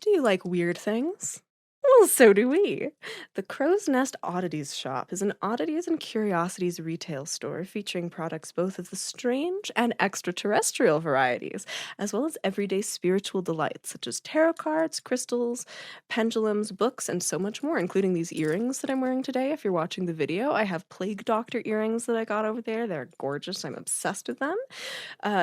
Do you like weird things? Well, so do we. The Crow's Nest Oddities Shop is an oddities and curiosities retail store featuring products both of the strange and extraterrestrial varieties, as well as everyday spiritual delights such as tarot cards, crystals, pendulums, books, and so much more, including these earrings that I'm wearing today. If you're watching the video, I have Plague Doctor earrings that I got over there. They're gorgeous. I'm obsessed with them.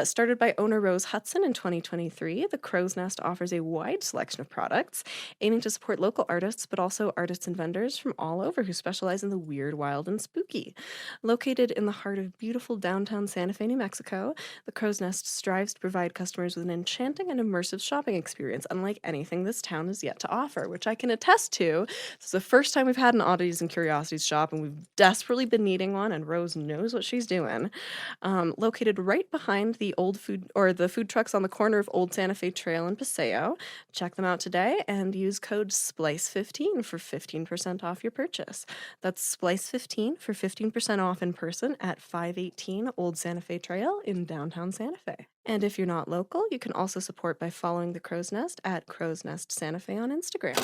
Started by owner Rose Hudson in 2023, the Crow's Nest offers a wide selection of products, aiming to support local artists, but also artists and vendors from all over who specialize in the weird, wild, and spooky. Located in the heart of beautiful downtown Santa Fe, New Mexico, the Crow's Nest strives to provide customers with an enchanting and immersive shopping experience unlike anything this town has yet to offer, which I can attest to. This is the first time we've had an oddities and curiosities shop, and we've desperately been needing one, and Rose knows what she's doing. Located right behind the the food trucks on the corner of Old Santa Fe Trail and Paseo. Check them out today and use code SPLICE15 for 15% off your purchase. That's SPLICE15 for 15% off in person at 518 Old Santa Fe Trail in downtown Santa Fe. And if you're not local, you can also support by following the Crow's Nest at Crow's Nest Santa Fe on Instagram.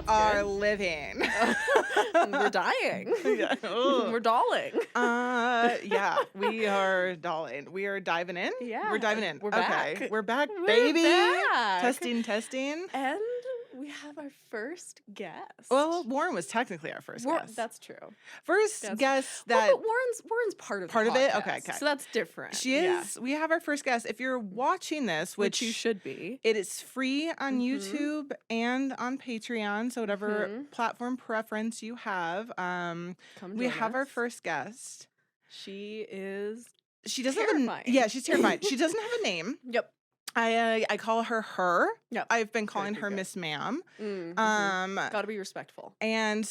Are living. We're dying. Yeah. We're dolling. Yeah, we are dolling. We are diving in. Yeah. We're diving in. We're okay. back. We're back, We're baby. back. Testing. And we have our first guest. Well, Warren was technically our first guest. That's true. First guest that but Warren's part of the it. podcast, Okay. So that's different. She is. Yeah. We have our first guest. If you're watching this, which you should be, it is free on YouTube and on Patreon. So whatever platform preference you have, we have our first guest. She is. She doesn't terrifying. She's terrifying. She doesn't have a name. Yep. I call her. Yep. I've been calling her Miss Ma'am. Gotta be respectful. And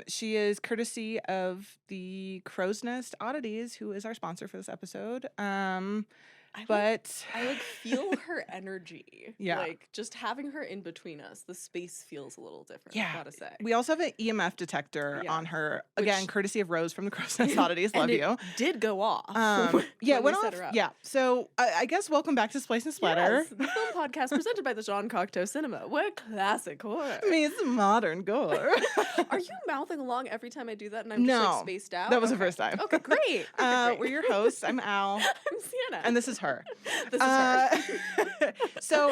she is courtesy of the Crow's Nest Oddities, who is our sponsor for this episode. I feel her energy. Yeah. Like just having her in between us, the space feels a little different. Yeah. I gotta say. We also have an EMF detector on her. Again, courtity of Rose from the Crow's Nest Oddities. Love you. It did go off. It went off. Yeah. So I guess welcome back to Splice Splatter. Yes, the film podcast presented by the Jean Cocteau Cinema. What classic horror means modern gore. Are you mouthing along every time I do that and I'm just like spaced out? That was the first time. Okay, great. We're your hosts. I'm Al. I'm Siena. And this is her. This is her. So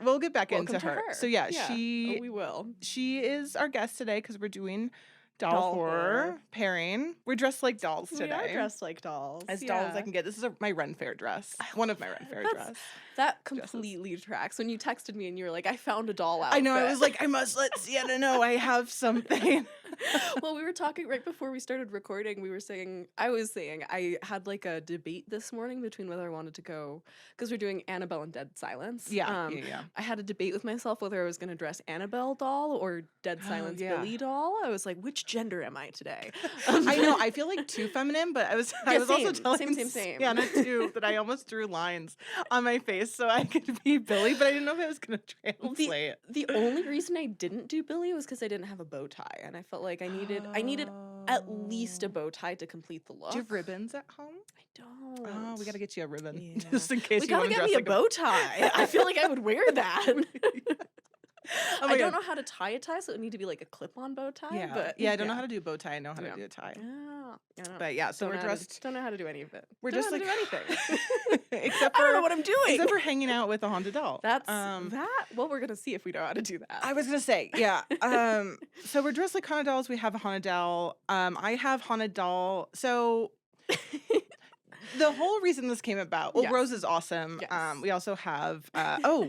we'll get back Welcome into to her. So we will. She is our guest today because we're doing doll horror pairing. We're dressed like dolls today. We are dressed like dolls. As doll as I can get. This is my Ren Fair dress. One of my Ren Fair dress. That completely tracks. When you texted me and you were like, I found a doll outfit. I know. I was like, I must let Sienna know I have something. Well, we were talking right before we started recording. I was saying I had like a debate this morning between whether I wanted to go, because we're doing Annabelle and Dead Silence. Yeah. I had a debate with myself whether I was going to dress Annabelle doll or Dead Silence Billy doll. I was like, which gender am I today? I know. I feel like too feminine, but I was also telling same. Sienna too that I almost drew lines on my face so I could be Billy, but I didn't know if it was going to translate. The only reason I didn't do Billy was because I didn't have a bow tie, and I felt like I needed at least a bow tie to complete the look. Do you have ribbons at home? I don't. Oh, we got to get you a ribbon just in case you gotta want to get dress me like a bow tie. I feel like I would wear that. I don't know how to tie a tie, so it would need to be like a clip-on bow tie. Yeah, but I don't know how to do a bow tie. I know how to do a tie. But so we're dressed. Don't know how to do any of it. We're just like do anything. Except for I don't know what I'm doing. Except for hanging out with a haunted doll. That's that. Well, we're gonna see if we know how to do that. I was gonna say, yeah. So we're dressed like haunted dolls. We have a haunted doll. I have haunted doll. So. The whole reason this came about, Rose is awesome. Yes. We also have,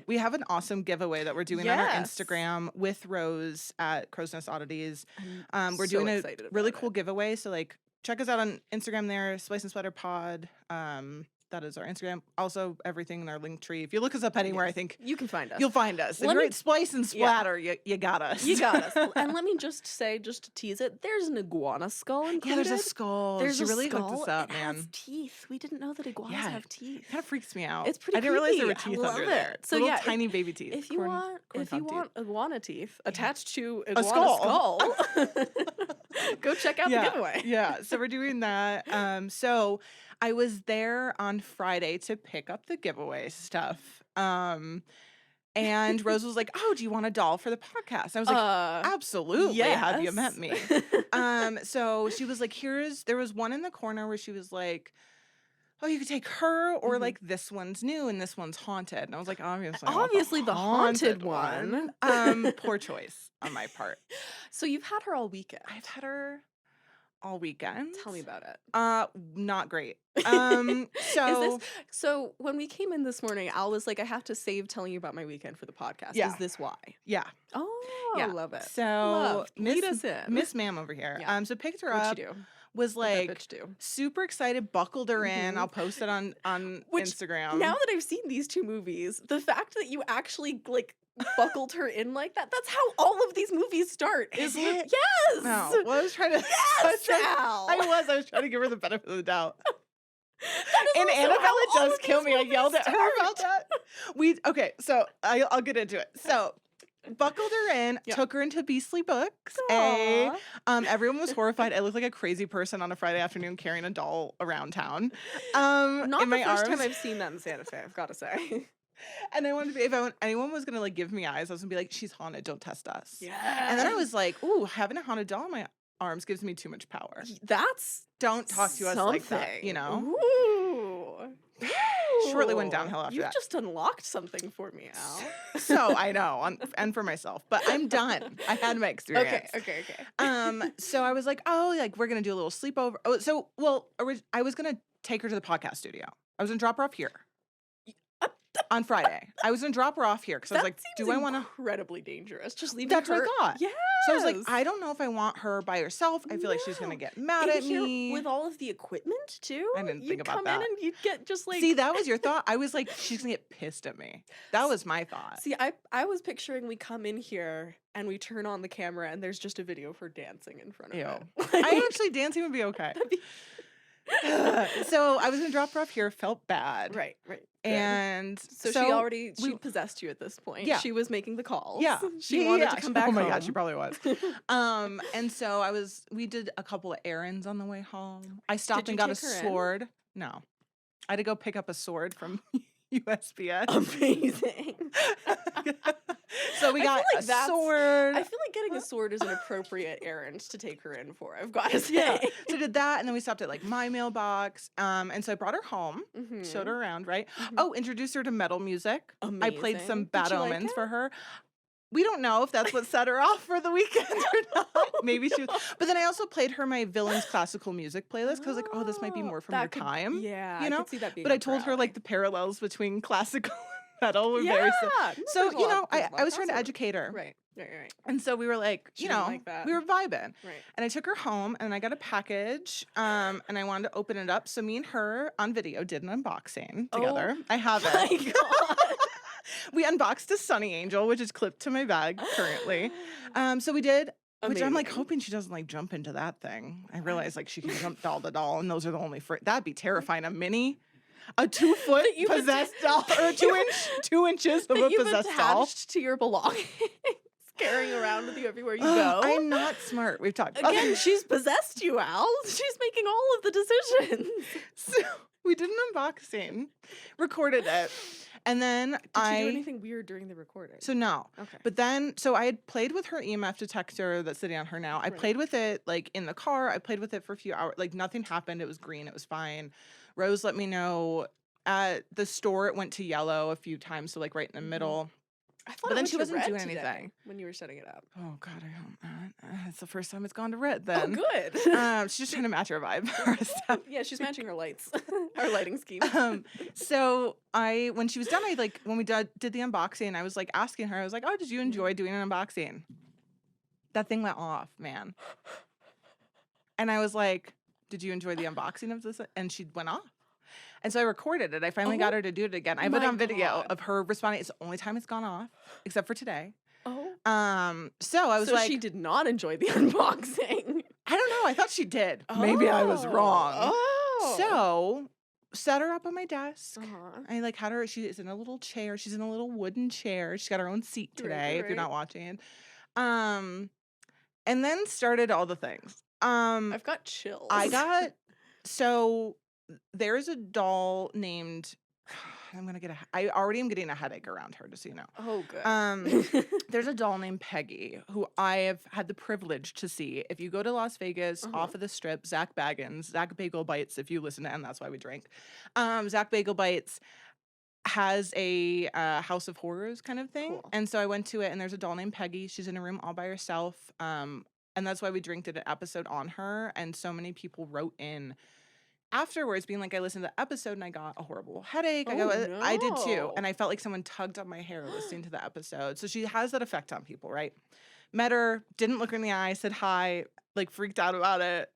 we have an awesome giveaway that we're doing on our Instagram with Rose at Crow's Nest Oddities. We're doing a really cool giveaway. So check us out on Instagram there, Splice and Splatter Pod. that is our Instagram. Also, everything in our link tree. If you look us up anywhere, I think you can find us. you'll find us. If you write Splice and Splatter, you got us. You got us. And let me just say, just to tease it, there's an iguana skull included. Yeah, there's a skull. There's she a really skull. hooked us up, it man. has teeth. We didn't know that iguanas have teeth. It kind of freaks me out. It's pretty I didn't realize there were creepy. teeth I love under it. there. So little yeah, tiny baby teeth. If you want iguana teeth attached to a iguana skull, go check out the giveaway. Yeah, so we're doing that. So I was there on Friday to pick up the giveaway stuff. And Rose was like, "Oh, do you want a doll for the podcast?" I was like, "Absolutely. Yes. Have you met me?" So she was like, there was one in the corner where she was like, "Oh, you could take her, or like this one's new and this one's haunted." And I was like, obviously the haunted one. Poor choice on my part. So you've had her all weekend. I've had her all weekend. Tell me about it. Not great. So when we came in this morning, Al was like, I have to save telling you about my weekend for the podcast. Yeah. Is this why? Yeah. Oh, Yeah. love it. So lead us in. Miss Ma'am over here. Yeah. So picked her What'd up. she do? Was What'd like that bitch do? super excited, buckled her in. I'll post it on Instagram. Now that I've seen these two movies, the fact that you actually like buckled her in like that—that's how all of these movies start. Is it? Yes. No. Well, I was trying to. Yes, Al. I was trying to give her the benefit of the doubt. And Annabelle, it all does of kill these me. I yelled at her about start. that. Okay, so I'll get into it. So buckled her in, took her into Beastly Books. Aw. Everyone was horrified. I looked like a crazy person on a Friday afternoon carrying a doll around town. Not in the my first arms. time I've seen that in Santa Fe, I've got to say. And I wanted to be, anyone was gonna like give me eyes, I was gonna be like, she's haunted, don't test us. Yeah. And then I was like, ooh, having a haunted doll in my arms gives me too much power. That's Don't talk to us like that, you know? Ooh. Shortly went downhill after You've that. just unlocked something for me, Al. So I know, and for myself, but I'm done. I had my experience. Okay. So I was like, oh, like we're gonna do a little sleepover. I was gonna take her to the podcast studio. I was gonna drop her off here on Friday. I was gonna drop her off here because I was like, do I want to? Incredibly dangerous. Just leave That's her. what I thought. Yeah. So I was like, I don't know if I want her by herself. I feel like she's gonna get mad at me with all of the equipment too. I didn't think about come that. in and you'd get just like. See, that was your thought. I was like, she's gonna get pissed at me. That was my thought. See, I was picturing we come in here and we turn on the camera and there's just a video of her dancing in front of it. I actually dancing would be okay. So I was gonna drop her off here. Felt bad. Right. And so she possessed you at this point. Yeah. She was making the calls. Yeah. She wanted to come back home. Oh my God, she probably was. And so we did a couple of errands on the way home. I stopped and got a sword. No. I had to go pick up a sword from USPS. Amazing. So we got a sword. I feel like getting a sword is an appropriate errand to take her in for, I've got to say. Yeah. So did that, and then we stopped at like my mailbox. And so I brought her home, showed her around, right? Oh, introduced her to metal music. Amazing. I played some Bad Did you like Omens it? for her. We don't know if that's what set her off for the weekend or not. Maybe she was. But then I also played her my Villains classical music playlist because I was like, oh, this might be more from your time. Yeah, you know? I could see that being but I told her like the parallels between classical and metal were very similar. So, you know, I was trying to educate her. Right. And so we were like, She didn't like that. we were vibing. Right. And I took her home and I got a package and I wanted to open it up. So me and her on video did an unboxing together. I have it. My God. We unboxed a Sunny Angel, which is clipped to my bag currently. So we did, which I'm like hoping she doesn't like jump into that thing. I realize like she can jump doll to doll and those are the only, that'd be terrifying. A mini, a 2 foot possessed doll or a 2 inches of a possessed doll. Attached to your belongings. Carrying around with you everywhere you go. I'm not smart. We've talked about Again, she's possessed you, Al. She's making all of the decisions. So we did an unboxing, recorded it, and then Did you do anything weird during the recording? So no. Okay. But then, so I had played with her EMF detector that's sitting on her now. I played with it like in the car. I played with it for a few hours. Like nothing happened. It was green. It was fine. Rose let me know at the store it went to yellow a few times. So like right in the middle. I thought But then it she went to wasn't red doing today anything. when you were setting it up. Oh God, I hope not. It's the first time it's gone to red then. Oh, good. She's just trying to match her vibe. Her stuff. Yeah, she's matching her lights, our lighting scheme. So when she was done, when we did the unboxing, I was like asking her, I was like, oh, did you enjoy doing an unboxing? That thing went off, man. And I was like, did you enjoy the unboxing of this? And she went off. And so I recorded it. I finally got her to do it again. I have it on video of her responding. It's the only time it's gone off, except for today. Oh. So I was like, she did not enjoy the unboxing. I don't know. I thought she did. Maybe I was wrong. Oh. So set her up on my desk. I like had her. She is in a little chair. She's in a little wooden chair. She's got her own seat today. If you're not watching, and then started all the things. I've got chills. So there's a doll named. I already am getting a headache around her, just so you know. Oh, good. There's a doll named Peggy who I have had the privilege to see. If you go to Las Vegas, off of the Strip, Zach Bagel Bites, if you listen to And That's Why We Drink, Zach Bagel Bites has a House of Horrors kind of thing. Cool. And so I went to it, and there's a doll named Peggy. She's in a room all by herself. And That's Why We Drink did an episode on her, and so many people wrote in afterwards being like, I listened to the episode and I got a horrible headache. I did too. And I felt like someone tugged on my hair listening to the episode. So she has that effect on people, right? Met her, didn't look her in the eye, said hi, like freaked out about it.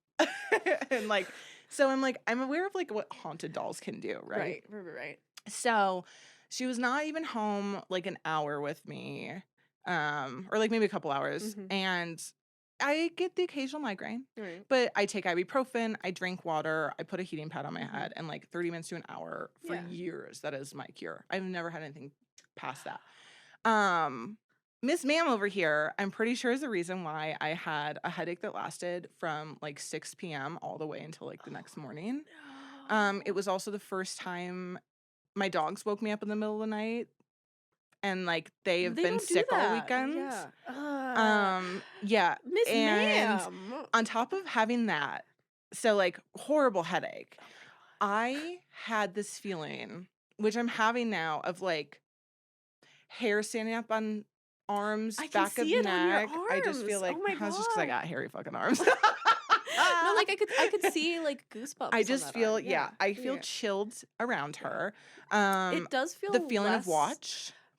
And like, so I'm aware of like what haunted dolls can do, right? Right. So she was not even home like an hour with me, or like maybe a couple hours. And I get the occasional migraine, but I take ibuprofen, I drink water, I put a heating pad on my head, and like 30 minutes to an hour for years, that is my cure. I've never had anything past that. Miss Ma'am over here, I'm pretty sure is the reason why I had a headache that lasted from like 6 p.m. all the way until like the next morning. It was also the first time my dogs woke me up in the middle of the night. And like they have been sick all weekend. Miss Ma'am. On top of having that, so like horrible headache, I had this feeling, which I'm having now, of like hair standing up on arms, back of neck. I just feel like that's just because I got hairy fucking arms. No, like I could see like goosebumps. I just feel I feel chilled around her. It does feel the feeling of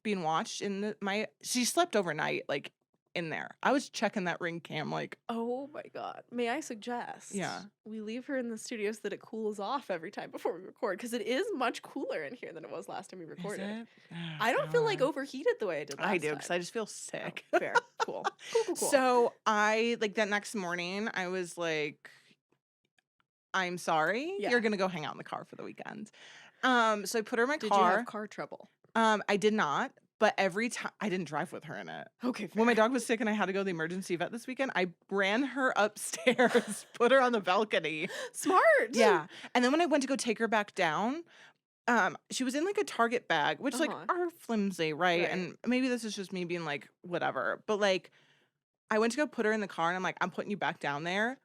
being watched in she slept overnight like in there. I was checking that Ring cam like, oh my god. May I suggest we leave her in the studio so that it cools off every time before we record, because it is much cooler in here than it was last time we recorded. Is it? Oh, I don't feel like overheated the way I did last time. I do, because I just feel sick. Oh, fair. Cool. So I like that next morning I was like, I'm sorry, you're gonna go hang out in the car for the weekend. So I put her in my car. Did you have car trouble? I did not, but every time I didn't drive with her in it. Okay. Fair. When my dog was sick and I had to go to the emergency vet this weekend, I ran her upstairs, put her on the balcony. Smart. Yeah. And then when I went to go take her back down, she was in like a Target bag, which like are flimsy, right? And maybe this is just me being like, whatever. But like, I went to go put her in the car and I'm like, I'm putting you back down there.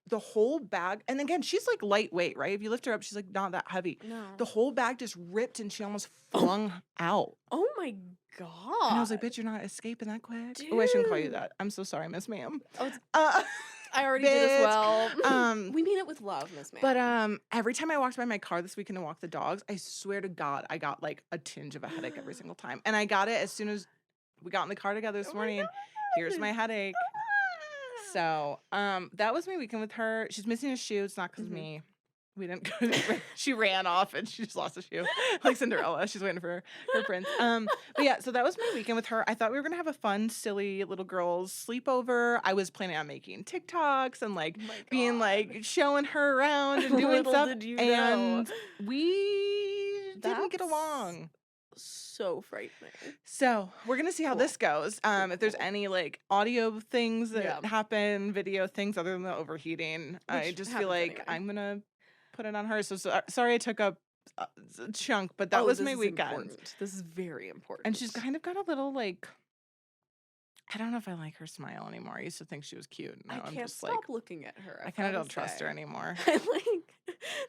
The whole bag, and again, she's like lightweight, right? If you lift her up, she's like not that heavy. No. The whole bag just ripped and she almost flung out. Oh my god. And I was like, bitch, you're not escaping that quick. Dude. Oh, I shouldn't call you that. I'm so sorry, Miss Ma'am. I already did as well. We mean it with love, Miss Ma'am. But every time I walked by my car this weekend to walk the dogs, I swear to God, I got like a tinge of a headache every single time. And I got it as soon as we got in the car together this morning. Here's my headache. So, that was my weekend with her. She's missing a shoe. It's not because of me. We didn't go. She ran off and she just lost a shoe. Like Cinderella. She's waiting for her prince. But yeah, so that was my weekend with her. I thought we were going to have a fun, silly little girls sleepover. I was planning on making TikToks and like being like showing her around and doing stuff. Did you and we didn't get along. So frightening. So we're gonna see how this goes. If there's any like audio things that happen, video things other than the overheating, I just feel like I'm gonna put it on her. So sorry I took up a chunk, but that was my weekend. Important. This is very important. And she's kind of got a little like, I don't know if I like her smile anymore. I used to think she was cute. Now I'm can't just stop like looking at her. I kind of don't trust her anymore.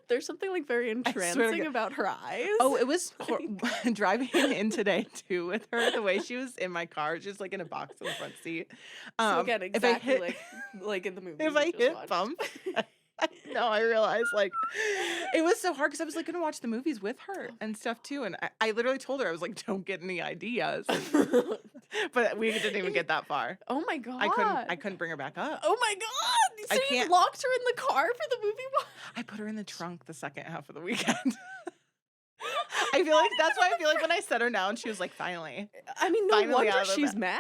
There's something like very entrancing about her eyes. Oh, it was driving in today too with her. The way she was in my car, just like in a box in the front seat. So again, exactly like in the movie. If I hit bump, no, I realized like it was so hard because I was like gonna watch the movies with her and stuff too, and I literally told her I was like, don't get any ideas, but we didn't even get that far. Oh my god, I couldn't bring her back up. Oh my god, I you can't. locked her in the car for the movie? I put her in the trunk the second half of the weekend. I feel like that's why I feel like when I set her down, she was like, finally. I mean, no Finally wonder out of the she's mad.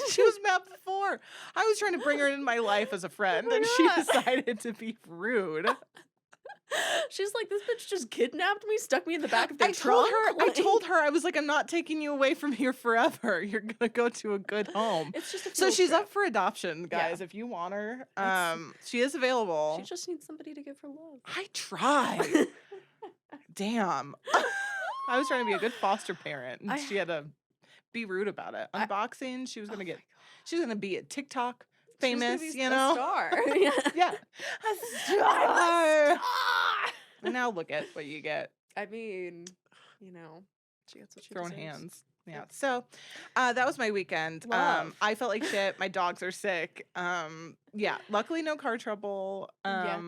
She was mad before. I was trying to bring her in my life as a friend, and she decided to be rude. She's like, this bitch just kidnapped me, stuck me in the back of their I trunk. told her, I was like, I'm not taking you away from here forever. You're gonna go to a good home. It's just a So field she's trip. up for adoption, guys. If you want her, she is available. She just needs somebody to give her love. I tried. Damn. I was trying to be a good foster parent, and she had to be rude about it. Unboxing, she was gonna she was gonna be a TikTok famous, you know? A star. Yeah. A star. And now look at what you get. I mean, you know, she gets what she Thrown deserves. hands. Yeah. So that was my weekend. Love. I felt like shit. My dogs are sick. Yeah. Luckily no car trouble. Yet.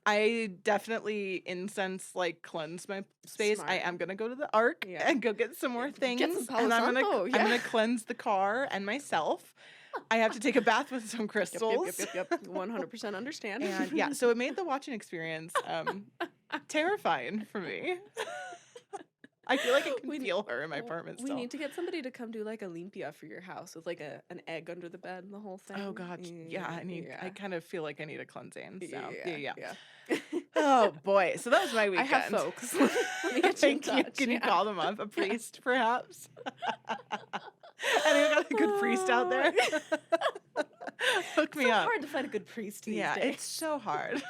I definitely incense like cleanse my space. Smart. I am gonna go to the Ark and go get some more things. Get some Palo and Santo, I'm gonna cleanse the car and myself. I have to take a bath with some crystals. Yep. 100% understand. And yeah, so it made the watching experience terrifying for me. I feel like I can feel her in my apartment still. We need to get somebody to come do like a limpia for your house with like an egg under the bed and the whole thing. Oh god, yeah. I kind of feel like I need a cleansing. So yeah. Oh boy, so that was my weekend. I have folks. Let me get you in touch. Can you call them up? A priest, perhaps? Anyone got a good priest out there? Hook me up. It's hard to find a good priest these days. It's so hard.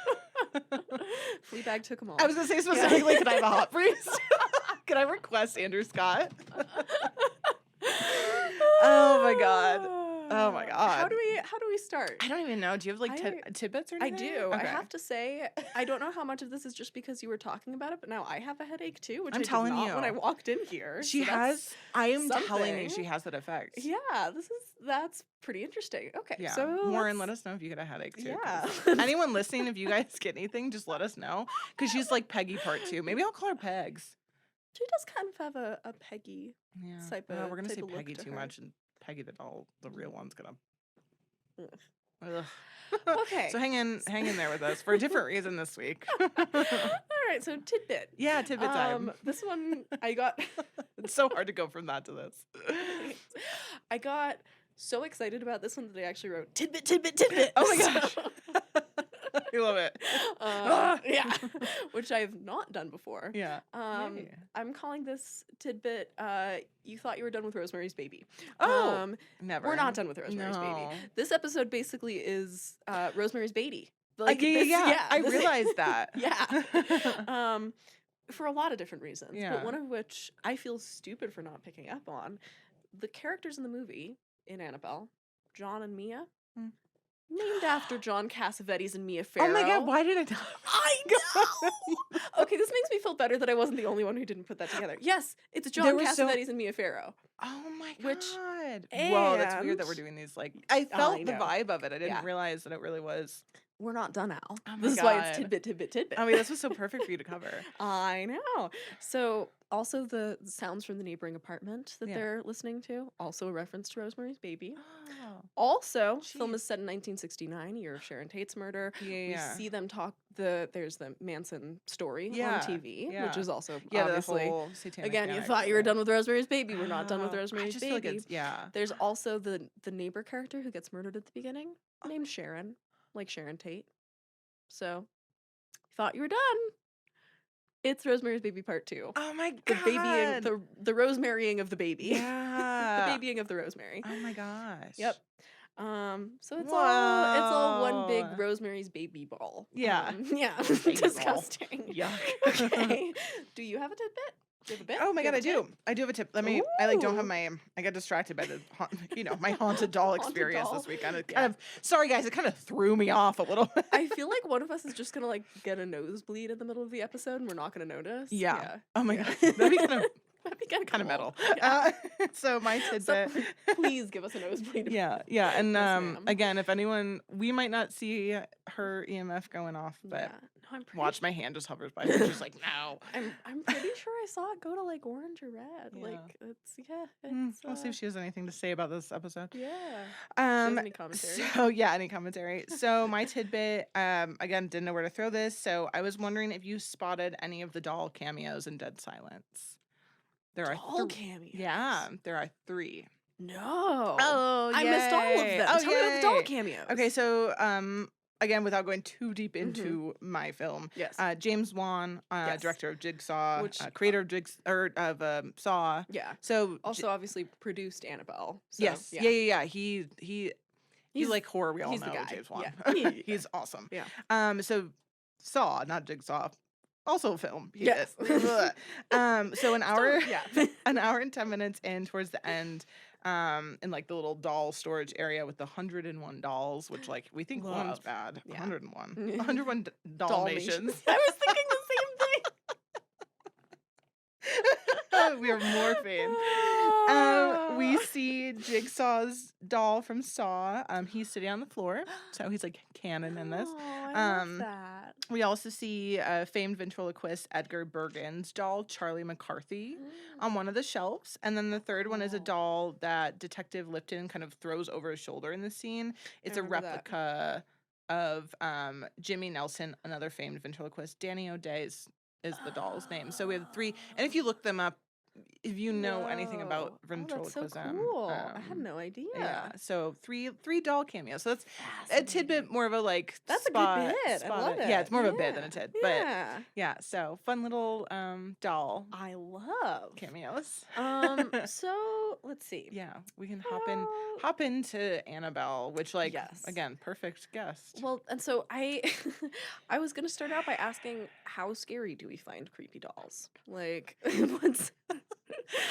Fleabag took them all. I was gonna say specifically, can I have a hot priest? Can I request Andrew Scott? Oh my god. Oh my god. How do we start? I don't even know. Do you have like tidbits or anything? I do. Okay. I have to say, I don't know how much of this is just because you were talking about it, but now I have a headache too, which I'm I telling did not you when I walked in here. She has. I am telling you, she has that effect. Yeah, that's pretty interesting. Okay, yeah. so Warren, let us know if you get a headache too. Yeah. Anyone listening, if you guys get anything, just let us know because she's like Peggy Part 2. Maybe I'll call her Pegs. She does kind of have a Peggy type of. We're gonna say type of Peggy look to too her. much, and Peggy the doll, the real one's gonna. Ugh. Okay. So hang in there with us for a different reason this week. All right, so tidbit. Yeah, tidbit time. This one I got. It's so hard to go from that to this. I got so excited about this one that I actually wrote tidbit. Oh my gosh. I love it. Yeah, which I've not done before. Yeah. I'm calling this tidbit. You thought you were done with Rosemary's Baby. Oh, never. We're not done with Rosemary's Baby. This episode basically is Rosemary's Baby. Like I realized that. Yeah. For a lot of different reasons. Yeah. But one of which I feel stupid for not picking up on. The characters in the movie in Annabelle, John and Mia. Named after John Cassavetes and Mia Farrow. Oh my god, why did I not? I know! Okay, this makes me feel better that I wasn't the only one who didn't put that together. Yes, it's John Cassavetes and Mia Farrow. Oh my god. Whoa, that's weird that we're doing these, like, I felt the vibe of it. I didn't realize that it really was. We're not done, Al. Oh this is why it's tidbit. I mean, this was so perfect for you to cover. I know. So, also the sounds from the neighboring apartment that they're listening to, also a reference to Rosemary's Baby. Oh. Also, film is set in 1969, year of Sharon Tate's murder. We see them talk. There's the Manson story on TV, which is also obviously the whole satanic again. You panic thought you were done with Rosemary's Baby. We're not done with Rosemary's Baby. Like There's also the neighbor character who gets murdered at the beginning, named Sharon, like Sharon Tate. So, thought you were done. It's Rosemary's Baby Part 2. Oh my god. The babying, the Rosemarying of the baby. Yeah. The babying of the Rosemary. Oh my gosh. Yep. So it's all one big Rosemary's Baby ball. Yeah. Yeah. Disgusting. Yuck. Okay. Do you have a tidbit? Do you have a bit? Oh my god, I do. I do have a tip. Let me. I don't have my. I got distracted by the, my haunted doll experience this weekend. It kind of. Sorry guys, it kind of threw me off a little bit. I feel like one of us is just gonna like get a nosebleed in the middle of the episode, and we're not gonna notice. Yeah. Oh my god, that'd be kind of. That'd be kind of metal. Yeah. So my tidbit. Please give us a nosebleed. Yeah. And again, if anyone, we might not see her EMF going off, but I'm pretty Watch, my hand just hovers by. She's just like, no. I'm pretty sure I saw it go to like orange or red. Yeah. Like We'll see if she has anything to say about this episode. yeah. She has any commentary? So yeah, any commentary. So my tidbit, again, didn't know where to throw this. So I was wondering if you spotted any of the doll cameos in Dead Silence. There Doll are cameos. Yeah, there are 3. No. Oh, I missed all of yay. them. Oh, Tell me about the doll yay. cameos. Okay, so again, without going too deep into my film, Yes. James Wan, Yes. director of Jigsaw, Which- creator of Saw. Yeah. So Also, obviously produced Annabelle. So, yes, yeah. He's like horror. We all he's know the guy. James Wan. Yeah. He's awesome. Yeah. So Saw, not Jigsaw, also film. He Yes. is. So an hour, yeah. an hour and 10 minutes in, towards the end, in like the little doll storage area with the 101 dolls, which like we think one's Love. bad. Yeah. 101. 101 Dalmatians. Dalmatians. I was thinking the same thing. We are morphing. We see Jigsaw's doll from Saw. He's sitting on the floor, so he's like canon in this. Oh, I love that. We also see famed ventriloquist Edgar Bergen's doll, Charlie McCarthy, on one of the shelves. And then the third one is a doll that Detective Lipton kind of throws over his shoulder in the scene. It's a replica of Jimmy Nelson, another famed ventriloquist. Danny O'Day is the doll's name. So we have 3. And if you look them up, if you know anything about ventriloquism. That's so cool. I had no idea. Yeah. So 3 doll cameos. So that's a tidbit, more of a like That's spot, a good bit. I love it. Yeah, it's more of a bit than a tid. Yeah. But yeah, so fun little doll I love cameos. So let's see. Yeah, we can hop into Annabelle, which like again, perfect guest. Well, and so I was gonna start out by asking, how scary do we find creepy dolls? Like what's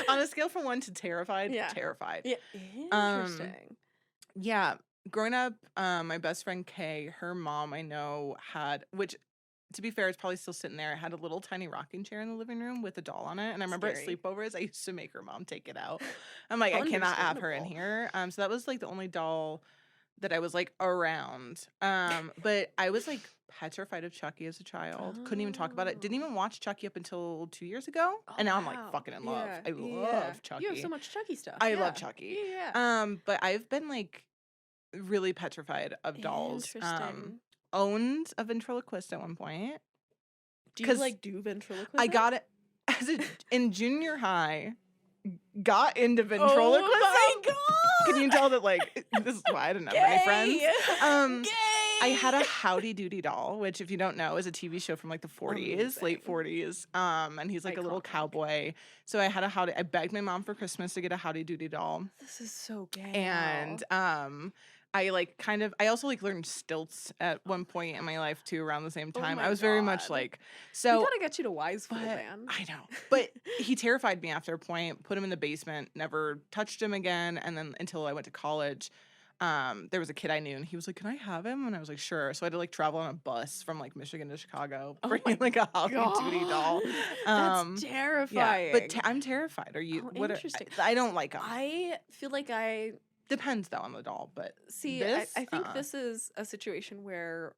on a scale from 1 to terrified, terrified. Yeah. Interesting. Yeah. Growing up, my best friend Kay, her mom I know had, which to be fair, it's probably still sitting there, had a little tiny rocking chair in the living room with a doll on it. And I remember at sleepovers, I used to make her mom take it out. I'm like, I cannot have her in here. So that was like the only doll that I was like around. But I was like petrified of Chucky as a child. Couldn't even talk about it. Didn't even watch Chucky up until 2 years ago. And now I'm like fucking in love. I love Chucky. You have so much Chucky stuff. I love Chucky. But I've been like really petrified of dolls. Interesting. Owned a ventriloquist at one point. Do you like do ventriloquism? I got it in junior high. Got into ventriloquism. Oh my god! Can you tell that like this is why I didn't have any friends? I had a Howdy Doody doll, which if you don't know is a TV show from like the 40s, late 40s. And he's like a little cowboy. So I had I begged my mom for Christmas to get a Howdy Doody doll. This is so gay. And I also like learned stilts at one point in my life too around the same time. I was very much like, so we gotta get you to Wise Fool, man. I know. But he terrified me after a point, put him in the basement, never touched him again. And then until I went to college, there was a kid I knew and he was like, can I have him? And I was like, sure. So I had to like travel on a bus from like Michigan to Chicago, bringing like a Howdy Doody doll. That's terrifying. Yeah, but I'm terrified. Are you? Interesting. I don't like them. I feel like depends though on the doll, but see, I think this is a situation where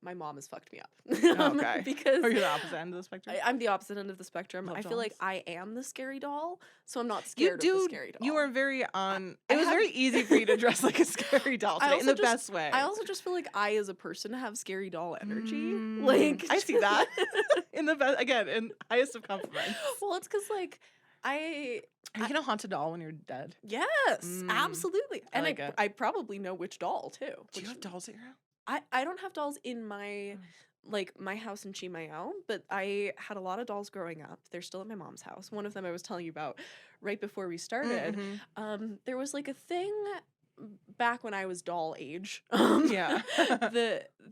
my mom has fucked me up. Okay. Because are you the opposite end of the spectrum? I'm the opposite end of the spectrum. I feel like I am the scary doll, so I'm not scared of the scary doll. You are very on. It was very easy for you to dress like a scary doll today in the best way. I also just feel like I, as a person, have scary doll energy. I see that in the best again in highest of compliments. Well, it's because like Are you gonna haunt a doll when you're dead? Yes, absolutely. And I probably know which doll too. Do you have dolls at your house? I don't have dolls in my my house in Chimayo, but I had a lot of dolls growing up. They're still at my mom's house. One of them I was telling you about right before we started. There was like a thing back when I was doll age.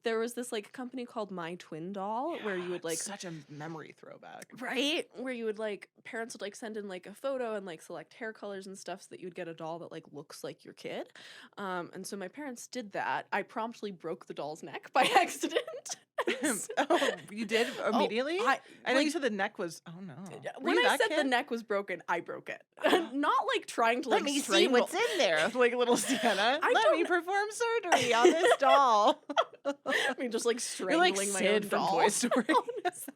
There was this like company called My Twin Doll where you would like such a memory throwback. Right? Where you would like parents would like send in like a photo and like select hair colors and stuff so that you would get a doll that like looks like your kid. And so my parents did that. I promptly broke the doll's neck by accident. Oh, you did immediately? I know you said the neck was. Oh no! When I said the neck was broken, I broke it. Not like trying to like let me strangle. see what's in there, like little Siena. Let me perform surgery on this doll. I mean, just like You're like strangling my Sid own from doll. Toy Story. Honestly.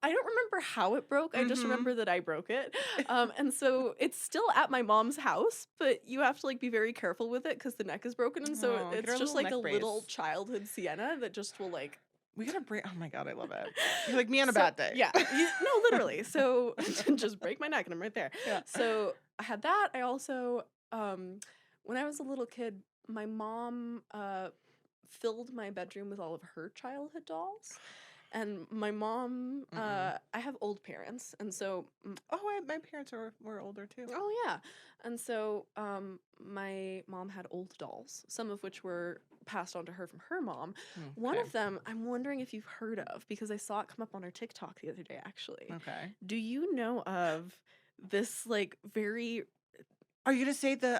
I don't remember how it broke. I just remember that I broke it. And so it's still at my mom's house, but you have to like be very careful with it because the neck is broken. And so Oh, get her it's a just little like a neck little brace. childhood Siena that just will like. We gotta break. Oh my god, I love it. You're like me on a So, bad day. yeah, no, literally. So just break my neck and I'm right there. Yeah. So I had that. I also, when I was a little kid, my mom filled my bedroom with all of her childhood dolls. And my mom, I have old parents, and so Oh, my parents were older too. oh yeah, and so my mom had old dolls, some of which were passed on to her from her mom. One Okay. of them, I'm wondering if you've heard of because I saw it come up on her TikTok the other day. Actually, Okay. do you know of this like very Are you gonna say the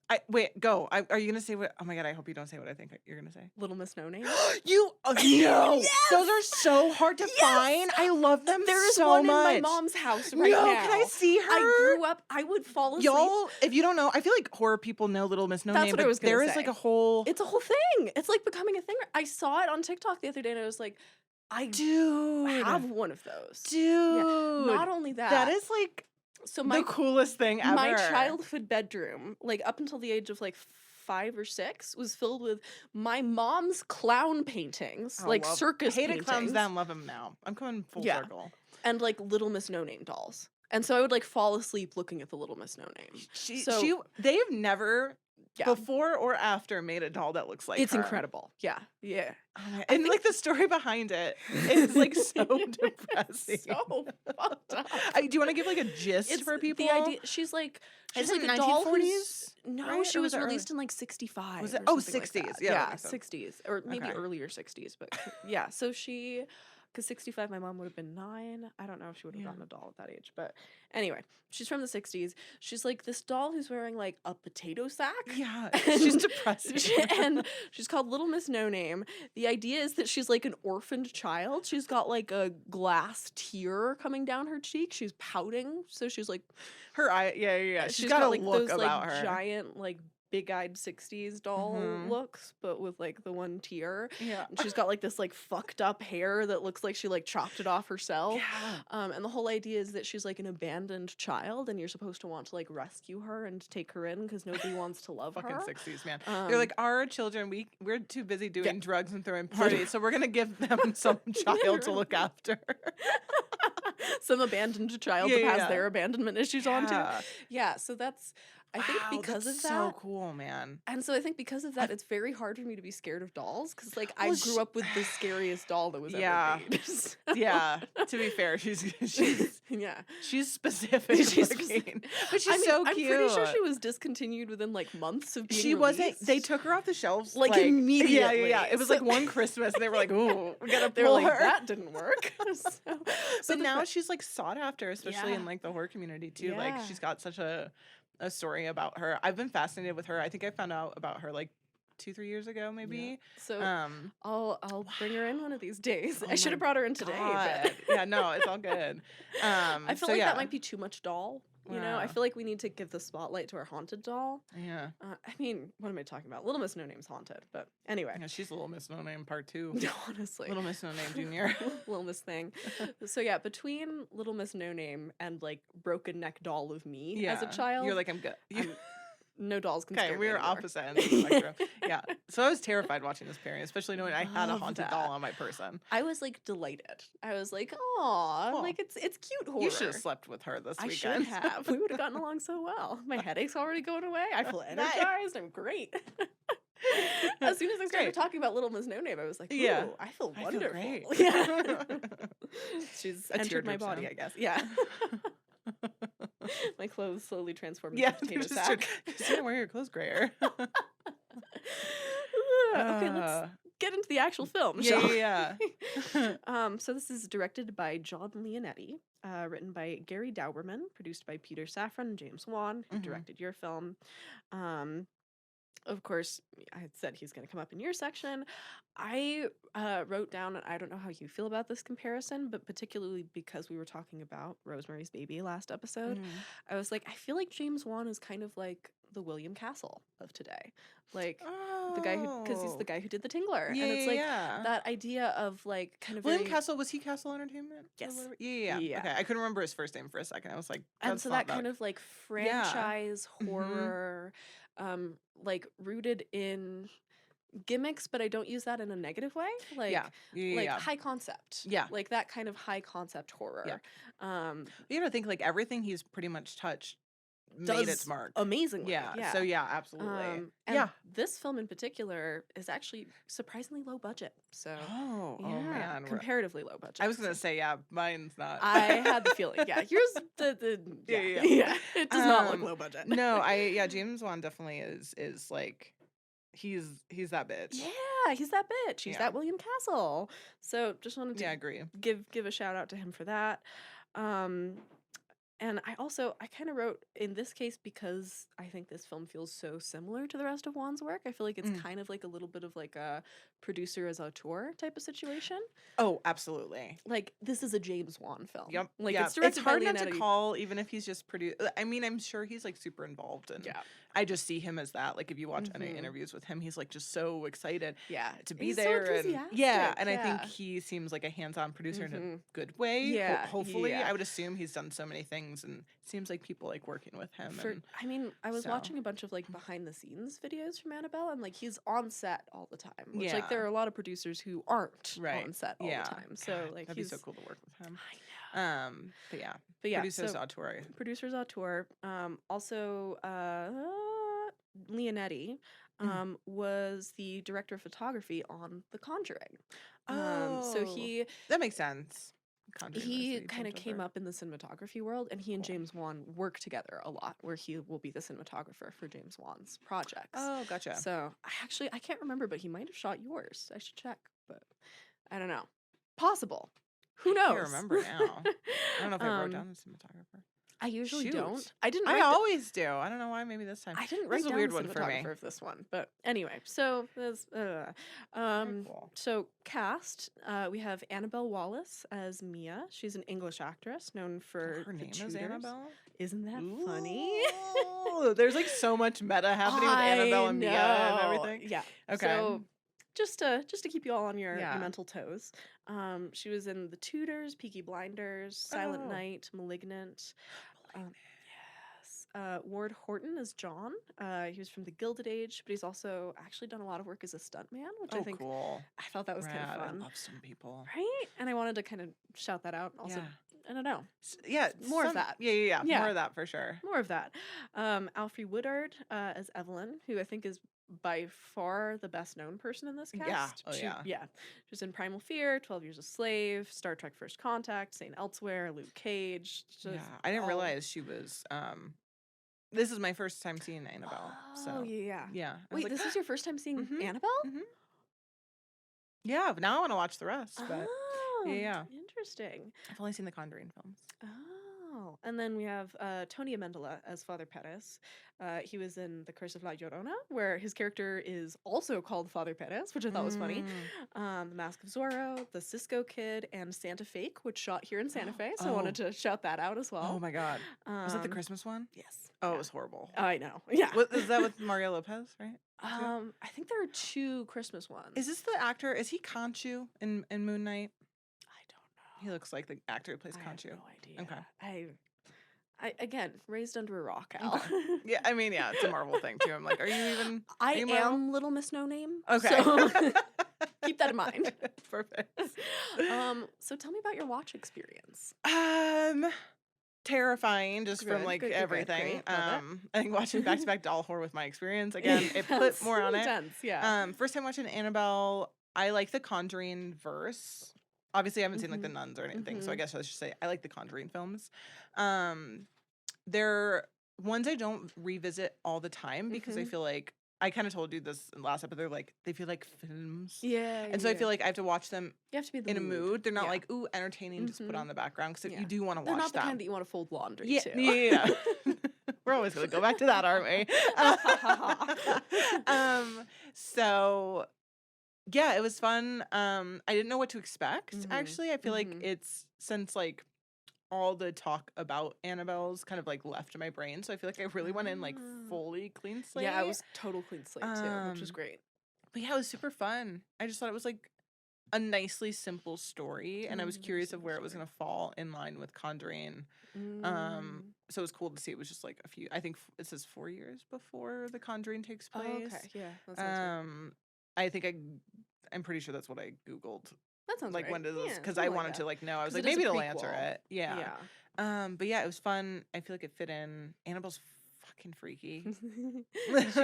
I wait, go. Are you gonna say what? Oh my god, I hope you don't say what I think you're gonna say. Little Miss No Name? You no. Yes! Those are so hard to Yes! find. I love them There is so one much. in my mom's house right no, now. can I see her? I grew up. I would fall asleep. Y'all, if you don't know, I feel like horror people know Little Miss No That's Name, what I but was gonna there is say. like a whole It's a whole thing. It's like becoming a thing. I saw it on TikTok the other day and I was like, I dude. have one of those. Dude. Yeah. Not only that. That is like so the coolest thing ever. My childhood bedroom, like up until the age of like 5 or 6, was filled with my mom's clown paintings, like circus hated paintings. clowns then, love them now. I'm coming full circle. And like Little Miss No Name dolls. And so I would like fall asleep looking at the Little Miss No Name. They've never Yeah. before or after made a doll that looks like It's her. incredible. Yeah. Yeah. And like the story behind it is like so depressing. So fucked up. Do you want to give like a gist for people? The idea she's like Isn't a doll 1940s? No, right? she Or was it released in like 65. Was it? Or Oh, something like 60s. that. Yeah, Yeah, that makes sense. 60s or maybe Okay. earlier 60s, but yeah. So she, because 65, my mom would have been 9. I don't know if she would have gotten a doll at that age, but anyway, she's from the 60s. She's like this doll who's wearing like a potato sack. Yeah, she's depressing. And she's called Little Miss No Name. The idea is that she's like an orphaned child. She's got like a glass tear coming down her cheek. She's pouting, so she's like her eye. Yeah. she's got a like look those about like her. giant like big-eyed 60s doll looks, but with like the one tear. Yeah. And she's got like this like fucked up hair that looks like she like chopped it off herself. Yeah. And the whole idea is that she's like an abandoned child and you're supposed to want to like rescue her and take her in because nobody wants to love Fucking her. 60s, man. They're like, our children, we're too busy doing drugs and throwing parties, so we're gonna give them some child to look after. Some abandoned child to pass their abandonment issues on to. Yeah, so that's I think because of that. So cool, man. And so I think because of that, it's very hard for me to be scared of dolls because like I grew up with the scariest doll that was ever made. So. Yeah. To be fair, she's yeah. She's specific. But she's so cute. I'm pretty sure she was discontinued within like months of being She released. wasn't. They took her off the shelves like immediately. Yeah. It was like one Christmas. And they were like, "Ooh, we gotta they were pull like, her." that didn't work. But now she's like sought after, especially in like the horror community too. Yeah. Like she's got such a story about her. I've been fascinated with her. I think I found out about her like 2-3 years ago, maybe. Yeah. So I'll bring her in one of these days. I should have brought her in today. But yeah, no, it's all good. I feel like that might be too much doll. You know, I feel like we need to give the spotlight to our haunted doll. Yeah. I mean, what am I talking about? Little Miss No Name's haunted, but anyway. Yeah, she's Little Miss No Name Part 2. Honestly. Little Miss No Name Junior. Little Miss thing. So yeah, between Little Miss No Name and like broken neck doll of me as a child. You're like, I'm good. No dolls can scare me we were anymore. opposite ends of the spectrum. Yeah. So I was terrified watching this pairing, especially knowing I had a haunted doll on my person. I was like delighted. I was like, "Aw, like it's cute horror." You should have slept with her this weekend. I should have. We would have gotten along so well. My headache's already going away. I feel energized. I'm great. As soon as I started talking about Little Miss No Name, I was like, "Ooh, I feel wonderful." Great. Yeah. She's A entered my body, I guess. Yeah. My clothes slowly transformed into a potato sack. You didn't wear your clothes grayer. Okay, let's get into the actual film. Yeah. So this is directed by John Leonetti, written by Gary Dauberman, produced by Peter Safran and James Wan, who directed your film. Of course, I had said he's going to come up in your section. I wrote down, and I don't know how you feel about this comparison, but particularly because we were talking about Rosemary's Baby last episode, I was like, I feel like James Wan is kind of like the William Castle of today. Like the guy who, because he's the Oh. guy who did The Tingler. Yeah, And it's yeah, like yeah. that idea of like kind of William very, Castle, was he Castle Entertainment? Or yes. whatever? Yeah. Yeah. Okay, I couldn't remember his first name for a second. I was like, And that's so not that kind of like Yeah. franchise horror, like rooted in gimmicks, but I don't use that in a negative way. Like, Yeah. like high concept. Yeah. Like that kind of high concept horror. You know, think like everything he's pretty much touched made Does its mark. amazingly. Yeah. So yeah, absolutely. And yeah. this film in particular is actually surprisingly low budget. So Oh man. comparatively low budget. I was gonna say, yeah, mine's not. I had the feeling, yours the Yeah. it does not look low budget. No, James Wan definitely is like, he's that bitch. Yeah, he's that bitch. He's that William Castle. So just wanted to agree. give a shout out to him for that. And I kind of wrote in this case, because I think this film feels so similar to the rest of Wan's work. I feel like it's kind of like a little bit of like a producer as auteur type of situation. Oh, absolutely. Like this is a James Wan film. Yep. Like it's directed hard by not to call, even if he's just produced. I mean, I'm sure he's like super involved, and I just see him as that. Like if you watch any interviews with him, he's like just so excited to be there. So and I think he seems like a hands-on producer in a good way. Yeah. Hopefully. I would assume he's done so many things, and it seems like people like working with him. I mean, I was watching a bunch of like behind the scenes videos from Annabelle, and like he's on set all the time. Which like there are a lot of producers who aren't on set all the time. So like that'd be so cool to work with him. I know. But yeah. Producers auteur. Producers auteur. Also Leonetti was the director of photography on The Conjuring. So that makes sense. He kind of came up in the cinematography world, and he and James Wan work together a lot, where he will be the cinematographer for James Wan's projects. Oh, gotcha. So I can't remember, but he might have shot yours. I should check, but I don't know. Possible. Who knows? I can't remember now. I don't know if I wrote down the cinematographer. I usually don't. I always do. I don't know why. Maybe this time. I didn't write down a weird the one for me. Of this one, but anyway. So there's cool. So cast. We have Annabelle Wallis as Mia. She's an English actress known for her name Tudors. is Annabelle. Isn't that funny? There's like so much meta happening with Annabelle and Mia and everything. Yeah. Okay. So just to keep you all on your mental toes. She was in The Tudors, Peaky Blinders, Silent Night, Malignant. Yes. Ward Horton is John. He was from The Gilded Age, but he's also actually done a lot of work as a stuntman, which I think cool. I thought that was kind of fun. I love some people. Right? And I wanted to kind of shout that out. Also, I don't know. Yeah, more of that. Yeah. More of that for sure. More of that. Alfre Woodard as Evelyn, who I think is by far the best known person in this cast. Yeah. She's in Primal Fear, 12 Years a Slave, Star Trek First Contact, St. Elsewhere, Luke Cage. I didn't realize she was this is my first time seeing Annabelle. Oh, yeah. Wait, this is your first time seeing Annabelle? Yeah, but now I want to watch the rest. But yeah. Interesting. I've only seen the Conjuring films. Oh. And then we have Tony Amendola as Father Perez. He was in The Curse of La Llorona, where his character is also called Father Perez, which I thought was funny. The Mask of Zorro, The Cisco Kid, and Santa Fake, which shot here in Santa Fe. So I wanted to shout that out as well. Oh my God. Was that the Christmas one? Yes. Oh, it was horrible. I know. Yeah. Is that with Mario Lopez, right? I think there are 2 Christmas ones. Is this the actor? Is he Conchu in Moon Knight? I don't know. He looks like the actor who plays Conchu. I have no idea. Okay. I again raised under a rock, Al. Yeah, I mean, it's a Marvel thing too. I'm like, are you even? I am Little Miss No Name. Okay. So keep that in mind. Perfect. So tell me about your watch experience. Terrifying, just from like everything. I think watching back-to-back doll horror with my experience again, it put more on it. Intense, yeah. First time watching Annabelle, I like the Conjuring verse. Obviously, I haven't seen like the Nuns or anything, so I guess I should say I like the Conjuring films. They're ones I don't revisit all the time because I feel like I kind of told you this in the last episode. They feel like films. Yeah. And so I feel like I have to watch them. You have to be in a mood. They're not like, ooh, entertaining, just put on the background because you do want to watch them. They're not the kind that you want to fold laundry to. Yeah. We're always going to go back to that, aren't we? So yeah, it was fun. I didn't know what to expect, actually. I feel like it's since like all the talk about Annabelle's kind of like left my brain. So I feel like I really went in like fully clean slate. Yeah, it was total clean slate too, which was great. But yeah, it was super fun. I just thought it was like a nicely simple story, and I was curious of where it was going to fall in line with Conjuring. So it was cool to see it was just like a few, I think it says 4 years before The Conjuring takes place. Oh, okay, yeah, that sounds right. I think I'm pretty sure that's what I Googled. That sounds like right. when does this? Yeah, Because something I wanted that. to like know. I was 'Cause like, it is a maybe it'll answer prequel. it. Yeah. Yeah. But yeah, it was fun. I feel like it fit in. Annabelle's fucking freaky. She is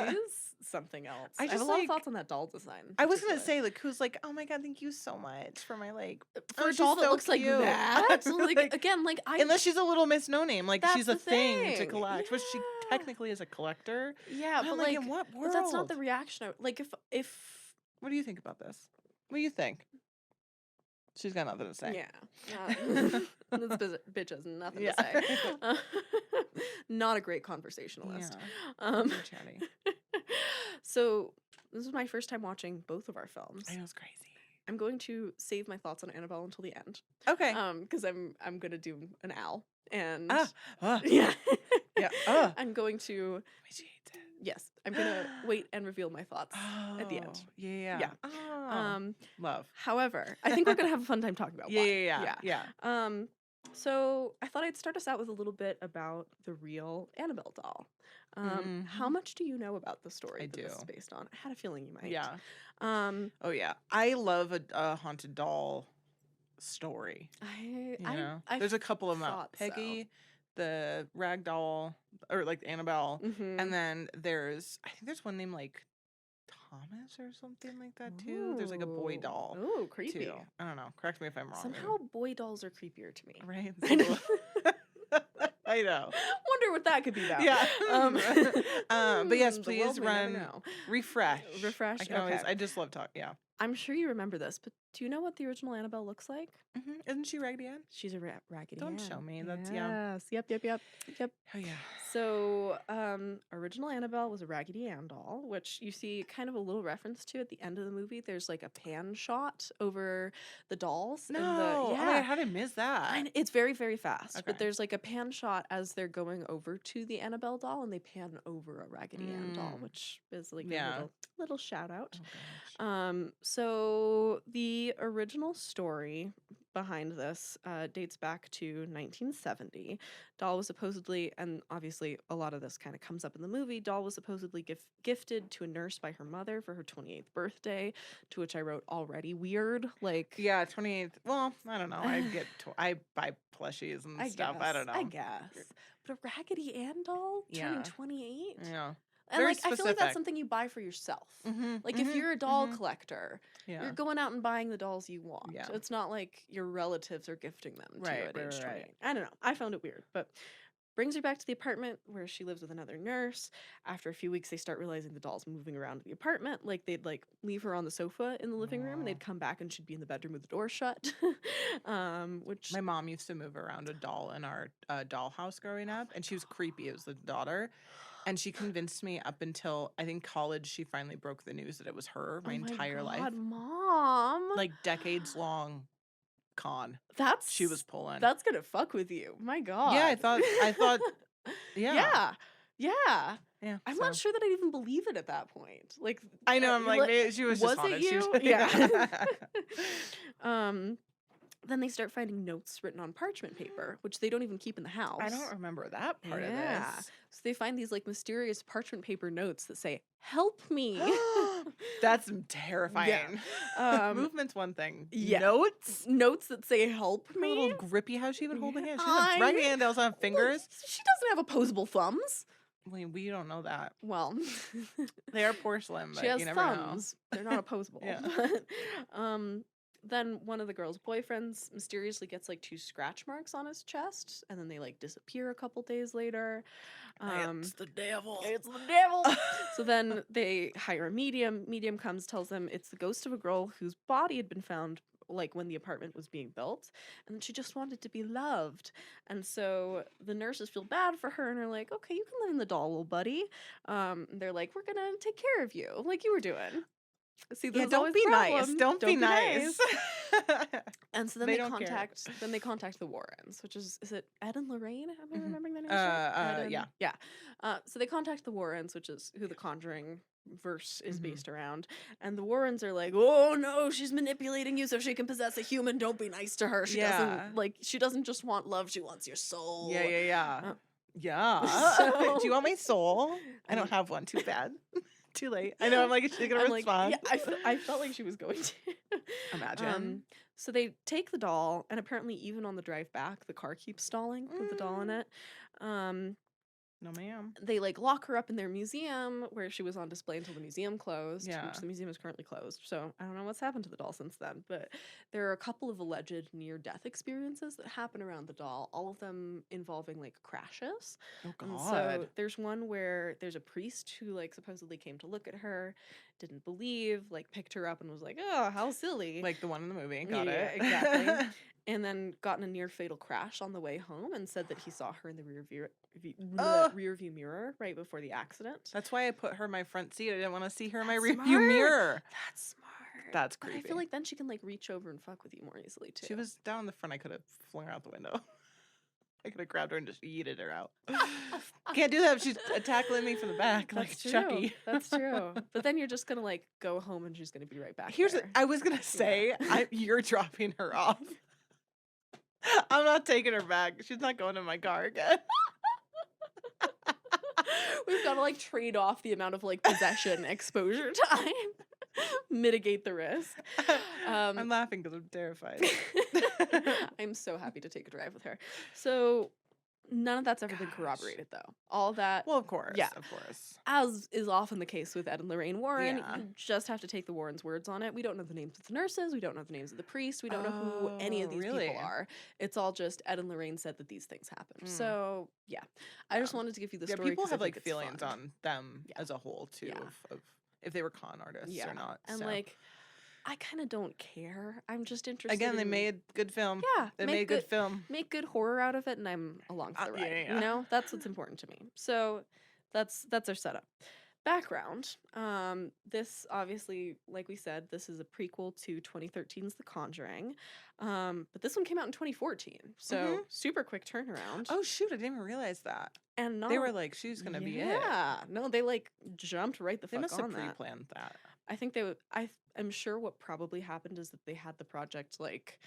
something else. I I have a just, lot of like- thoughts on that doll design. I was gonna particularly. say like, who's like, oh my god, thank you so much for my like For a she's doll that so looks like cute. that. Like again, like I Unless she's a little Miss No Name, like That's she's a the thing to thing. collect, which she Yeah. technically is a collector. Yeah, But but I'm like in what world? but that's not the reaction. Like if What do you think about this? What do you think? She's got nothing to say. yeah, this bitch has nothing to say. Not a great conversationalist. Yeah. Very chatty. So this is my first time watching both of our films. I know it's crazy. I'm going to save my thoughts on Annabelle until the end. Okay. Because I'm gonna do an owl and Yeah. yeah. I'm going to She hates it. yes, I'm gonna wait and reveal my thoughts at the end. Yeah. Yeah. Oh, love. However, I think we're gonna have a fun time talking about why. Yeah. So I thought I'd start us out with a little bit about the real Annabelle doll. How much do you know about the story that this is based on? I had a feeling you might. Yeah. Oh yeah. I love a haunted doll story. There's a couple of them out. Peggy, the rag doll, or like Annabelle, and then I think there's one named like Thomas or something like that too. There's like a boy doll. Oh, creepy. Too. I don't know. Correct me if I'm wrong. Somehow boy dolls are creepier to me. Right? I know. I know. Wonder what that could be about. Yeah. But yes, The please world may never run know. refresh. Refresh. I can always. Okay. I just love talk. Yeah. I'm sure you remember this, but do you know what the original Annabelle looks like? Isn't she Raggedy Ann? She's a Raggedy Ann. Don't show me. That's Yes. Yep. Oh yeah. So, original Annabelle was a Raggedy Ann doll, which you see kind of a little reference to at the end of the movie. There's like a pan shot over the dolls. No. Oh my God, how did I miss that? And it's very, very fast. Okay. But there's like a pan shot as they're going over to the Annabelle doll, and they pan over a Raggedy Ann doll, which is like a little shout out. Oh, gosh. So the original story behind this dates back to 1970. Doll was supposedly, and obviously a lot of this kind of comes up in the movie, Doll was supposedly gifted to a nurse by her mother for her 28th birthday, to which I wrote already weird. Like, yeah, 28th. Well, I don't know. I buy plushies and stuff. I don't know. I guess. But a Raggedy Ann doll turning 28? Yeah. And Very like I feel like that's something you buy for yourself. Like if you're a doll collector, you're going out and buying the dolls you want. Yeah. It's not like your relatives are gifting them to you at age 28. Right. I don't know. I found it weird, but brings her back to the apartment where she lives with another nurse. After a few weeks, they start realizing the doll's moving around the apartment. Like they'd like leave her on the sofa in the living room, and they'd come back and she'd be in the bedroom with the door shut. Which my mom used to move around a doll in our dollhouse growing up, and she was creepy. It was the daughter. And she convinced me up until, I think, college, she finally broke the news that it was her my entire life. Mom. Like, decades long con. She was pulling. That's gonna fuck with you. My God. Yeah, I thought, yeah. Yeah. I'm not sure that I even believe it at that point. Like, I know, I'm like, maybe she was just haunted. Was it you? Yeah. Then they start finding notes written on parchment paper, which they don't even keep in the house. I don't remember that part of this. So they find these like mysterious parchment paper notes that say, "Help me." That's terrifying. Yeah. Movement's one thing. Yeah. Notes that say, "Help me." A little grippy. How's she even holding it? She's I- Raggedy Ann dolls on fingers. She doesn't have opposable thumbs. We don't know that. Well, they are porcelain, but she has you never thumbs. They're not opposable. Yeah. But, then one of the girl's boyfriends mysteriously gets like 2 scratch marks on his chest, and then they like disappear a couple days later. It's the devil. It's the devil. So then they hire a medium. Medium comes, tells them it's the ghost of a girl whose body had been found like when the apartment was being built, and she just wanted to be loved. And so the nurses feel bad for her and are like, okay, you can live in the doll, little buddy. They're like, we're gonna take care of you like you were doing. See, this Yeah, is don't always be the nice. problem. Don't be nice. And so then They they don't care. contact the Warrens, which is it Ed and Lorraine? Am I Mhm. remembering their names right? Ed and, Yeah. yeah. So they contact the Warrens, which is who the Conjuring verse is Mhm. based around. And the Warrens are like, "Oh no, she's manipulating you so she can possess a human. Don't be nice to her. She Yeah. doesn't just want love, she wants your soul." Yeah. Uh, Yeah. so Do you want my soul? I don't and have one. Too bad. Too late. I know. I'm like, is she gonna I'm like, yeah, respond? I felt like she was going to. Imagine. So they take the doll, and apparently even on the drive back, the car keeps stalling with the doll in it. Um, No, ma'am. they like lock her up in their museum where she was on display until the museum closed, Yeah. which the museum is currently closed. So I don't know what's happened to the doll since then, but there are a couple of alleged near-death experiences that happen around the doll, all of them involving like crashes. Oh And so God. there's one where there's a priest who like supposedly came to look at her, didn't believe, like picked her up and was like, "Oh, how silly." Like the one in the movie. Got Yeah, it. exactly. And then got in a near fatal crash on the way home and said that he saw her in the Oh, rear view mirror right before the accident. that's why I put her in my front seat. I didn't want to see her in my That's rear view smart. mirror. That's smart. That's But I creepy. feel like then she can like reach over and fuck with you more easily too. She was down in the front. I could have flung her out the window. I could have grabbed her and just yeeted her out. Can't do that if she's tackling me from the back like That's true. Chucky. That's true. But then you're just gonna like go home and she's gonna be right back Here's there. I was gonna say, you're dropping her off. I'm not taking her back. She's not going in my car again. We've got to like trade off the amount of like possession exposure time, mitigate the risk. I'm laughing because I'm terrified. I'm so happy to take a drive with her. So none of that's ever been corroborated though. All of that, Well, of course. yeah. Of course. as is often the case with Ed and Lorraine Warren, Yeah. you just have to take the Warrens' words on it. We don't know the names of the nurses. We don't know the names of the priests. We don't know who any of Oh, these really? people are. It's all just Ed and Lorraine said that these things happened. Mm. So yeah, I just Yeah. wanted to give you the Yeah, story. people 'cause I have like think it's feelings fun. on them Yeah. as a whole too, Yeah. of if they were con artists or not. And so. like, I kind of don't care. I'm just interested. Again, they in, made good film. Yeah, They made good film. make good horror out of it, and I'm along for the ride. Yeah. You know, that's what's important to me. So that's our setup. Background. This obviously, like we said, this is a prequel to 2013's The Conjuring. But this one came out in 2014, so super quick turnaround. Oh shoot, I didn't even realize that. And not They were like, she's gonna be it. Yeah, no, they like jumped right the They fuck must have on that. pre-planned that. I think they would. I'm sure what probably happened is that they had the project like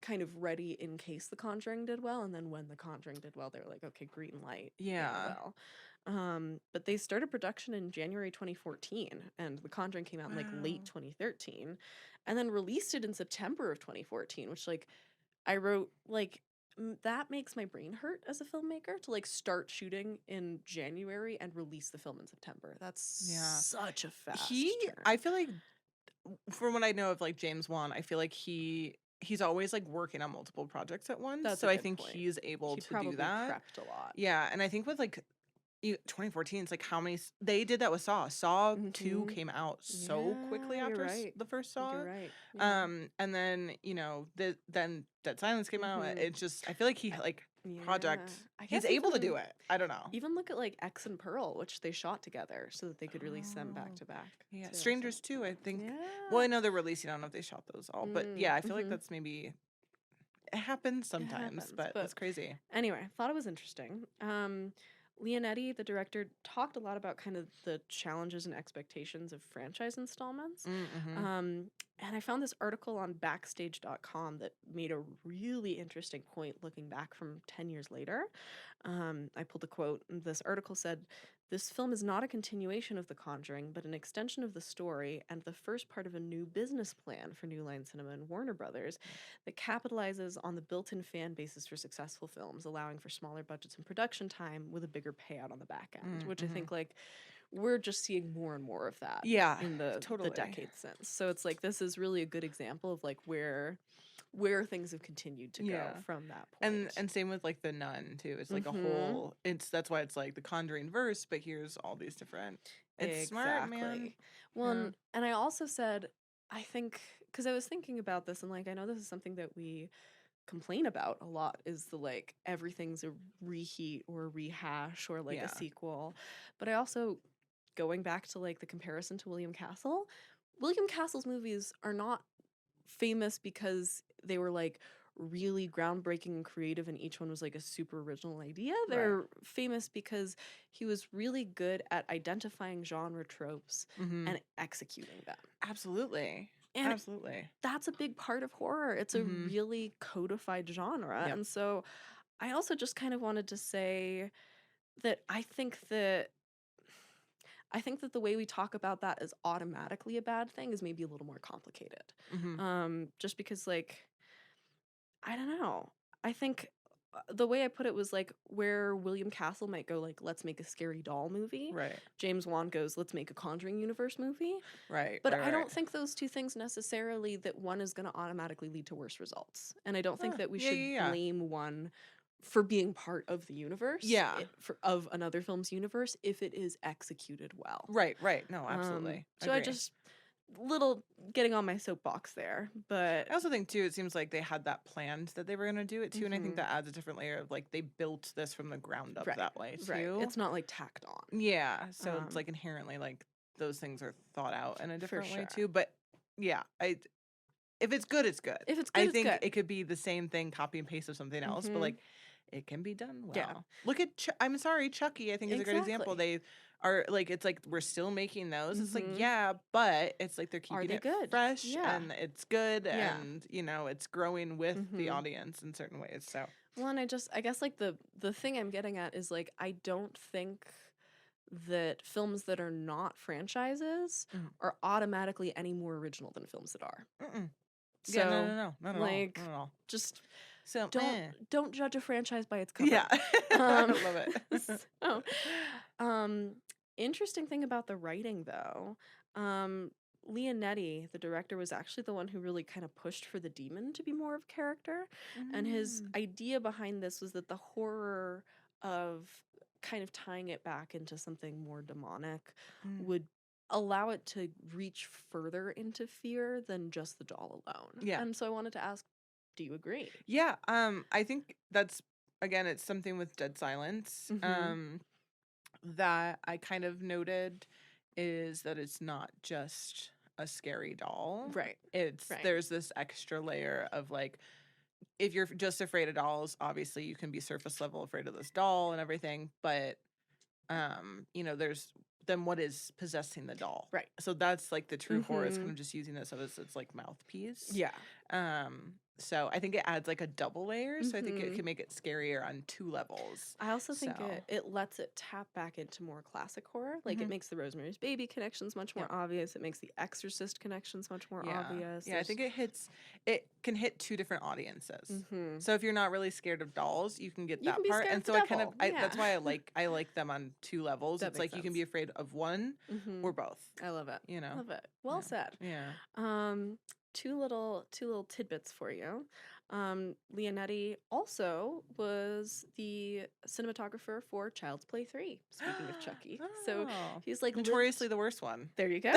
kind of ready in case The Conjuring did well, and then when The Conjuring did well, they were like, okay, green light. Yeah. Annabelle. But they started production in January 2014, and The Conjuring came out in like late 2013, and then released it in September of 2014, which like I wrote like that makes my brain hurt as a filmmaker to like start shooting in January and release the film in September. That's such a fast turn. I feel like from what I know of like James Wan, I feel like he's always like working on multiple projects at once. That's so a I good think point. he's able He to probably do that. prepped a lot. Yeah, and I think with like 2014, it's like how many they did that with Saw. Saw 2 came out so quickly Yeah, you're after right. the first Saw. You're right. Yeah. And then then Dead Silence came out. It's just I feel like he like project. I He's guess able to even- do it. I don't know. Even look at like X and Pearl, which they shot together so that they could release them back to back. Yeah, too, so- Strangers too. I think. Yeah. Well, I know they're releasing. I don't know if they shot those all, but yeah, I feel like mhm. that's maybe. It happens sometimes, happens, but but- it's crazy. Anyway, I thought it was interesting. Leonetti, the director, talked a lot about kind of the challenges and expectations of franchise installments. And I found this article on backstage.com that made a really interesting point looking back from 10 years later. I pulled a quote, and this article said, "This film is not a continuation of The Conjuring, but an extension of the story and the first part of a new business plan for New Line Cinema and Warner Brothers that capitalizes on the built-in fan bases for successful films, allowing for smaller budgets and production time with a bigger payout on the back end," which I think like we're just seeing more and more of that in the decades since. So it's like this is really a good example of like where things have continued to go from that point. And same with like The Nun too. It's like a whole. That's why it's like the Conjuring verse, but here's all these different. It's smart, man. Well, and I also said, I think because I was thinking about this, and like I know this is something that we complain about a lot is the like everything's a reheat or a rehash or like a sequel. But I also going back to like the comparison to William Castle, William Castle's movies are not famous because they were like really groundbreaking and creative and each one was like a super original idea. They're famous because he was really good at identifying genre tropes Mm-hmm. and executing them. Absolutely. And Absolutely. that's a big part of horror. It's a Mm-hmm. really codified genre. Yep. And so I also just kind of wanted to say that I think that the way we talk about that as automatically a bad thing is maybe a little more complicated. Mm-hmm. Just because, like, I don't know. I think the way I put it was like where William Castle might go, like, let's make a scary doll movie. Right. James Wan goes, let's make a Conjuring universe movie. Right. But right, I don't right. think those two things necessarily that one is going to automatically lead to worse results. And I don't think Huh. that we Yeah, should yeah, yeah. blame one for being part of the universe Yeah. of another film's universe if it is executed well. Right. Right. No, absolutely. So I Agree. just little getting on my soapbox there, but I also think too, it seems like they had that planned that they were gonna do it too, and I think Mhm. that adds a different layer of like they built this from the ground up Right, that way too. right. It's not like tacked on. Yeah, so it's Um, like inherently like those things are thought out in a For different way sure. too. But yeah, if it's good, it's good. If it's I good, it's think good. it could be the same thing, copy and paste of something else, but Mhm. like it can be done well. Yeah. Look at I'm sorry, Chucky. I think is a great example. Exactly. They are like it's like we're still making those. It's like Mhm. yeah, but it's like they're Are keeping they it good? fresh Yeah. and it's good Yeah. and you know it's growing with the Mhm. audience in certain ways. So Well, and I guess like the thing I'm getting at is like I don't think that films that are not franchises Mhm. are automatically any more original than films that are. Mm-mm. So Yeah, no, not at all, like not at all. just So don't judge a franchise by its cover. yeah, I love it. So, um, interesting thing about the writing though, Leonetti, the director, was actually the one who really kind of pushed for the demon to be more of a character, and his Mm. idea behind this was that the horror of kind of tying it back into something more demonic Mm. would allow it to reach further into fear than just the doll alone. Yeah. And so I wanted to ask, do you agree? Yeah, I think that's again, it's something with Dead Silence, Mhm. that I kind of noted is that it's not just a scary doll. Right. It's Right. there's this extra layer of like if you're just afraid of dolls, obviously you can be surface level afraid of this doll and everything, but you know, there's then what is possessing the doll? Right. So that's like the true horror is kind Mhm. of just using this as its like mouthpiece. Yeah. So I think it adds like a double layer. So I think it Mhm. can make it scarier on two levels. I also think So it lets it tap back into more classic horror. Like it Mhm. makes the Rosemary's Baby connections much more Yep. obvious. It makes the Exorcist connections much more Yeah. obvious. Yeah, I think it can hit two different audiences. Mhm. So if you're not really scared of dolls, you can get You that can be part. scared And of the so I kind of devil. that's Yeah. why I like them on two levels. That It's makes like you can sense. be afraid of one Mhm. or both, I love it. you know. Love it. Well Yeah. said. Yeah. Two little tidbits for you. Leonetti also was the cinematographer for Child's Play 3, speaking of Chucky. So Oh, he's like notoriously lived the worst one. there you go.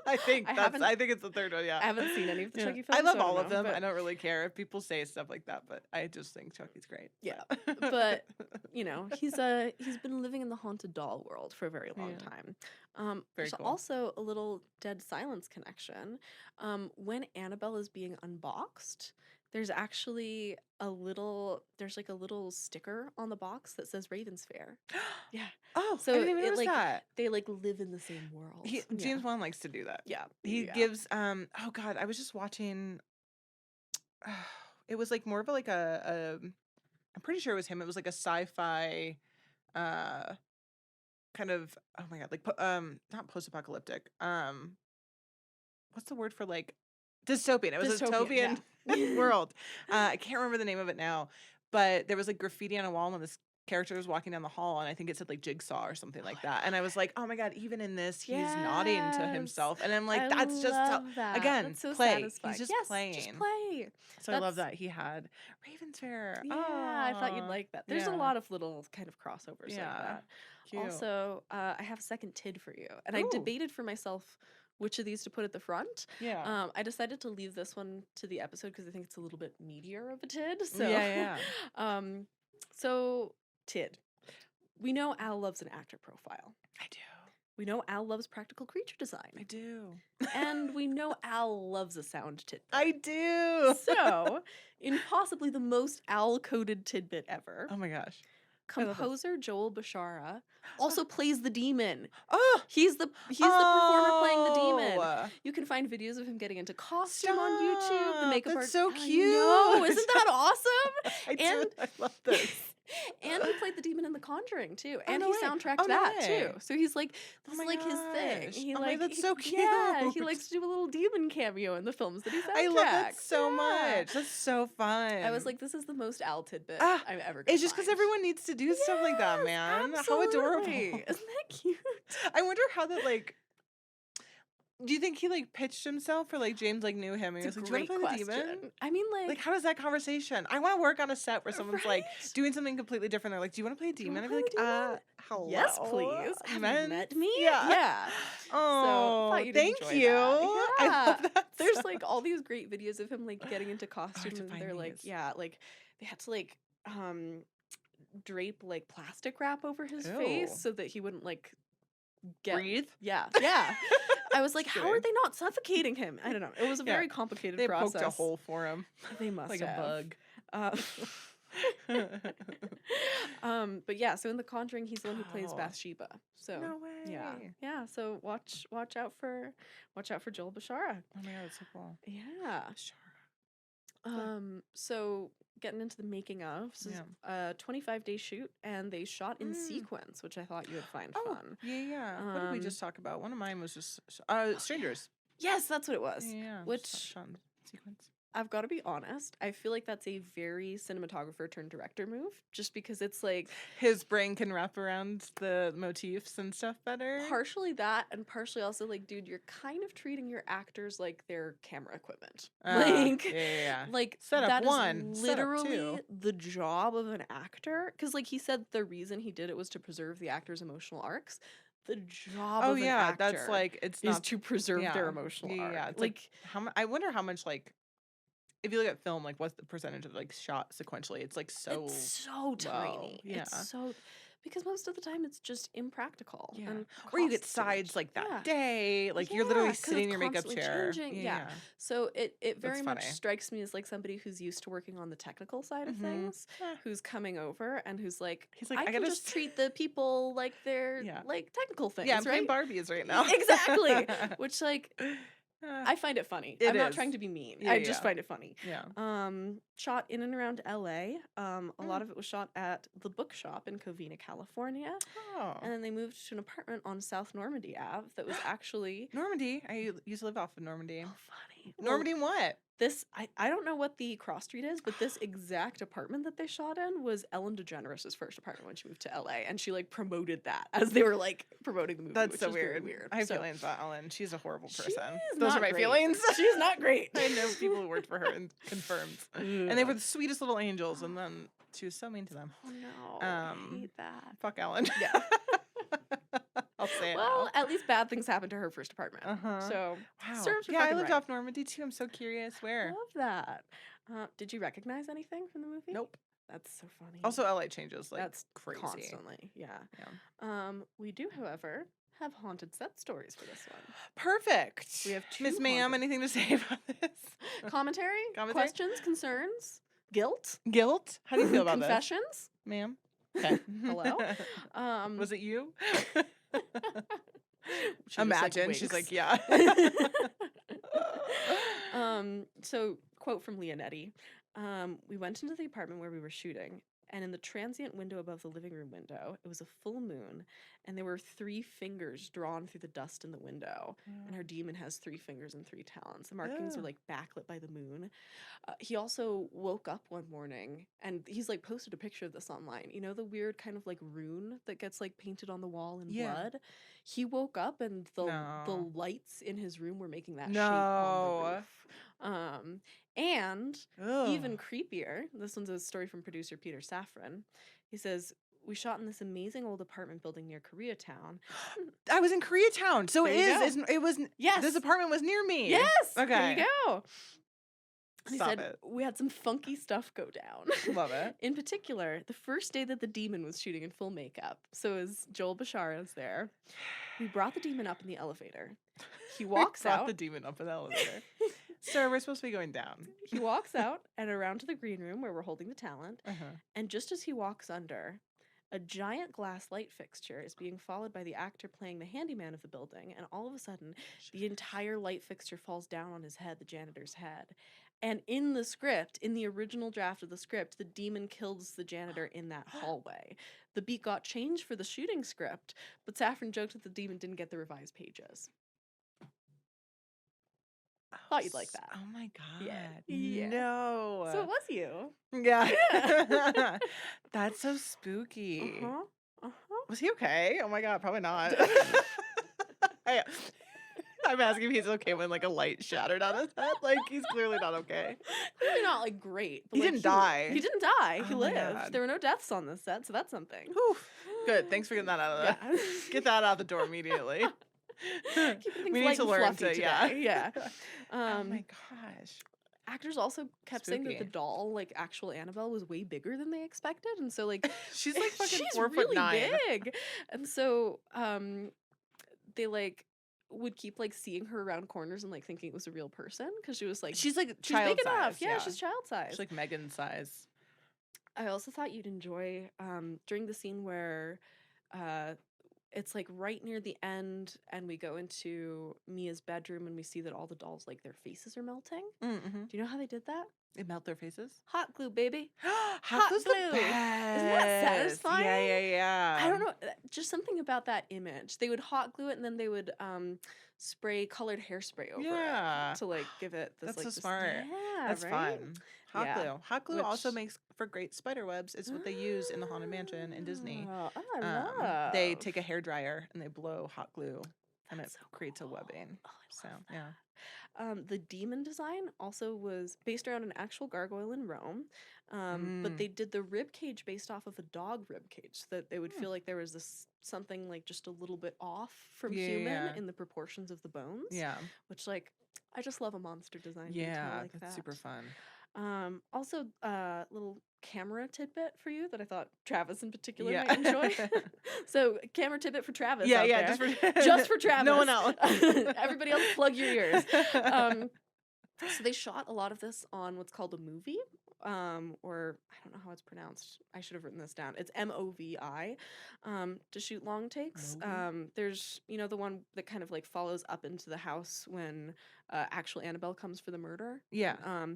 I think haven't I think it's the third one, yeah. I haven't seen any of the Yeah. Chucky I films, love so I all don't of know, them. I but don't really care if people say stuff like that, but I just think Chucky's great. yeah. So. But you know, he's been living in the haunted doll world for a very long Yeah. time. Very There's cool. also a little Dead Silence connection. When Annabelle is being unboxed, there's actually there's like a little sticker on the box that says Raven's Fair. Yeah. Oh, So I didn't even it notice like that. they like live in the same world. James Yeah. Wan likes to do that. Yeah. He Yeah. gives oh god, I was just watching it was like more of a, like a I'm pretty sure it was him. It was like a sci-fi uh kind of oh my god, like not post-apocalyptic. What's the word for like dystopian? It was a Dystopian, dystopian yeah. world. I can't remember the name of it now, but there was like graffiti on a wall and this character was walking down the hall and I think it said like jigsaw or something like that. And I was like, oh my god, even in this, he's nodding to Yes. himself. And I'm like, I that's just how, love that. again, That's so play. satisfying. He's just Yes, playing. just play. So I love That's- that he had Raven's Fair. Yeah, I thought you'd Aw, like that. There's a yeah. lot of little kind of crossovers like Yeah. that. Cute. Also, I have a second tid for you, and I Ooh. debated for myself which of these to put at the front. Yeah. I decided to leave this one to the episode because I think it's a little bit meatier of a tid. So, Yeah. so tid. We know Al loves an actor profile. I do. We know Al loves practical creature design. I do. And we know Al loves a sound tidbit. I do. So, in possibly the most Al-coded tidbit ever, Oh my gosh. composer Joel Bashara also plays the demon. Oh, He's the performer playing the demon. oh, You can find videos of him getting into costume on YouTube. The stop. makeup That's art. so I cute. know, isn't that awesome? I do. And- I love this. And he played the demon in The Conjuring too, Oh, and no he way. soundtracked Oh, no that way. too. So he's like, Oh this my is like his thing. gosh. He Oh my, like, that's he- so Yeah, he cute. likes to do a little demon cameo in the films that he soundtracks. I love that so Yeah. much. That's so fun. I was like, this is the most Al tidbit Ah, I'm ever. it's just because find. everyone needs to do stuff like that, Yes, man. How absolutely. adorable. Isn't that cute? I wonder how that like. Do you think he like pitched himself or like James like knew him and he It's was a like, "Do you great want to play the demon?" question. I mean, Like, how does that conversation? I want to work on a set where someone's like right? doing something completely different. They're like, "Do you want to play a Do you demon?" I'd wanna be play like, the demon? hello. Yes, please. Have you Men?" met me? Yeah. Yeah. Oh, thought you'd thank enjoy you. that. I love Yeah. that. There's so like all these great videos of him like getting into costume, to and find they're like, these. yeah, like they had to like drape like plastic wrap over his face Ew. so that he wouldn't like get Breathe. Yeah, yeah. I was like, Just how are kidding. they not suffocating him? I don't know. It was a Yeah. very complicated They process. poked a hole for him They must like have. a bug. But yeah, so in The Conjuring, he's the one who plays Wow. Bathsheba. So No way. yeah. So watch out for Joel Bashara. Oh my god, that's so cool. Yeah. Sure. So getting into the making of, this is a 25-day shoot, and they shot in sequence, which I thought you would find fun. Yeah. What did we just talk about? One of mine was just strangers. Yes, that's what it was. Yeah. Which shot in sequence. I've got to be honest, I feel like that's a very cinematographer turned director move, just because it's like His brain can wrap around the motifs and stuff better. partially that, and partially also like, dude, you're kind of treating your actors like they're camera equipment. Yeah. Like Setup that is one, setup literally two. the job of an actor, because like he said, the reason he did it was to preserve the actors' emotional arcs. The job of an actor that's like it's is not to preserve their yeah. emotional Yeah, arc. yeah. It's Like I wonder how much like if you look at film, like what's the percentage of like shot sequentially? It's like so it's so tiny. Yeah. It's so because most of the time it's just impractical. Yeah. And or you get costs too much. sides like that Yeah. day. Like you're literally 'cause sitting in it's your makeup constantly chair. changing. Yeah. So it very much funny. strikes me as like somebody who's used to working on the technical side of Mhm. things, Eh. who's coming over and who's like, He's like, I I can gotta just treat the people like they're Yeah. like technical things, Yeah, I'm playing right? Barbies right now. Exactly. Which like I I find it funny. It I'm not is. trying to be mean. Yeah, I just yeah. find it funny. yeah. Shot in and around LA. A lot of it was shot at the bookshop in Covina, California. Oh. And then they moved to an apartment on South Normandy Ave that was actually Normandy. I used to live off of Normandy. funny. Well, Normandy what? this I don't know what the cross street is, but this exact apartment that they shot in was Ellen DeGeneres' first apartment when she moved to LA, and she like promoted that as they were like promoting the movie. That's which so is very weird. weird. I have So, feelings about Ellen. She's a horrible she person. is Those not are my great. feelings. She's not great. I know people who worked for her and confirmed. And they were the sweetest little angels, and then she was so mean to them. Oh no, I hate that. Fuck Ellen. Yeah. I'll say it Well, now. at least bad things happened to her first apartment. Uh-huh. So Wow. serves her Yeah, I fucking lived right. off Normandy too. I'm so curious. Where? Love that. Did you recognize anything from the movie? Nope. That's so funny. Also, LA changes like that's crazy. constantly. Yeah. Yeah. We do, however, have haunted set stories for this one. Perfect. We have two Miss Ma'am, haunted- anything to say about this? Commentary? Commentary? Questions? Concerns? Guilt? Guilt? How do you feel about this, Confessions? ma'am? Okay. Hello? Was it you? She just, like, Imagine. She's winks. like, yeah. So quote from Leonetti. We went into the apartment where we were shooting, and in the transient window above the living room window, it was a full moon, and there were 3 fingers drawn through the dust in the window. And our demon has 3 fingers and 3 talons. The markings were like backlit by the moon. He also woke up one morning, and he's like posted a picture of this online. You know the weird kind of like rune that gets like painted on the wall in blood? He woke up and the No. lights in his room were making that shape on the No. roof. And Ugh. even creepier, this one's a story from producer Peter Safran. He says, we shot in this amazing old apartment building near Koreatown. I was in Koreatown, so There you it was. Yes. This apartment was near me. Yes. Okay. There you go. And Stop he said, it. we had some funky stuff go down. Love it. In particular, the first day that the demon was shooting in full makeup. So as Joel Bashara's there, We brought the demon up in the elevator. He walks Brought out. the demon up in the elevator. Sir, we're supposed to be going down. He walks out and around to the green room where we're holding the talent. Uh-huh. And just as he walks under, a giant glass light fixture is being followed by the actor playing the handyman of the building. And all of a sudden, the entire light fixture falls down on his head, the janitor's head. And in the script, in the original draft of the script, the demon kills the janitor in that hallway. The beat got changed for the shooting script, but Safran joked that the demon didn't get the revised pages. Thought you'd like that. Oh my God. Yeah. No. So it was you. Yeah. That's so spooky. Uh-huh. Uh-huh. Was he okay? Oh my God, probably not. I'm asking if he's okay when like a light shattered on his head. Like he's clearly not okay. Clearly not like great. But, He like, didn't die. He didn't die. He Oh my lived. God. There were no deaths on this set, so that's something. Whew. Good. Thanks for getting that out of there. Yeah. Get that out the door immediately. Keeping things We need light to and learn fluffy to, today. yeah. Yeah. Oh my gosh. Actors also kept saying that the Spooky. doll, like actual Annabelle, was way bigger than they expected, and so like She's like fucking she's 4'9". really big, and so they like would keep like seeing her around corners and like thinking it was a real person because she was like She's like she's child big enough. size. Yeah, she's child size. She's like Megan size. I also thought you'd enjoy during the scene where it's like right near the end and we go into Mia's bedroom and we see that all the dolls, like their faces are melting. Mm-hmm. Do you know how they did that? They melt their faces. Hot glue, baby. Hot glue's the glue. best. Isn't that satisfying? Yeah. I don't know, just something about that image. They would hot glue it and then they would spray colored hairspray over it to like give it this. That's like so this, smart. Yeah, That's right? fun. Hot Yeah. glue. Hot glue also Which- makes for great spider webs. It's what they use in the Haunted Mansion in Disney. Oh, I They love. take a hair dryer and they blow hot glue, and it That's so creates a cool. webbing. Oh, I So love that. yeah. The demon design also was based around an actual gargoyle in Rome, but Mm. they did the rib cage based off of a dog rib cage, so that they would feel like there was this something like just a little bit off from human Yeah. in the proportions of the bones. Yeah. Which like I just love a monster design. detail Yeah. like That's that. super fun. Also, little camera tidbit for you that I thought Travis in particular Yeah. might enjoy. So, camera tidbit for Travis. Yeah. out Yeah. there. Just Just for Travis. No one else. Everybody else, plug your ears. So they shot a lot of this on what's called a movie, or I don't know how it's pronounced. I should have written this down. It's MOVI, to shoot long takes. Movie? There's, the one that kind of like follows up into the house when actual Annabelle comes for the murder. Yeah.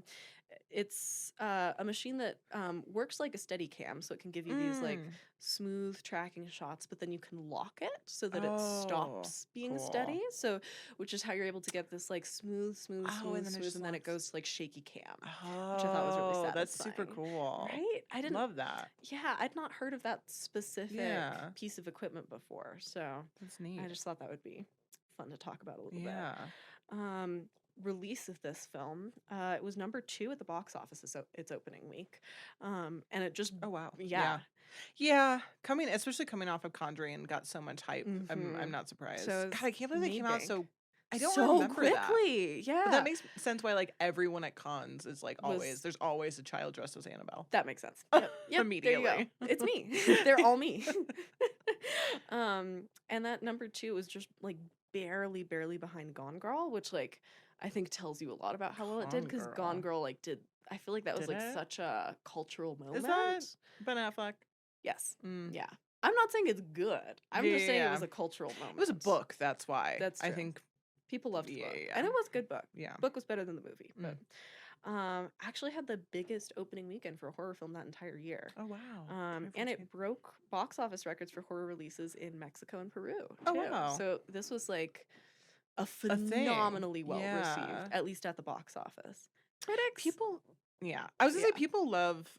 It's a machine that works like a steady cam, so it can give you these like Mm. smooth tracking shots, but then you can lock it so that it Oh, stops being cool. steady. So, which is how you're able to get this like smooth, Oh, and then it just and then it locks. goes to like shaky cam, Oh, which I thought was really that's super satisfying. cool. Right? I didn't. Love that. Yeah, I'd not heard of that specific Yeah. piece of equipment before, so That's neat. I just thought that would be fun to talk about a little Yeah. bit. Release of this film, it was number 2 at the box office its opening week, and it just Oh wow. yeah. Yeah. Especially coming off of Conjuring, got so much hype. I'm Mhm. not surprised. So God, I can't believe they made came out bank. so. I don't so remember that. quickly. Yeah, But that makes sense why like everyone at cons is like Was- there's always a child dressed as Annabelle. that makes sense. Yep, there you go. Immediately. It's me. They're all me. And that number 2 was just like barely behind Gone Girl, which like I think tells you a lot about how well it did, because Gone Gone Girl. Girl like did. I feel like that was Did like it? such a cultural moment. Is that Ben Affleck? Yes. Mm. Yeah. I'm not saying it's good. I'm just saying it was Yeah. a cultural moment. It was a book, that's why. That's I true. think People loved the book. Yeah. And it was a good book. yeah. Book was better than the movie. But actually had the biggest opening weekend for a horror film that entire year. Oh wow. And it broke box office records for horror releases in Mexico and Peru. Oh, too. wow. So this was like a thing. phenomenally well Yeah. received, at least at the box office. Critics, People I was gonna say Yeah. people love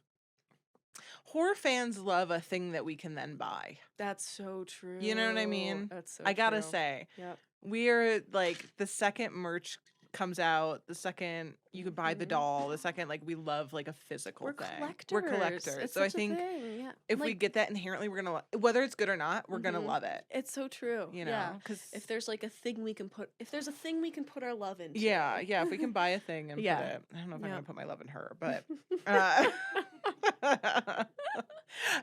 horror fans love a thing that we can then buy. that's so true. You know what I mean? That's so I gotta true. say. Yep. We're like the second merch comes out, the second you could buy the Mhm. doll, the second like we love like a physical We're thing. collectors. We're collectors. It's So I such a think thing, yeah. if we Like, get that inherently, we're gonna whether it's good or not, we're gonna Mhm. love it. it's so true. You know, Yeah. because If there's like a thing we can put, if there's a thing we can put our love into. yeah, if we can buy a thing and Yeah. put it. I don't know if I'm Yeah. gonna put my love in her, but uh,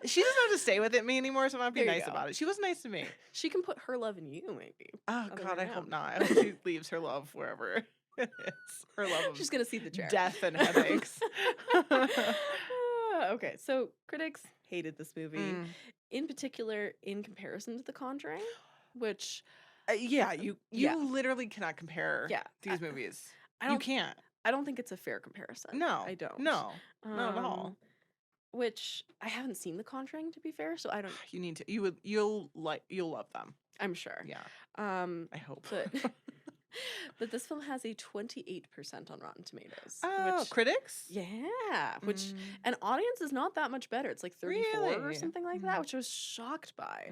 She doesn't have to stay with me anymore, so I'm not being There you nice go. about it. She was nice to me. She can put her love in you, maybe. Oh other God, way I hope around. not. I hope she leaves her love wherever it is. Her love of She's gonna see the chair. death and headaches. Okay, so critics hated this movie, Mm. in particular in comparison to The Conjuring, which Yeah, you Yeah. literally cannot compare Yeah, these movies. I You don't can't. I don't think it's a fair comparison. No. I don't. No. Not at all. Which I haven't seen The Conjuring, to be fair, so I don't. You need to. You'll love them. I'm sure. Yeah. I hope. But this film has a 28% on Rotten Tomatoes. Oh, which, critics? yeah, which an audience is not that much better. It's like 34 or Really? something like that, which I was shocked by.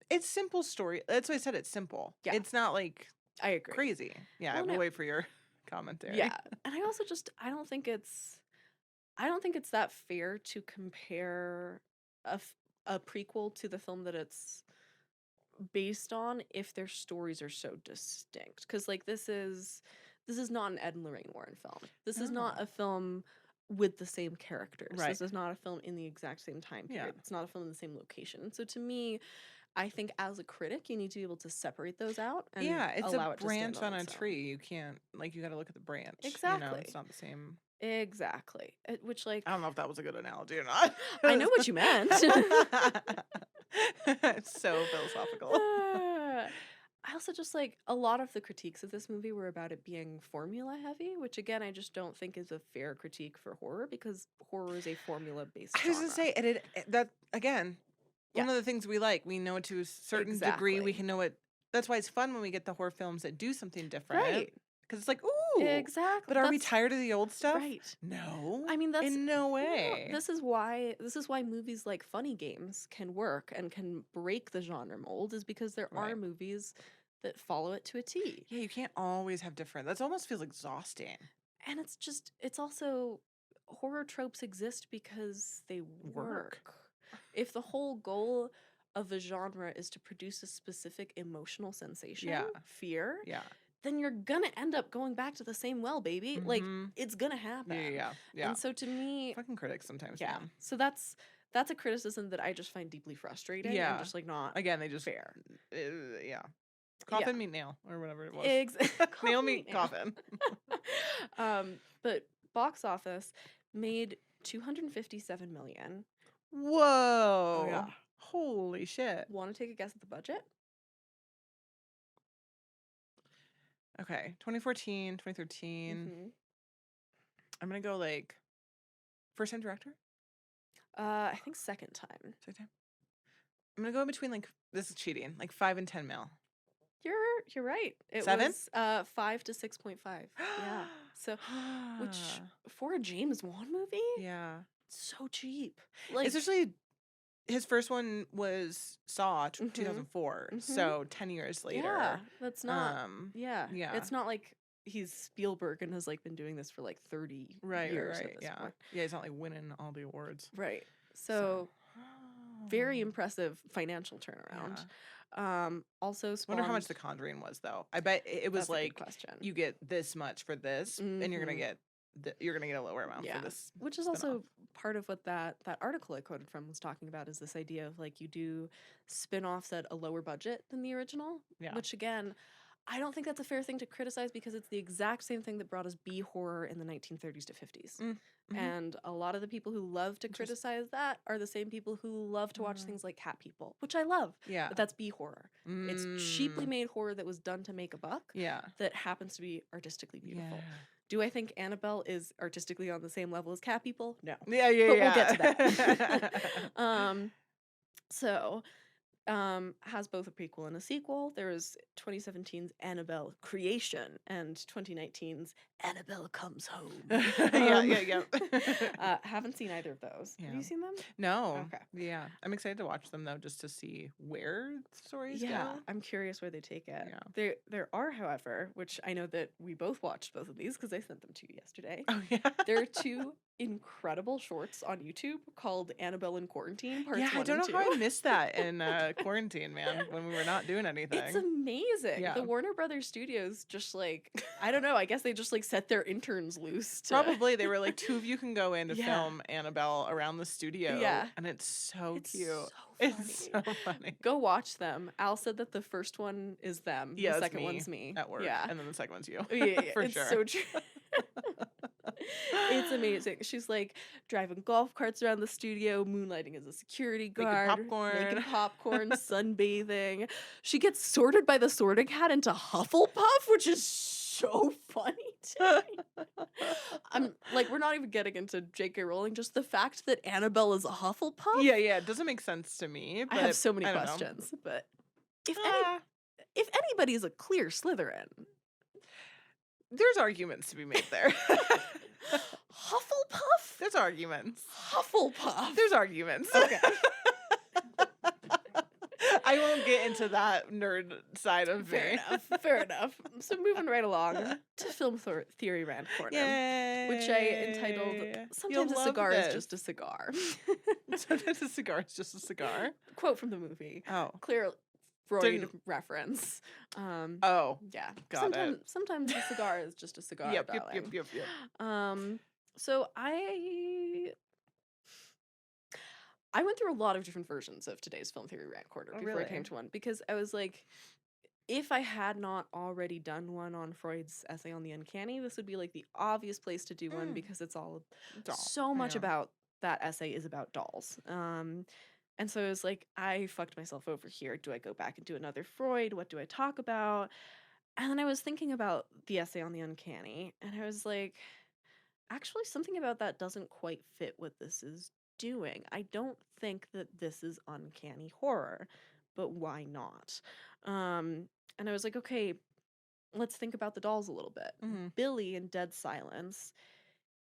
It's simple story. That's why I said it's simple. Yeah. It's not like I agree. crazy. Yeah, Well, we'll no. wait for your commentary. Yeah, and I also just I don't think it's that fair to compare a prequel to the film that it's based on if their stories are so distinct. Because like this is not an Ed and Lorraine Warren film. This is not No. a film with the same characters. Right. This is not a film in the exact same time period. Yeah. It's not a film in the same location. And so to me, I think as a critic, you need to be able to separate those out and Yeah, it's allow a it to stand branch on a its own. tree. You can't you got to look at the branch. Exactly. It's not the same. Exactly. Which like I don't know if that was a good analogy or not. I know what you meant. It's so philosophical. I also just like a lot of the critiques of this movie were about it being formula heavy, which again I just don't think is a fair critique for horror because horror is a formula based. I was gonna say that again. Yeah. One of the things we like, we know to a certain degree, we can know it. That's why it's fun when we get the horror films that do something different. Right. Because it's like, ooh. Exactly. But are we tired of the old stuff? Right. No. I mean, that's in no way. No, this is why movies like Funny Games can work and can break the genre mold is because there are movies that follow it to a T. Yeah, you can't always have different. That almost feels exhausting. And it's also horror tropes exist because they work. If the whole goal of a genre is to produce a specific emotional sensation, fear, then you're gonna end up going back to the same well, baby. Like it's gonna happen. Yeah. And so to me, fucking critics sometimes. Yeah. Man. So that's a criticism that I just find deeply frustrating. Yeah. And just like not again. They just fair. Yeah. Coffin meet nail or whatever it was. Nail meet coffin. But box office made $257 million. Whoa. Oh, yeah. Holy shit. Want to take a guess at the budget? Okay. 2014, 2013. I'm going to go like first time director? I think second time. Second time. I'm going to go in between like, this is cheating, like 5 and 10 mil. You're right. It 7? was 5 to 6.5. Yeah. So, which for a James Wan movie, yeah, so cheap. Like especially his first one was Saw 2004. So 10 years later. Yeah, that's not. Yeah. It's not like he's Spielberg and has like been doing this for like 30 years at this point. Yeah, he's not like winning all the awards. Right. So very impressive financial turnaround. Also wonder how much The Conjuring was though. I bet it was like you get this much for this and you're gonna get a lower amount for this. Which is also part of what that article I quoted from was talking about is this idea of like you do spin-offs at a lower budget than the original. Yeah. Which again, I don't think that's a fair thing to criticize because it's the exact same thing that brought us B horror in the 1930s to 50s. And a lot of the people who love to criticize that are the same people who love to watch things like Cat People, which I love. Yeah. But that's B horror. It's cheaply made horror that was done to make a buck. Yeah. That happens to be artistically beautiful. Yeah. Do I think Annabelle is artistically on the same level as Cat People? No. Yeah. But we'll get to that. So, has both a prequel and a sequel. There is 2017's Annabelle Creation and 2019's Annabelle Comes Home. Yeah. Haven't seen either of those. Yeah. Have you seen them? No. Okay. Yeah. I'm excited to watch them though, just to see where the stories go. I'm curious where they take it. Yeah. There are, however, which I know that we both watched both of these because I sent them to you yesterday. Oh yeah. There are 2 incredible shorts on YouTube called Annabelle in Quarantine parts 1 I don't know and 2. how I missed that in quarantine, man, when we were not doing anything. It's amazing. Yeah. The Warner Brothers Studios just like, I don't know, I guess they just like set their interns loose to Probably they were like, 2 of you can go in to Yeah. film Annabelle around the studio. Yeah. And it's so It's cute. so It's funny. so funny. Go watch them. Al said that the first one is them. Yeah, the it's second me one's me. at work. Yeah. And then the second one's you. Yeah, For it's sure. so true. It's amazing. She's like driving golf carts around the studio, moonlighting as a security guard, making popcorn, sunbathing. She gets sorted by the sorting hat into Hufflepuff, which is so funny to me. I'm like, we're not even getting into J.K. Rowling, just the fact that Annabelle is a Hufflepuff. Yeah, it doesn't make sense to me. But I have so many I don't know. questions, but if anybody's a clear Slytherin, there's arguments to be made there. Hufflepuff? There's arguments. Hufflepuff. There's arguments. Okay. I won't get into that nerd side of Fair me. enough. Fair enough. So moving right along to Film Theory Rant Corner, which I entitled "Sometimes a cigar is just a cigar." Sometimes a cigar is just a cigar. Quote from the movie. Oh, Clear Freud reference. Oh, yeah. Got it. Sometimes a cigar is just a cigar. Yep. Darling. So I went through a lot of different versions of today's Film Theory Rant Corner before I came to one, because I was like, if I had not already done one on Freud's essay on the uncanny, this would be like the obvious place to do one, because it's all so much about that essay is about dolls. And so I was like, I fucked myself over here. Do I go back and do another Freud? What do I talk about? And then I was thinking about the essay on the uncanny, and I was like, actually, something about that doesn't quite fit what this is doing. I don't think that this is uncanny horror, but why not? And I was like, okay, let's think about the dolls a little bit. Billy in Dead Silence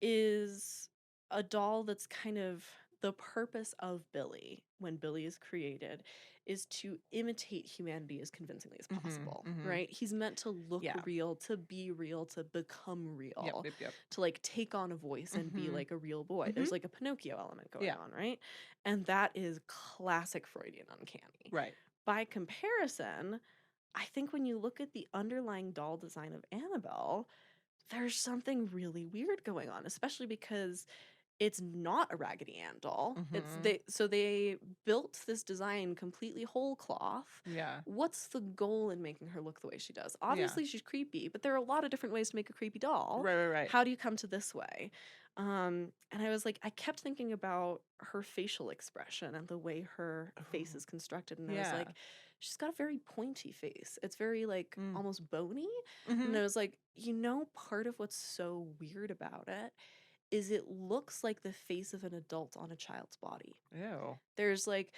is a doll that's kind of the purpose of Billy when Billy is created is to imitate humanity as convincingly as possible, right? He's meant to look real, to be real, to become real, to like take on a voice and be like a real boy. There's like a Pinocchio element going on, right? And that is classic Freudian uncanny. Right. By comparison, I think when you look at the underlying doll design of Annabelle, there's something really weird going on, especially because it's not a Raggedy Ann doll. They built this design completely whole cloth. Yeah. What's the goal in making her look the way she does? Obviously, she's creepy, but there are a lot of different ways to make a creepy doll. Right. How do you come to this way? And I was like, I kept thinking about her facial expression and the way her face is constructed, and I was like, she's got a very pointy face. It's very like almost bony. And I was like, part of what's so weird about it is it looks like the face of an adult on a child's body. Ew. There's like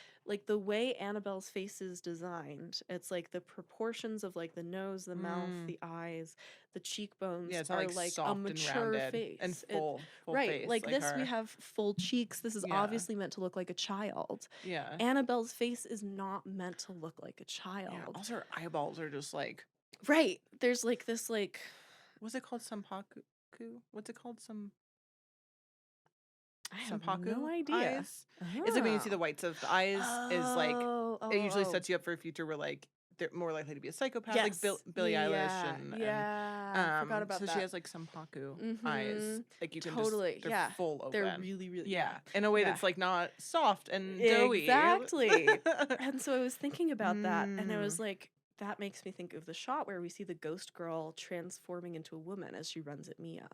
the way Annabelle's face is designed, it's like the proportions of like the nose, the mouth, the eyes, the cheekbones it's are not like soft a mature and rounded face. and full right. face Like this, her. we have full cheeks. This is obviously meant to look like a child. Yeah. Annabelle's face is not meant to look like a child. Yeah. Also, her eyeballs are just like. Right. There's like this like. What's it called? Sampaku? What's it called? I have no idea. Eyes. It's like when you see the whites of the eyes is like it usually sets you up for a future where like they're more likely to be a psychopath, like Billie Eilish and forgot about that. So she has like Sampaku eyes, like you can totally just they're full open. They're really in a way that's like not soft and doughy. Exactly. And so I was thinking about that, and I was like, that makes me think of the shot where we see the ghost girl transforming into a woman as she runs at Mia,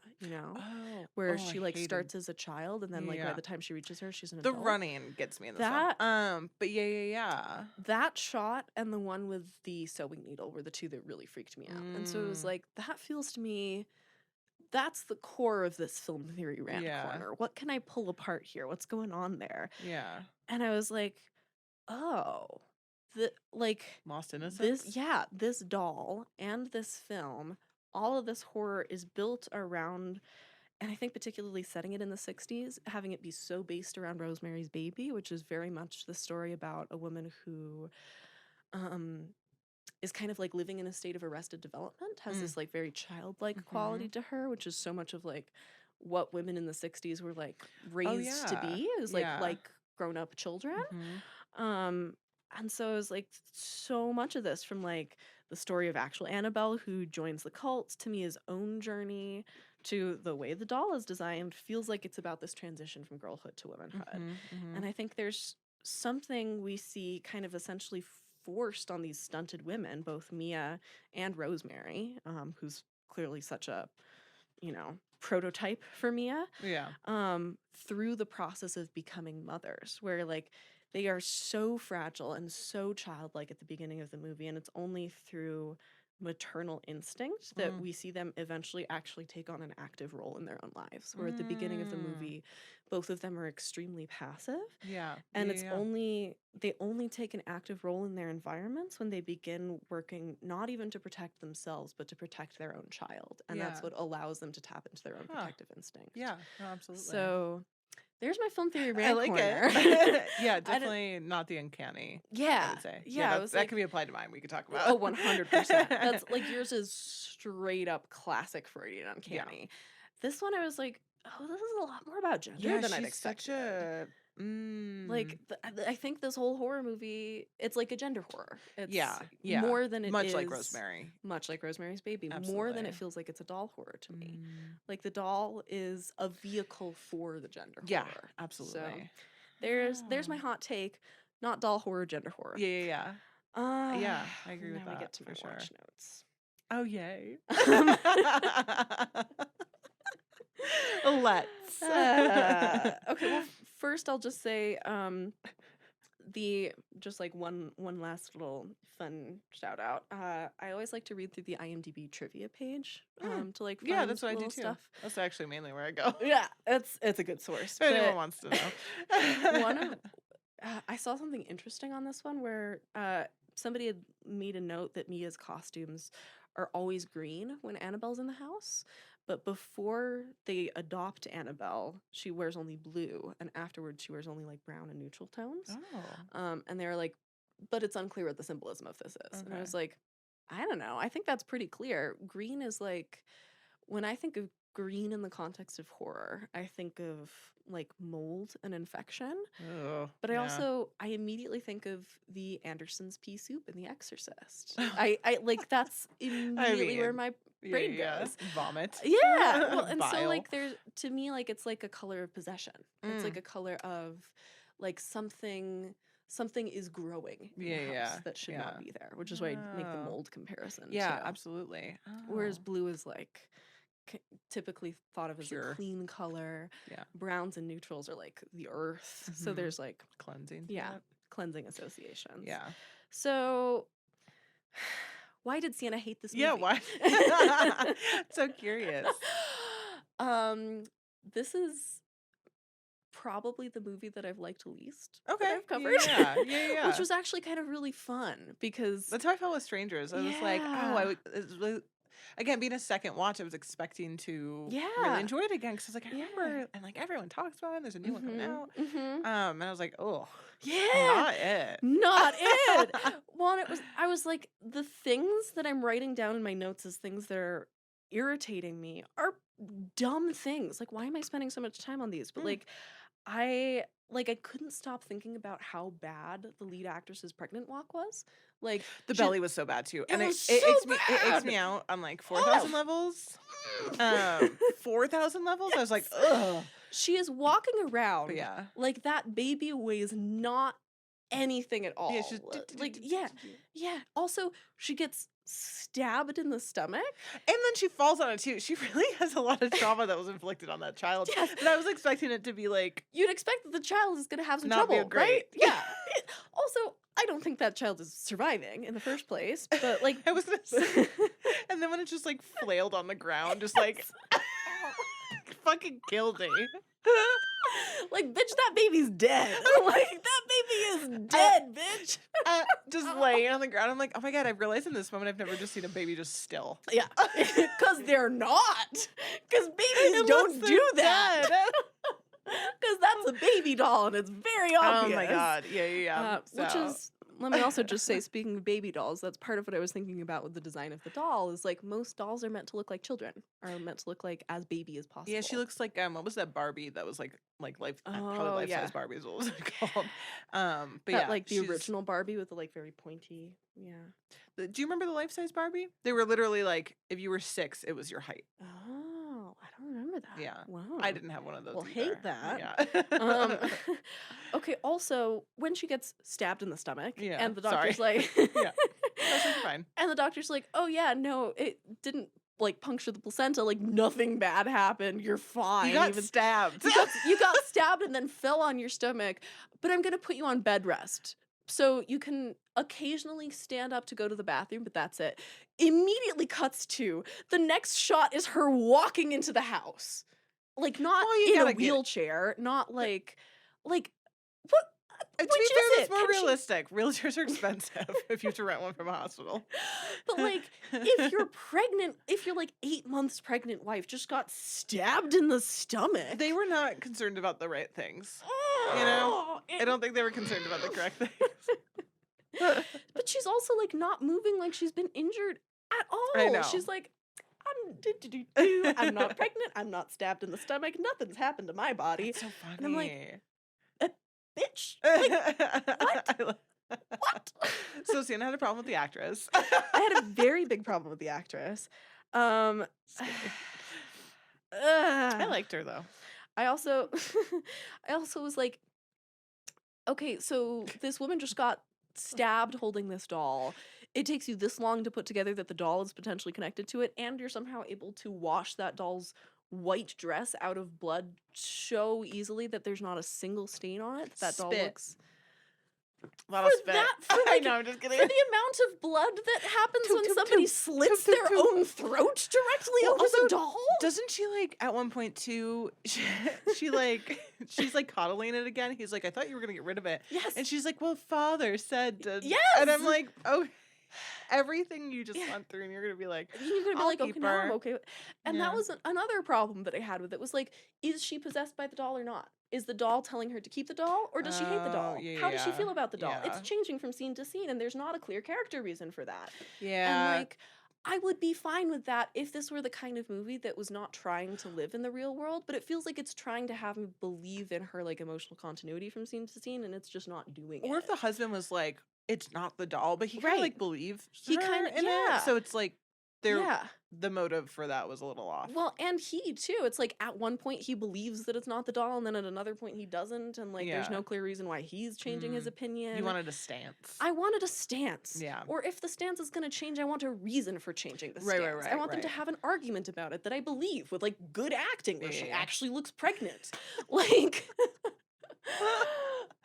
where she like starts as a child, and then like by the time she reaches her, she's an adult. The running gets me in this one. But yeah. That shot and the one with the sewing needle were the two that really freaked me out. And so it was like, that feels to me, that's the core of this Film Theory Rant Corner. What can I pull apart here? What's going on there? Yeah. And I was like, oh, Lost Innocence? This doll and this film, all of this horror is built around, and I think particularly setting it in the 60s, having it be so based around Rosemary's Baby, which is very much the story about a woman who is kind of like living in a state of arrested development, has this like very childlike quality to her, which is so much of like what women in the 60s were like raised to be, is like grown-up children. And so it was like so much of this, from like the story of actual Annabelle who joins the cult, to Mia's own journey, to the way the doll is designed, feels like it's about this transition from girlhood to womanhood. And I think there's something we see kind of essentially forced on these stunted women, both Mia and Rosemary, who's clearly such a, prototype for Mia, Yeah. through the process of becoming mothers, where like they are so fragile and so childlike at the beginning of the movie, and it's only through maternal instinct that we see them eventually actually take on an active role in their own lives. Where at the beginning of the movie, both of them are extremely passive. Yeah. And yeah, it's yeah. they only take an active role in their environments when they begin working not even to protect themselves, but to protect their own child. And that's Yeah. what allows them to tap into their own Huh. protective instinct. Yeah, no, absolutely. So there's my film theory I rant like corner. it. Yeah, definitely not the uncanny. I Yeah. would say. Yeah, that, that can be applied to mine. We could talk about. Oh, 100%. That's like, yours is straight up classic Freudian uncanny. This one I was like, oh, this is a lot more about gender than I'd expected. Such a Like, I think this whole horror movie, it's like a gender horror. It's yeah. more than it much is like Rosemary. Much like Rosemary's Baby. More Absolutely. than it feels like it's a doll horror to me. Like, the doll is a vehicle for the gender Yeah, horror. absolutely. So there's my hot take. Not doll horror, gender horror. Yeah. Yeah, I agree with now that. we get to my for watch sure. notes. Oh, yay. Let's. Okay, well, first I'll just say just like one last little fun shout out. I always like to read through the IMDb trivia page to like find that's what I do little too. stuff. That's actually mainly where I go. Yeah, it's a good source. If anyone wants to know. I saw something interesting on this one where somebody had made a note that Mia's costumes are always green when Annabelle's in the house, but before they adopt Annabelle, she wears only blue, and afterwards she wears only like brown and neutral tones. And they were like, but it's unclear what the symbolism of this is. And I was like, I don't know. I think that's pretty clear. Green is like, when I think of green in the context of horror, I think of like mold and infection. But I immediately think of the Anderson's pea soup in The Exorcist. I like, that's immediately where my brain goes. Vomit. Yeah. Well, and so like there's, to me, like it's like a color of possession. It's like a color of like something is growing in the house that should not be there, which is why I make the mold comparison. Yeah, too. Absolutely. Whereas blue is like typically thought of as Pure. a clean color. Yeah. Browns and neutrals are like the earth. So there's like cleansing. Cleansing associations. Yeah. So why did Siena hate this movie? Yeah, why? So curious. This is probably the movie that I've liked least. Okay. That I've covered. Yeah. Which was actually kind of really fun because that's how I felt with Strangers. I was like, again, being a second watch, I was expecting to really enjoy it again because I was like, I remember, and like everyone talks about it. There's a new one coming out. And I was like, oh, not it. Well, and I was like, the things that I'm writing down in my notes as things that are irritating me are dumb things. Like, why am I spending so much time on these? But like, I couldn't stop thinking about how bad the lead actress's pregnant walk was. Like, the belly was so bad too, and it takes me out on like 4,000 levels. 4,000 levels. I was like, ugh. She is walking around, like that baby weighs not anything at all. Yeah. Also, she gets stabbed in the stomach, and then she falls on it too. She really has a lot of trauma that was inflicted on that child. And I was expecting it to be like, you'd expect that the child is going to have some not trouble, great. Right? Yeah. Also, I don't think that child is surviving in the first place, but like, I was gonna say, and then when it just like flailed on the ground, just like fucking killed me. Like, bitch, that baby's dead. Like, that baby is dead, bitch. Just laying on the ground. I'm like, oh my God, I've realized in this moment I've never just seen a baby just still. Yeah. Because they're not. Because babies don't do that. Because that's a baby doll and it's very obvious. Oh my God. Yeah. Which is let me also just say, speaking of baby dolls, that's part of what I was thinking about with the design of the doll is like most dolls are meant to look like children, are meant to look like as baby as possible. Yeah, she looks like what was that Barbie that was like life probably Oh, life yeah. size Barbie is what was it called? But That yeah, like the she's original Barbie with the like very pointy. Yeah. do you remember the life size Barbie? They were literally like if you were 6, it was your height. Oh, I don't remember that. Yeah. Wow. I didn't have one of those Well, either. hate that. Yeah. Okay, also, when she gets stabbed in the stomach Yeah, and the sorry. doctor's like Yeah. That's fine. and the doctor's like, "Oh yeah, no, it didn't like puncture the placenta, like nothing bad happened. You're fine." You got stabbed. You got stabbed and then fell on your stomach, but I'm going to put you on bed rest. So you can occasionally stand up to go to the bathroom, but that's it. Immediately cuts to the next shot is her walking into the house. Like not Well, you in a gotta get wheelchair, not like what to which be is fair, it? that's more Can she- realistic. Wheelchairs are expensive if you have to rent one from a hospital. But like if you're pregnant, if you're like 8 months pregnant wife just got stabbed in the stomach. They were not concerned about the right things. You know? I don't think they were concerned about the correct things. But she's also like not moving like she's been injured at all. I know. She's like, I'm not pregnant. I'm not stabbed in the stomach. Nothing's happened to my body. It's so funny. And I'm like, bitch. Like, what? What? So Sienna had a problem with the actress. I had a very big problem with the actress. I liked her though. I also was like, okay, so this woman just got stabbed holding this doll. It takes you this long to put together that the doll is potentially connected to it, and you're somehow able to wash that doll's white dress out of blood so easily that there's not a single stain on it. That doll Spit. looks A lot of spit. I know, I'm just kidding. for the amount of blood that happens Toot, when toot, somebody toot. slits Toot, toot, their toot. own throat directly Well, onto also, the doll. Doesn't she like at one point too? She like she's like coddling it again. He's like, I thought you were gonna get rid of it. Yes. And she's like, well, father said. Yes. And I'm like, oh, everything you just Yeah. went through, and you're gonna be like, You're gonna be I'll like, okay, keep now I'm her. okay. And Yeah. that was another problem that I had with it. Was like, is she possessed by the doll or not? Is the doll telling her to keep the doll, or does she hate the doll? Oh, How does she yeah, feel about the doll? yeah. It's changing from scene to scene, and there's not a clear character reason for that. Yeah. And like, I would be fine with that if this were the kind of movie that was not trying to live in the real world, but it feels like it's trying to have me believe in her like emotional continuity from scene to scene, and it's just not doing it. Or if the husband was like, it's not the doll, but he kind of Right. like believes He her kinda- in yeah. it. So it's like yeah. the motive for that was a little off. Well, and he too. It's like at one point he believes that it's not the doll, and then at another point he doesn't, and like there's Yeah. no clear reason why he's changing his opinion. You wanted a stance. I wanted a stance. Yeah. Or if the stance is going to change, I want a reason for changing the Right, stance. right, I want them to right. have an argument about it that I believe with like good acting where she Yeah. actually looks pregnant. Like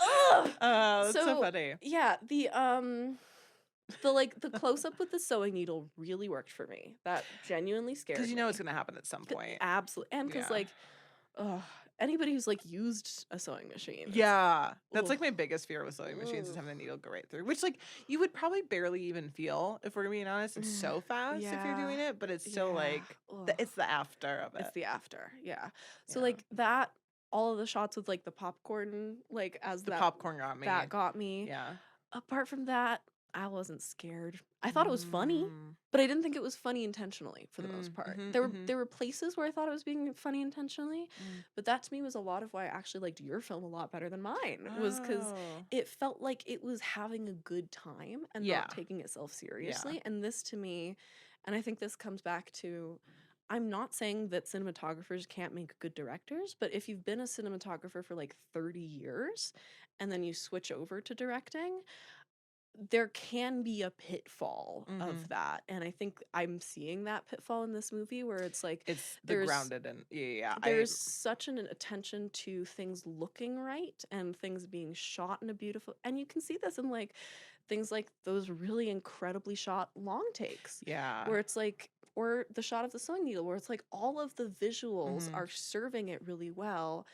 ugh. That's so funny. Yeah, the close up with the sewing needle really worked for me. That genuinely scared me. Because you know it's gonna happen at some point. Absolutely. And because Yeah. like anybody who's like used a sewing machine. Yeah. That's Ugh. like my biggest fear with sewing machines is Ugh. having a needle go right through. Which like you would probably barely even feel if we're being honest. It's so fast if you're Yeah. doing it, but it's still like Ugh. it's the after of it. It's the after, yeah. So Yeah. like that, all of the shots with like the popcorn, like as The that popcorn got me. that got me. Yeah. Apart from that, I wasn't scared. I thought it was funny, Mm. but I didn't think it was funny intentionally for the most part. Mhm, There mhm. were places where I thought it was being funny intentionally, Mm. but that to me was a lot of why I actually liked your film a lot better than mine. Was because Oh. it felt like it was having a good time and Yeah. not taking itself seriously. And this to me, and I think this comes back to, I'm not saying that cinematographers can't make good directors, but if you've been a cinematographer for like 30 years and then you switch over to directing, there can be a pitfall Mhm. of that. And I think I'm seeing that pitfall in this movie where it's like It's the there's- grounded and yeah. there's such an attention to things looking right and things being shot in a beautiful, and you can see this in like things like those really incredibly shot long takes yeah. where it's like, or the shot of the sewing needle where it's like all of the visuals Mhm. are serving it really well,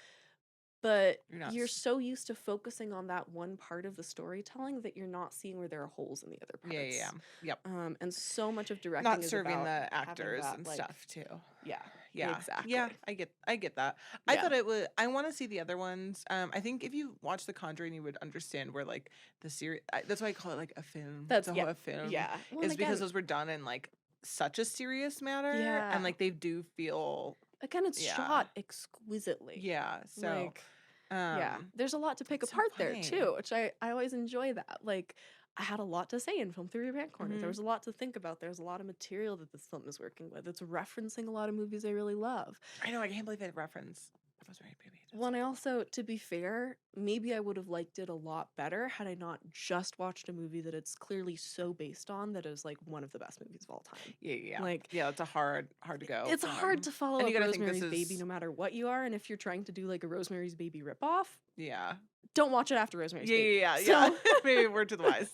but You're not you're s- so used to focusing on that one part of the storytelling that you're not seeing where there are holes in the other parts. Yeah. Yep. And so much of directing Not is serving about the having actors that, and like- stuff too. Yeah. Yeah. Exactly. Yeah, I get that. I Yeah. thought it was I want to see the other ones. I think if you watch The Conjuring, you would understand where like the series that's why I call it like a film. That's It's a yeah. whole film. Yeah. Well, Is and because again, those were done in like such a serious manner. yeah. And like they do feel It's yeah. shot exquisitely. Yeah. So Like, yeah. There's a lot to pick it's so apart there funny. too, which I always enjoy that. Like, I had a lot to say in Film Theory Rant Corner. There Mhm. was a lot to think about. There's a lot of material that this film is working with. It's referencing a lot of movies I really love. I know, I can't believe it reference Rosemary's Baby. One, I also, to be fair, maybe I would have liked it a lot better had I not just watched a movie that it's clearly so based on that is like one of the best movies of all time. Yeah. Like, yeah, it's a hard to go. it's hard to follow And up you gotta think this Rosemary's Baby is- no matter what you are, and if you're trying to do like a Rosemary's Baby ripoff, Yeah. don't watch it after Rosemary's Baby. Yeah. So- Maybe word to the wise.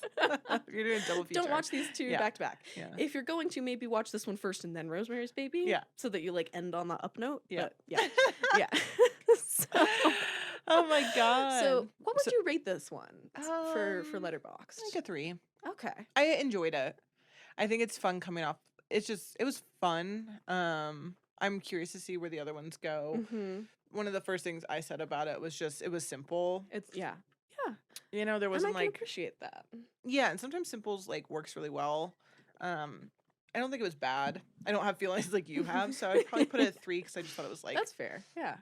You're doing a double feature. Don't watch these two back to back. Yeah. If you're going to, maybe watch this one first and then Rosemary's Baby. Yeah. So that you like end on the up note. Yeah. But yeah. Yeah. So, Oh my god. so what would you rate this one for Letterboxd? I think a 3. Okay. I enjoyed it. I think it's fun coming off. It was fun. I'm curious to see where the other ones go. Mm-hmm. One of the first things I said about it was just it was simple. It's yeah. You know, there And I wasn't can like appreciate that. yeah, and sometimes simples like works really well. I don't think it was bad. I don't have feelings like you have, so I'd probably put it at 3 because I just thought it was like That's fair. Yeah.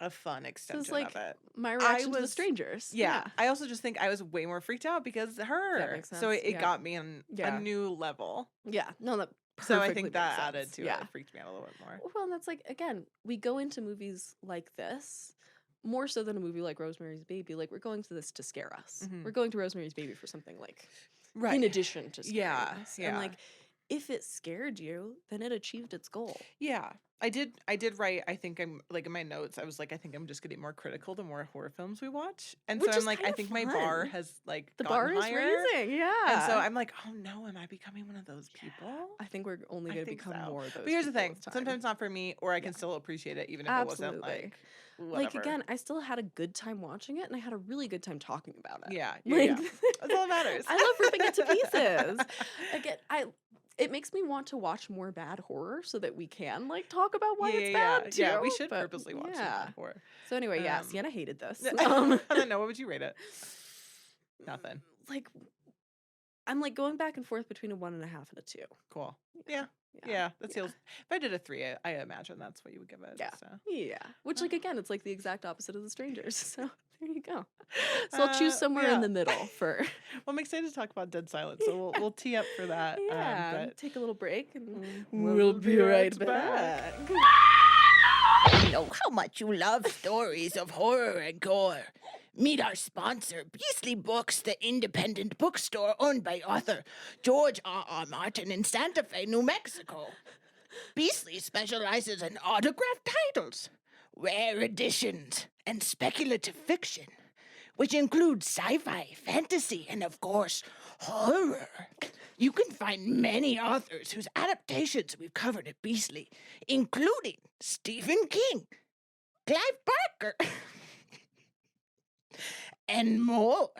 a fun extension like of it. My reaction to The was- Strangers. Yeah. I also just think I was way more freaked out because of her. makes So sense, it yeah. got me on Yeah. a new level. Yeah. No, that So I perfectly think that makes added sense. to Yeah. it. It freaked me out a little bit more. Well, and that's like, again, we go into movies like this more so than a movie like Rosemary's Baby. Like, we're going to this to scare us. Mhm. We're going to Rosemary's Baby for something like, Right. in addition to scaring Yeah, us. yeah. And like, if it scared you, then it achieved its goal. Yeah. I did write, I think I'm like in my notes, I was like, I think I'm just getting more critical the more horror films we watch. And Which so is I'm like, I kinda think my bar fun. has like The gotten bar is higher. raising, yeah. And so I'm like, oh no, am I becoming one of those people? I think we're only I going to think become so. more of those But here's the people thing. with time. Sometimes not for me, or I can Yeah. still appreciate it even if it wasn't Absolutely. like whatever. Like, again, I still had a good time watching it, and I had a really good time talking about it. Yeah. Like, That's all that matters. I love ripping it to pieces. Again, it makes me want to watch more bad horror so that we can like talk about why it's bad too. Yeah, we should but purposely watch yeah. it before. So anyway, yeah, Um, Sienna hated this. I don't know. What would you rate it? Nothing. Like, I'm like going back and forth between a 1.5 and a 2. Cool. Yeah. That feels. If I did a 3, I imagine that's what you would give it. Yeah. So. Yeah. Which, like, again, it's like the exact opposite of The Strangers. So there you go. So I'll choose somewhere yeah. in the middle for. Well, I'm excited to talk about Dead Silence, so we'll tee up for that. Yeah. But Take a little break and we'll be right back. I know how much you love stories of horror and gore. Meet our sponsor, Beasley Books, the independent bookstore owned by author George R.R. Martin in Santa Fe, New Mexico. Beasley specializes in autographed titles, rare editions, and speculative fiction, which includes sci-fi, fantasy, and of course, horror. You can find many authors whose adaptations we've covered at Beasley, including Stephen King, Clive Barker, and more,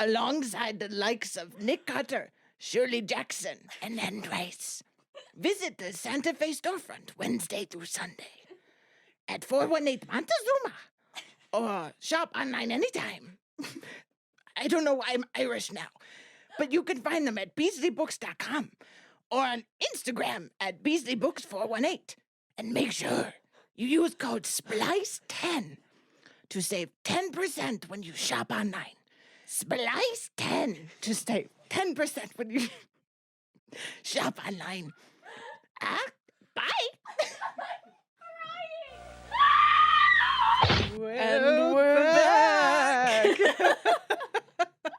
alongside the likes of Nick Cutter, Shirley Jackson, and Anne Rice. Visit the Santa Fe storefront Wednesday through Sunday at 418 Montezuma, or shop online anytime. I don't know why I'm Irish now, but you can find them at BeasleyBooks.com or on Instagram at BeasleyBooks418. And make sure you use code SPLICE10 to save 10% when you shop online. SPLICE10 to save 10% when you shop online. Bye. And we're back.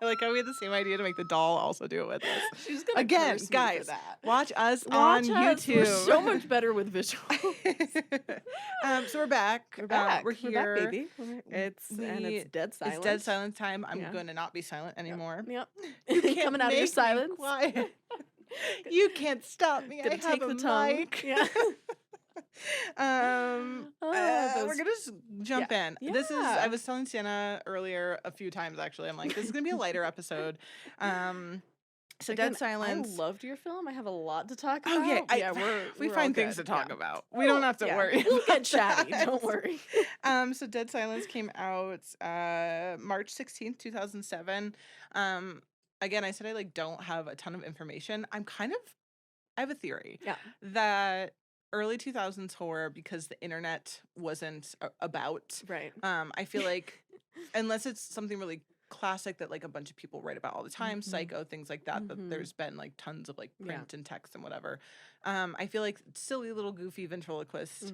I like how we had the same idea to make the doll also do it with us. She's gonna Again, curse me for guys, that. watch us on Watch us. YouTube. We're so much better with visual. So we're back. We're back. We're here. back, baby. It's dead silence. It's dead silence time. I'm Yeah. going to not be silent anymore. Yep. You can't Coming out of your make me silence. quiet. You can't stop me. Gonna I take have the a tongue. mic. Yeah. We're those- gonna just jump in. This is Yeah. I was telling Sienna earlier a few times actually. I'm like, this is gonna be a lighter episode. So Again, Dead Silence. I loved your film. I have a lot to talk Oh about. yeah, we we're all find things good. to talk Yeah. about. We don't have to Yeah, worry. we'll about get chatty. that. Don't worry. So Dead Silence came out March 16th, 2007. Again, I said I like don't have a ton of information. I have a theory Yeah. that early 2000s horror, because the internet wasn't about, Right. I feel like unless it's something really classic that like a bunch of people write about all the time, Psycho, things like that, that there's been like tons of like print and text and whatever. I feel like silly little goofy ventriloquist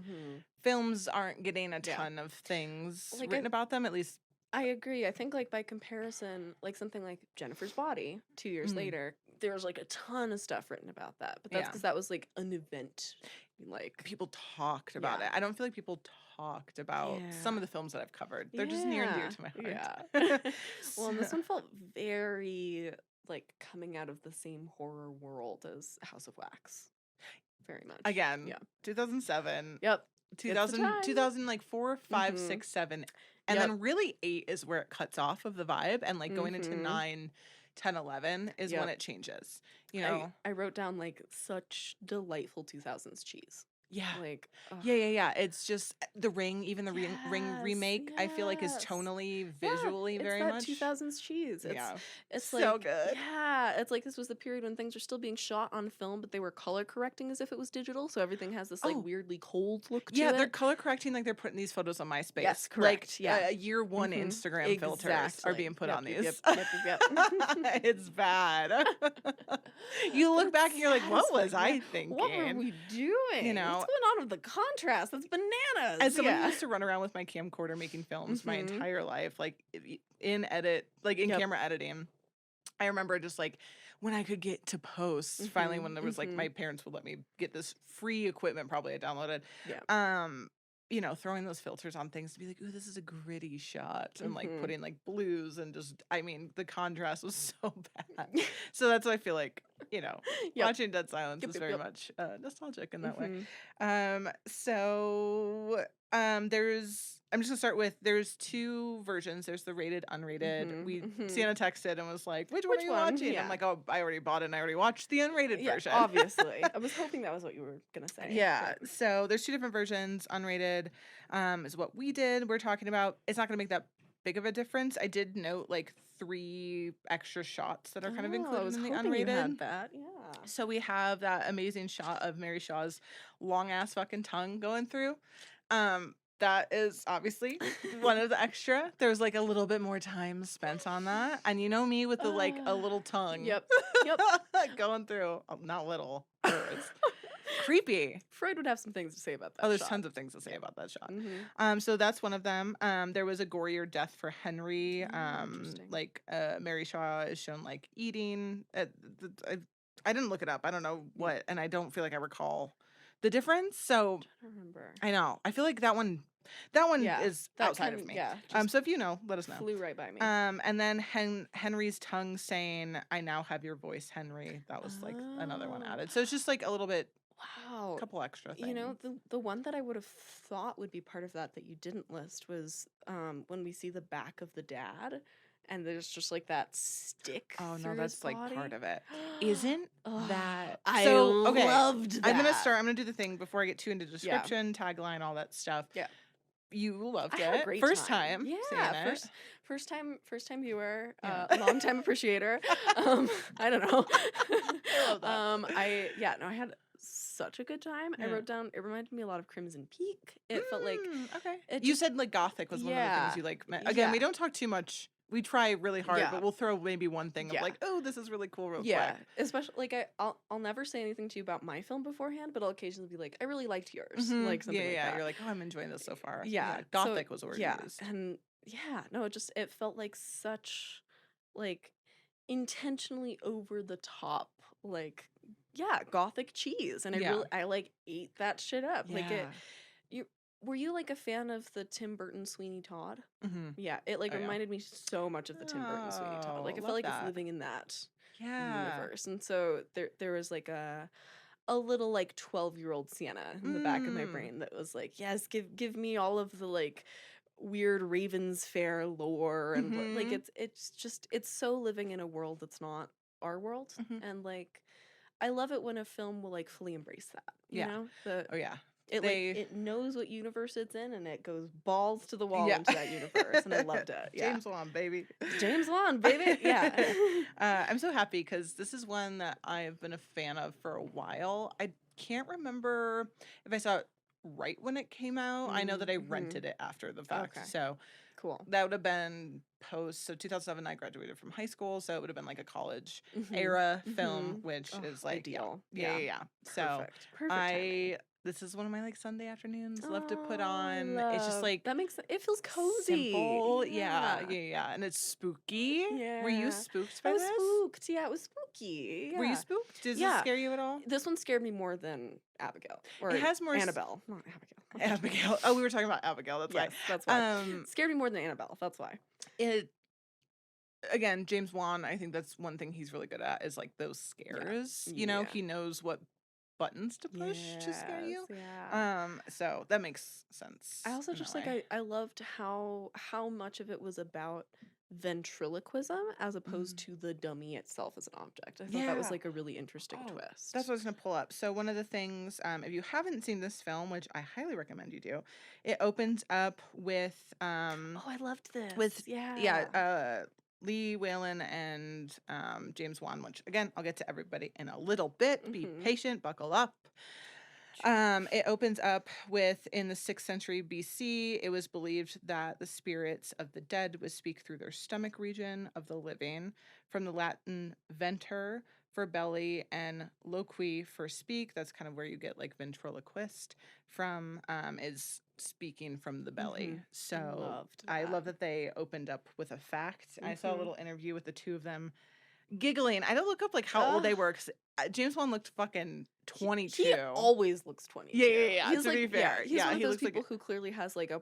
films aren't getting a ton of things Like, written about them, at least. I agree. I think like by comparison, like something like Jennifer's Body 2 years later, there was like a ton of stuff written about that. But that's Yeah. because that was like an event. Like People talked about it. I don't feel like people talked about some of the films that I've covered. They're just near and dear to my heart. Yeah. Well, and this one felt very like coming out of the same horror world as House of Wax. Very much. Again, Yeah. 2007. Yep. 2000 like 4, 5, 6, 7. And Yep. then really 8 is where it cuts off of the vibe. And like going into 9, 10, 11 is when it changes. You know? I wrote down like such delightful 2000s cheese. Yeah. Like, Yeah. It's just The Ring, even the Ring remake, I feel like is yes. tonally, visually it's very that much. 2000s cheese. It's So like, good. Yeah, it's like this was the period when things were still being shot on film, but they were color correcting as if it was digital, so everything has this like weirdly cold look to it. Yeah, they're color correcting like they're putting these photos on MySpace. Yes, correct. Like year one Instagram filters are being put on these. Yep. It's bad. You look back and you're like, what was I thinking? What were we doing? You know, what's going on with the contrast? That's bananas. As someone who used to run around with my camcorder making films my entire life, like in camera editing, I remember just like when I could get to post, finally when there was like my parents would let me get this free equipment, probably I downloaded. Yeah. You know, throwing those filters on things to be like, ooh, this is a gritty shot, and like putting like blues and just, I mean, the contrast was so bad. So that's what I feel like, you know, watching Dead Silence is very much nostalgic in that way. I'm just gonna start with, there's 2 versions. There's the rated, unrated. Siena texted and was like, which one are you watching? Yeah. I'm like, oh, I already bought it and I already watched the unrated version. Obviously. I was hoping that was what you were gonna say. Yeah. So there's 2 different versions. Unrated is what we did. We're talking about, it's not gonna make that big of a difference. I did note like 3 extra shots that are kind of included in the unrated. You had that. Yeah. So we have that amazing shot of Mary Shaw's long ass fucking tongue going through. That is obviously one of the extra. There's like a little bit more time spent on that. And you know me with the like a little tongue. Yep. Going through. Oh, not little. It's creepy. Freud would have some things to say about that. Oh, there's tons of things to say about that shot. So that's one of them. There was a gorier death for Henry. Like Mary Shaw is shown like eating. I didn't look it up. I don't know what, and I don't feel like I recall the difference. So I don't remember. I know. I feel like that one is outside of me. Yeah. So if you know, let us know. Flew right by me. And then Henry's tongue saying, "I now have your voice, Henry." That was like another one added. So it's just like a little bit. Wow. A couple extra things. You know, the one that I would have thought would be part of that you didn't list was when we see the back of the dad. And there's just like that stick. Oh no, through that's his like body. part of it. Isn't that? I loved that. I'm gonna do the thing before I get too into description, tagline, all that stuff. Yeah. You loved I had a it. great First time. Yeah. First time viewer, long time appreciator. I don't know. I love that. I had such a good time. I wrote down, it reminded me a lot of Crimson Peak. It felt like You said like gothic was one of the things you like. Again, we don't talk too much. We try really hard, but we'll throw maybe one thing of like, oh, this is really cool real quick. Especially like I'll never say anything to you about my film beforehand, but I'll occasionally be like, I really liked yours. Like something like that. You're like, oh, I'm enjoying this so far. Yeah. Gothic was a word used. And it felt like such like intentionally over the top, like gothic cheese. And I like ate that shit up. Yeah. Like were you like a fan of the Tim Burton Sweeney Todd? Yeah, it like reminded me so much of the Tim Burton Sweeney Todd. Like I felt like it's living in that universe. And so there was like a little like 12-year-old Siena in the back of my brain that was like, yes, give me all of the like weird Ravens Fair lore and like it's so living in a world that's not our world, Mhm. and like I love it when a film will like fully embrace that. You Yeah. know, Oh yeah. it They like it knows what universe it's in, and it goes balls to the wall yeah. into that universe, and I loved it. Yeah, James Wan, baby. James Wan, baby. Yeah. I'm so happy because this is one that I've been a fan of for a while. I can't remember if I saw it right when it came out. I know that I Mhm. rented it after the fact. Okay. So Cool. that would have been post. So 2007, I graduated from high school. So it would have been like a college Mhm. era film, Mhm. which Oh, is like, ideal. yeah. So Perfect timing. this is one of my like Sunday afternoons love to put Oh, I on. It's just love like that makes it feels cozy. simple. Yeah. And it's spooky. Were you Yeah. spooked I by was this? spooked. Yeah, it was spooky. Were you Yeah. spooked? Does this Yeah. scare you at all? This one scared me more than Abigail or It has more Annabelle. Not Abigail. Abigail. Oh, we were talking about Abigail. That's Yes, why. that's why. Scared me more than Annabelle. That's why. It again, James Wan. I think that's one thing he's really good at is like those scares. You know, Yeah. he knows what buttons to push to scare you. Yeah. So that makes sense. I also in just that like way. I loved how much of it was about ventriloquism as opposed to the dummy itself as an object. I thought that was Yeah. like a really interesting Oh, twist. That's what I was gonna pull up. So one of the things, if you haven't seen this film, which I highly recommend you do, it opens up with Oh, I loved this. with Yeah. Lee Whalen and James Wan, which again I'll get to everybody in a little bit. Be Mhm. patient, buckle up. It opens up with in the 6th century BC, it was believed that the spirits of the dead would speak through their stomach region of the living, from the Latin venter for belly and loqui for speak. That's kind of where you get like ventriloquist from, is speaking from the belly. Mhm. So Loved I love that. that they opened up with a fact. I saw a Mhm. little interview with the two of them giggling. I don't look up like how old they were because James Wan looked fucking 22. He always looks 22. He's To like, be fair, he's one of he those looks like people who clearly has like a,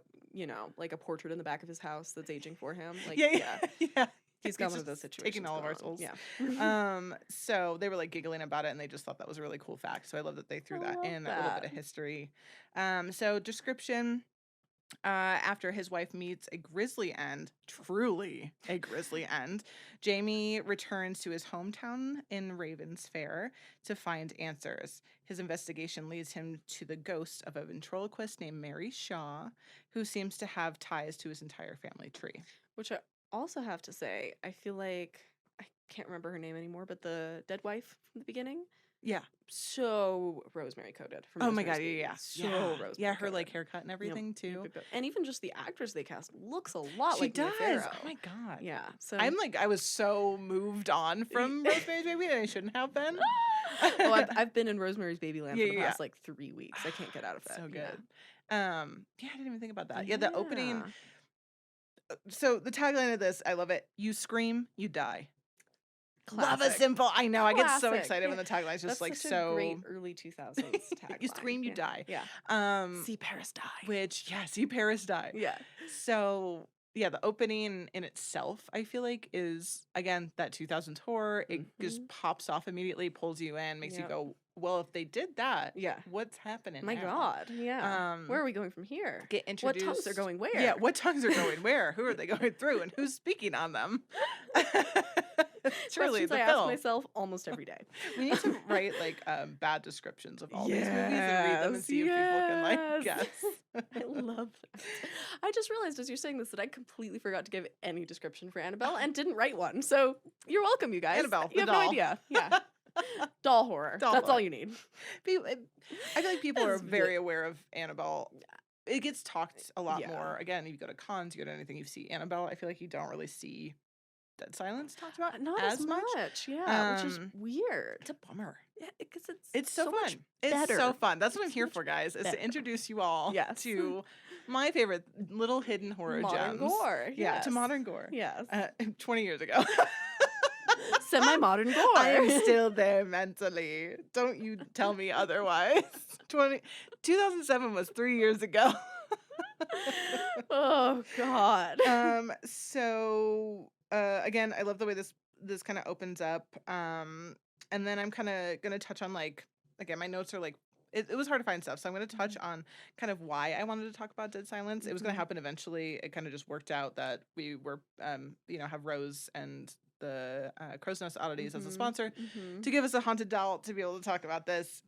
like a portrait in the back of his house that's aging for him. Like, yeah. he's got He's one of just those situations. taking all of our going on. souls. Yeah. So they were like giggling about it, and they just thought that was a really cool fact. So I love that they threw I that love in, that little bit that. of history. So description. After his wife meets a grisly end, truly a grisly end, Jamie returns to his hometown in Ravens Fair to find answers. His investigation leads him to the ghost of a ventriloquist named Mary Shaw, who seems to have ties to his entire family tree. Which I also have to say, I feel like I can't remember her name anymore, but the dead wife from the beginning, Yeah. so Rosemary coded from Oh my Rosemary's God. Baby. Yeah. So Yeah. Rosemary Yeah. Her like coded. haircut and Yep, everything yep, too. yep, yep. And even just the actress they cast looks a lot She like Mia does. Farrow. Oh my God. Yeah. So I was so moved on from Rosemary's Baby and I shouldn't have been. oh, I've been in Rosemary's Baby Land for the Yeah. past like 3 weeks. I can't get out of it. So Yeah. good. I didn't even think about that. Yeah, the opening. Yeah. So the tagline of this, I love it. You scream, you die. Love a Classic. simple. I know. I get so Classic, excited yeah. when the tagline's just That's like such so a great early 2000s tagline. You scream, you Yeah. die. Yeah. See Paris die. See Paris die. Yeah. So yeah, the opening in itself, I feel like is again that 2000s horror. It just pops off immediately, pulls you in, makes you Yep. go, well, if they did that, Yeah. what's happening? My now? God. Yeah. Where are we going from here? Get What introduced. tongues are going where? Yeah, what tongues are going where? Who are they going through, and who's speaking on them? Truly, Questions the I film. ask myself almost every day. We need to write like bad descriptions of all these movies and read them and see if people can like Yes. guess. I love that. I just realized as you're saying this that I completely forgot to give any description for Annabelle and didn't write one. So you're welcome, you guys. Annabelle, You the have no doll. idea. Yeah. Doll horror. Doll That's all horror. you need. I feel like people are That's very aware of Annabelle. It gets talked a lot Yeah. more. Again, if you go to cons, you go to anything, you see Annabelle. I feel like you don't really see Dead Silence talked about Not as much. Yeah. Which is weird. It's a bummer. Yeah, because It's so much fun. It's so better. fun. That's what I'm It's here much for, guys, is better. to introduce you all Yes. to my favorite little hidden horror Modern gems. gore. Yeah, Yes. to modern gore. Yes. 20 years ago. Semi-modern gore. I am still there mentally. Don't you tell me otherwise. 2007 was 3 years ago. Oh God. So again, I love the way this kind of opens up. And then I'm kind of gonna touch on like again, my notes are like it was hard to find stuff, so I'm gonna touch on kind of why I wanted to talk about Dead Silence. It was gonna happen eventually. It kind of just worked out that we were have Rose and the Crow's Nest Oddities as a Mhm, sponsor mhm. to give us a haunted doll to be able to talk about this.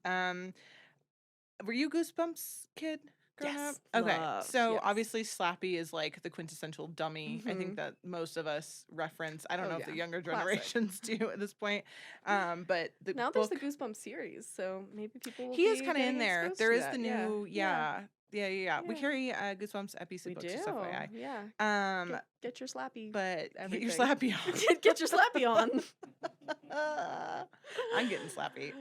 Were you Goosebumps kid growing up? Yes, Okay, loved, so yes. obviously Slappy is like the quintessential dummy. I think Mhm. that most of us reference. I don't Oh, know if the yeah, younger classic. generations do at this point. But the Now there's the book, Goosebumps series, so maybe people will he is be kind of in getting there. exposed There to is the that. Yeah, new, yeah, We yeah. carry Goosebumps We episode books do, and stuff, FYI. yeah. Um, Get your slappy but get your everything. Slappy Get your slappy on. on. I'm getting Slappy.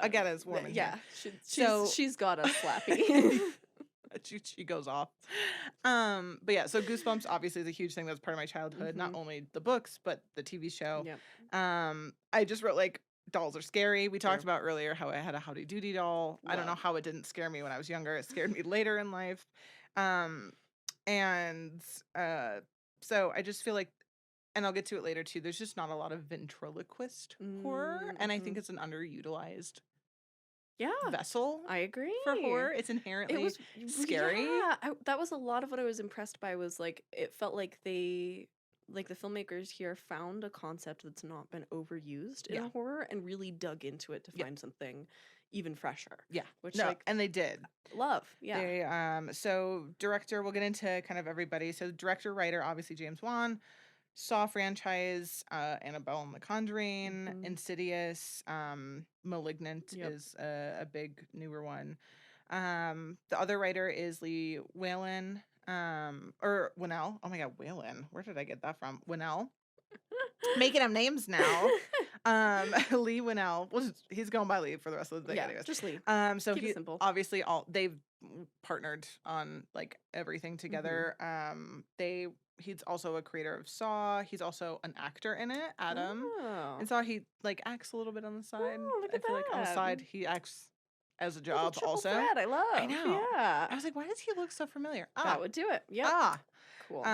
Again, it's warm in here. Yeah, So she's got a slappy. she goes off. But yeah, so Goosebumps obviously is a huge thing that's part of my childhood, not Mhm. only the books, but the TV show. Yep. I just wrote like dolls are scary. We talked True. about earlier how I had a Howdy Doody doll. I don't know Love. how it didn't scare me when I was younger. It scared me later in life. Um, and so I just feel like, and I'll get to it later too, there's just not a lot of ventriloquist horror. And I think Mhm. it's an underutilized Yeah, vessel I agree. for horror. It's It inherently was scary. Yeah, that was a lot of what I was impressed by. Was like it felt like the filmmakers here found a concept that's not been overused in Yeah. a horror and really dug into it to Yeah. find something even fresher. Yeah. Which No, like and they did. love. Yeah. They so director, we'll get into kind of everybody. So director, writer, obviously James Wan. Saw franchise, Annabelle and the Conjuring, Mhm. Insidious, Malignant Yep. is a big newer one. The other writer is Lee Whalen, or Winnell. Oh my God, Whalen. Where did I get that from? Winnell. Making up names now. Lee Winnell. Well, he's going by Lee for the rest of the thing, Yeah, anyways. just Lee. So Keep it he simple. obviously they've partnered on like everything together. He's also a creator of Saw. He's also an actor in it, Adam. Oh. And Saw he like acts a little bit on the side. Oh, look I at feel like on the that. side he acts as a Little job triple also. threat, I love. know. Yeah. I was like, why does he look so familiar? That would do it. Yep. Cool.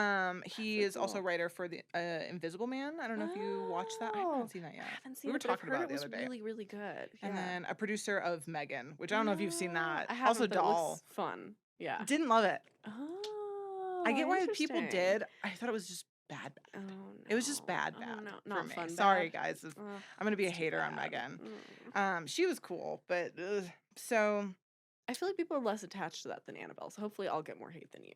He so is also cool. writer for the Invisible Man. I don't know if you watched that. I Oh, haven't seen that yet. I haven't seen We were it, but I've talking heard about it it the was other day. really, really good. And Yeah. then a producer of Megan, which I don't know if you've seen that. I haven't, Also but it Doll. looks fun. Yeah. Didn't love it. Oh, I get why people interesting. did. I thought it was just bad. Oh, no. It was just bad. Oh, no, for not me. fun. Sorry, bad. guys. Ugh, I'm gonna be a it's too hater on bad. Megan. Mm. She was cool, but so I feel like people are less attached to that than Annabelle, so hopefully I'll get more hate than you.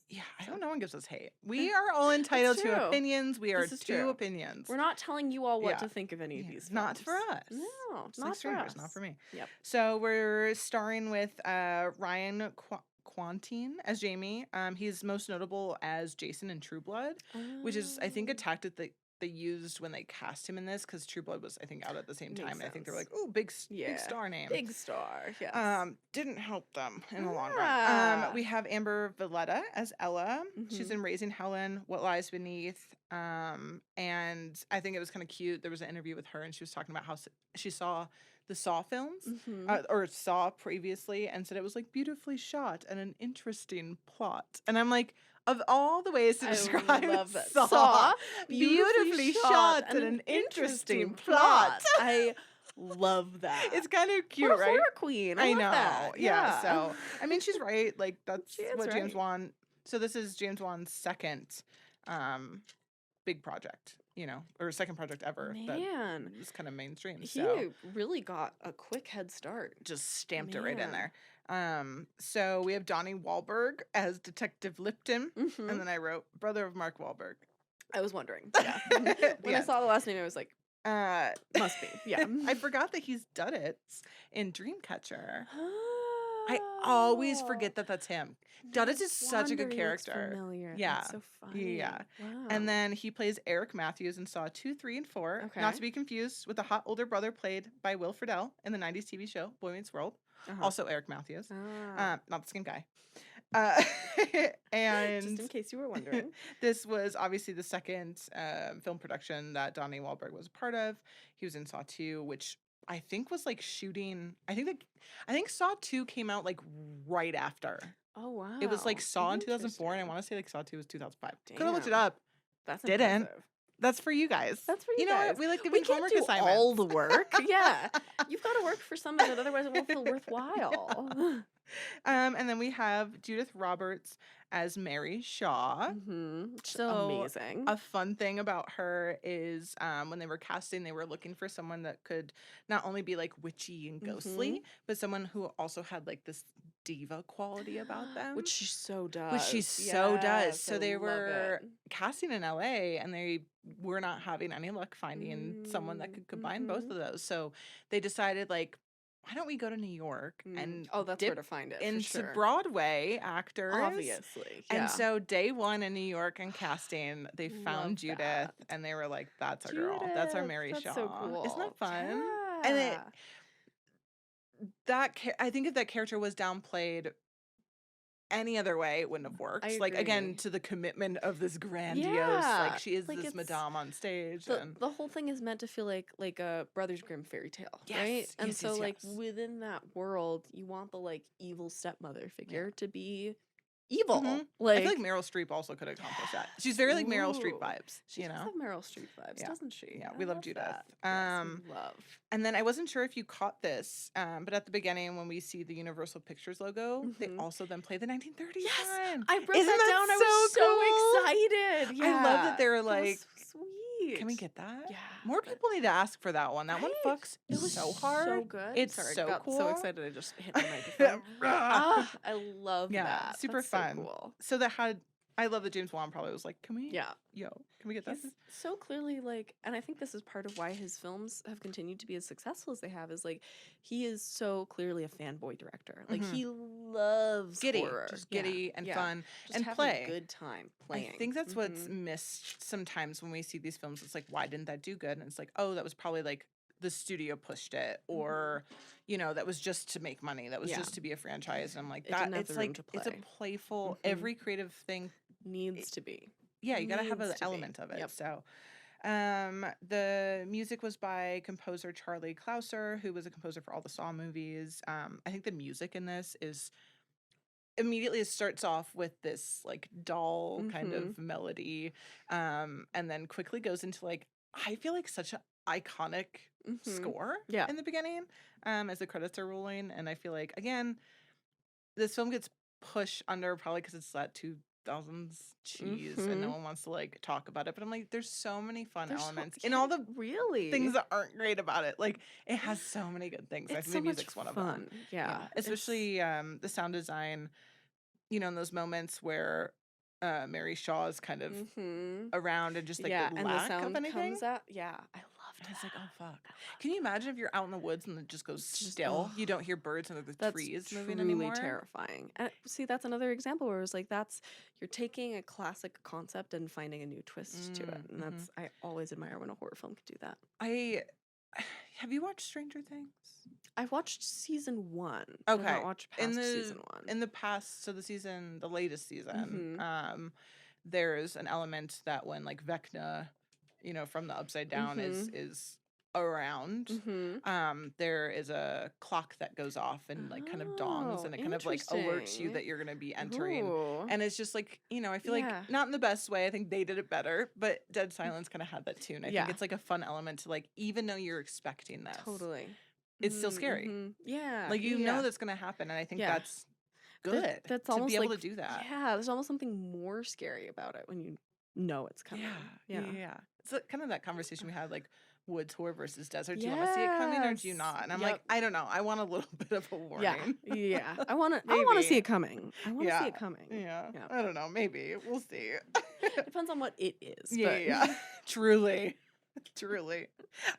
yeah, I hope no one gives us hate. We are all entitled to true. opinions. We are This is two true. opinions. We're not telling you all what Yeah. to think of any of these films. Not for us. No, Just not like for strangers, us. not for me. Yep. So we're starring with Ryan Quantine as Jamie. He's most notable as Jason in True Blood, which is I think a tactic that they used when they cast him in this because True Blood was I think out at the same time. Makes And I think they were sense. like, "Ooh, big Yeah. star name." Big star. Yes. Didn't help them in the long run. Ah. We have Amber Valletta as Ella. She's Mhm. in Raising Helen, What Lies Beneath. And I think it was kind of cute. There was an interview with her, and she was talking about how she saw the Saw films or Saw previously, and said it was like beautifully shot and an interesting plot. And I'm like, of all the ways to describe I love that. Saw, beautifully beautifully shot and an interesting plot. I love that. It's kind of cute, what a right? horror queen. I love know. that. Yeah. So, I mean, she's right. Like, that's She is what James right. Wan. So, this is James Wan's second big project, or second project ever. Man. That was kind of mainstream. He So, really got a quick head start. just stamped it right in Man. there. So, we have Donnie Wahlberg as Detective Lipton. Mhm. And then I wrote brother of Mark Wahlberg. I was wondering. Yeah. When I Yeah. saw the last name, I was like, must be. Yeah. I forgot that he's Duddits in Dreamcatcher. I always forget that that's him. Duddits is such a good character. Familiar. Yeah. That's so funny. Yeah. Wow. And then he plays Eric Matthews in Saw 2, 3, and 4. Okay. Not to be confused with the hot older brother played by Will Friedle in the 90s TV show Boy Meets World. Uh-huh. Also Eric Matthews. Ah. Not the same guy. Just And in case you were wondering. this was obviously the second film production that Donnie Wahlberg was a part of. He was in Saw 2, which I think was like shooting. I think Saw 2 came out like right after. Oh wow. It was like Saw in 2004, and I Interesting. want to say like Saw 2 was 2005. Could have looked it Damn. up. That's Didn't. impressive. That's for you guys. That's for you know guys. what? We like We giving can't homework do assignments. all the work. Yeah. You've got to work for something that otherwise it won't feel worthwhile. And then we have Judith Roberts as Mary Shaw. So Amazing. a fun thing about her is when they were casting, they were looking for someone that could not only be like witchy and ghostly, but someone who also had like this diva quality about them. Which she so does. Which she so does. Yes, So I they love were it. casting in LA and they were not having any luck finding someone that could combine both of those. So they decided, like, why don't we go to New York and Oh, that's where dip to find it, for into sure. Broadway actors? Obviously, yeah. And so day one in New York and casting, they found Love Judith that. and they were like, that's our girl. That's our Judith, Mary that's Shaw. so cool. Isn't that fun? And Yeah. I think if that character was downplayed any other way, it wouldn't have worked. I Like, again, agree. to the commitment of this grandiose, Yeah, like, she is like, this it's madame on stage. the And the whole thing is meant to feel like a Brothers Grimm fairy tale, right? yes, And yes, so yes, like yes. within that world, you want the like evil stepmother figure to be evil. I feel Like like Meryl Streep also could accomplish that. She's very like Meryl Streep Ooh. vibes, She you does know? have Meryl Streep vibes, Yeah. doesn't she? Yeah, I we love love Judith. that. Yes, we love. And then I wasn't sure if you caught this, but at the beginning when we see the Universal Pictures logo, they also then play the 1930s Yes, one. I wrote Isn't that that down. I was so so cool? excited. Yeah, I love that they were that was like, so sweet. can we get that? Yeah, More people need to ask for that one. That one right? fucks It was so hard. so good. It's Sorry, so I got cool. so excited I just hit my microphone. I love that. Super That's fun. So cool. So that had, I love that James Wan probably was like, can we get that? He's so clearly like, and I think this is part of why his films have continued to be as successful as they have, is like, he is so clearly a fanboy director. Like, he loves horror. Just giddy and fun Just and having play. a good time playing. I think that's what's missed sometimes when we see these films. It's like, why didn't that do good? And it's like, oh, that was probably like the studio pushed it, or you know, that was just to make money. That was just to be a franchise. And I'm like, that it's like it's a playful. Every creative thing needs to be. Yeah, you gotta have an element of it. Yep. So, the music was by composer Charlie Clouser, who was a composer for all the Saw movies. I think the music in this is immediately, it starts off with this like doll kind of melody, and then quickly goes into like, I feel like such an iconic score in the beginning, as the credits are rolling. And I feel like, again, this film gets pushed under probably because it's that 2000s cheese and no one wants to like talk about it. But I'm like, there's so many fun elements in all the things that aren't great about it. Like, it has so many good things. I think the music's one of them. Yeah. Especially the sound design, you know, in those moments where Mary Shaw is kind of around and just like the and the lack sound of anything. comes out. Yeah, I loved And it's that. like, oh fuck. Can you imagine if you're out in the woods and it just goes still? You don't hear birds and the trees moving anymore. That's terrifying. And see, that's another example where it's like, you're taking a classic concept and finding a new twist to it. And that's, I always admire when a horror film can do that. Have you watched Stranger Things? I've watched season 1. Okay. I've not watched past season 1. In the past, so the latest season, there's an element that when like Vecna, you know, from the Upside Down is around, there is a clock that goes off and like kind of dongs, and it kind of like alerts you that you're gonna be entering. And it's just like, you know, I feel like not in the best way. I think they did it better, but Dead Silence kind of had that too. And I think it's like a fun element to like, even though you're expecting this, it's still scary. Yeah. Like, you know that's gonna happen, and I think that's good. That's to almost be able like, to do that. Yeah, there's almost something more scary about it when you know it's coming. Yeah. It's like kind of that conversation we had, like woods horror versus desert. Do you want to see it coming or do you not? And I'm like, I don't know. I want a little bit of a warning. Yeah. I want to see it coming. I want to see it coming. Yeah. I don't know. Maybe we'll see. Depends on what it is. Yeah. Truly.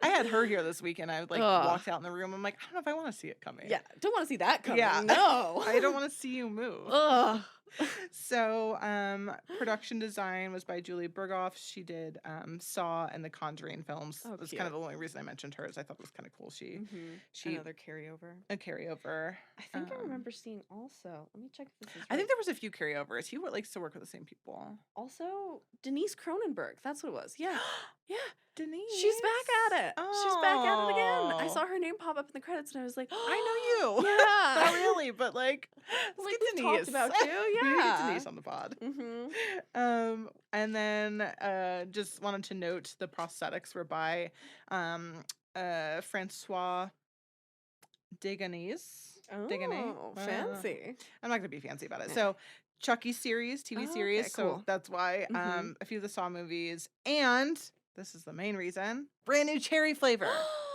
I had her here this weekend. I like walked out in the room. I'm like, I don't know if I want to see it coming. Yeah. Don't want to see that coming. Yeah. No. I don't want to see you move. So, production design was by Julie Berghoff. She did Saw and the Conjuring films. That's kind of the only reason I mentioned her, is I thought it was kind of cool. She another carryover. A carryover. I think I remember seeing also. Let me check if this is right. I think there was a few carryovers. He likes to work with the same people. Also, Denise Cronenberg. That's what it was. Yeah. Yeah. Denise. She's back at it. She's back at it again. I saw her name pop up in the credits and I was like, I know you. Yeah. Not really, but like, like get we've Denise. talked about you. We get Yeah. Denise on the pod. And then just wanted to note the prosthetics were by Francois Deganese. Antigonie. Oh, fancy. I'm not going to be fancy about it. So, Chucky series, TV Oh, series. okay, So cool. that's why Mhm. a few of the Saw movies. And this is the main reason, brand new cherry flavor.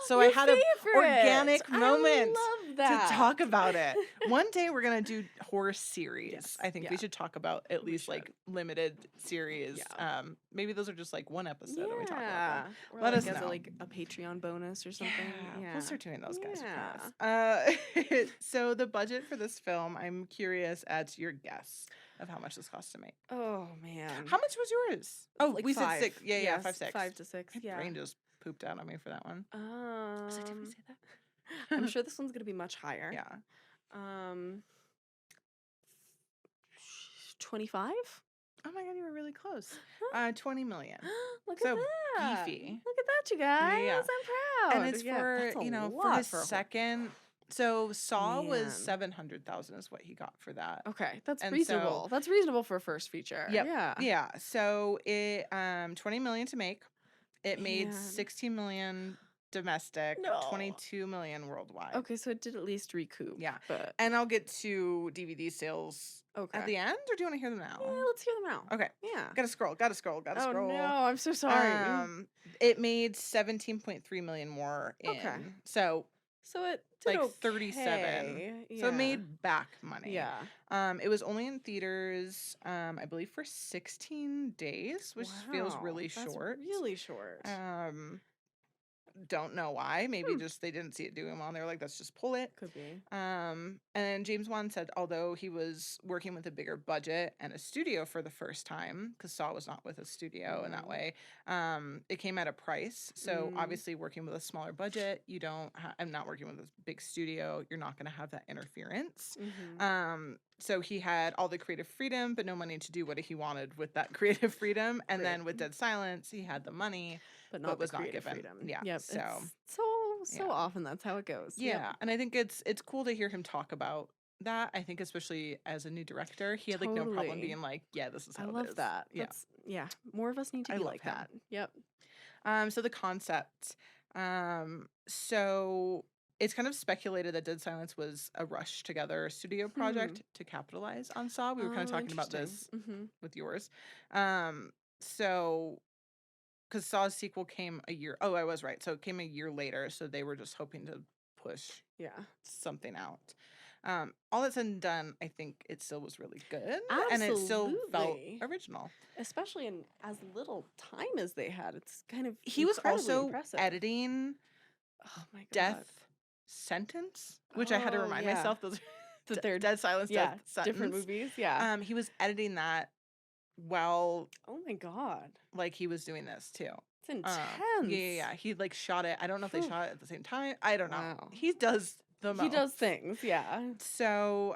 So I Your had an favorite. organic moment I love to that. talk about it. One day we're going to do horror series. Yes, I think we yeah. should talk about at We least like should. limited series. Yeah. Maybe those are just like one episode and we talk about Yeah. them. Or Let like us as know. a Patreon bonus or something. Yeah. We'll start doing those, guys. Yeah. I promise. So the budget for this film, I'm curious as your guess of how much this cost to make. Oh man. How much was yours? Oh, Like we said 5. 6. Yeah, Yes, 5, 6. 5 to 6. My Yeah. brain just pooped out on me for that one. Was it, did we say that? I'm sure this one's gonna be much higher. Yeah. 25. Oh my god, you were really close. 20 million. Look So at that. beefy. Look at that, you guys. Yeah. I'm proud. And it's Yeah, for, that's a for lot his for a whole- second. So Saw was Man. 700,000 is what he got for that. Okay, that's And reasonable. so- That's reasonable for a first feature. Yep. Yeah. Yeah. So it 20 million to make. It made Man. 16 million domestic, No. 22 million worldwide. Okay, so it did at least recoup. Yeah. But And I'll get to DVD sales okay. at the end, or do you want to hear them now? Yeah, let's hear them out. Okay. Yeah. Gotta scroll. Gotta scroll. Oh scroll. no, I'm so sorry. It made 17.3 million more in. Okay. So So it did like okay. 37. So it made back money. Yeah. It was only in theaters, I believe, for 16 days, which feels Wow, really that's short. Really short. Don't know why. Maybe just they didn't see it doing well. And they were like, let's just pull it. Could be. And James Wan said, although he was working with a bigger budget and a studio for the first time, because Saw was not with a studio in that way, it came at a price. So obviously, working with a smaller budget, you don't. I'm not working with a big studio. You're not going to have that interference. So he had all the creative freedom, but no money to do what he wanted with that creative freedom. And then with Dead Silence, he had the money, but was the not creative given. freedom. Yeah. Yep. So So often that's how it goes. yeah, Yep. and I think it's cool to hear him talk about that. I think especially as a new director, he had like no problem Totally. being like, yeah, this is how I it love is. that. Yeah. That's, yeah. More of us need to I be love like him. that. Yep. So the concept. So it's kind of speculated that Dead Silence was a Rush Together studio project to capitalize on Saw. We were kind of talking about this with yours. So because Saw's sequel came a year. Oh, I was right. So it came a year later. So they were just hoping to push something out. All that's said and done, I think it still was really good. And it still felt Absolutely. original. Especially in as little time as they had. It's kind of He was incredibly also impressive. editing Oh my god. Death Sentence, which I had to Oh, remind yeah. myself those That they're Dead Silence, yeah, Death Sentence. different movies. Yeah. He was editing that while Oh my god. like he was doing this too. It's intense. Yeah. He like shot it. I don't know if they Phew. shot it at the same time. I don't know. Wow. He does the most. He does things. Yeah. So,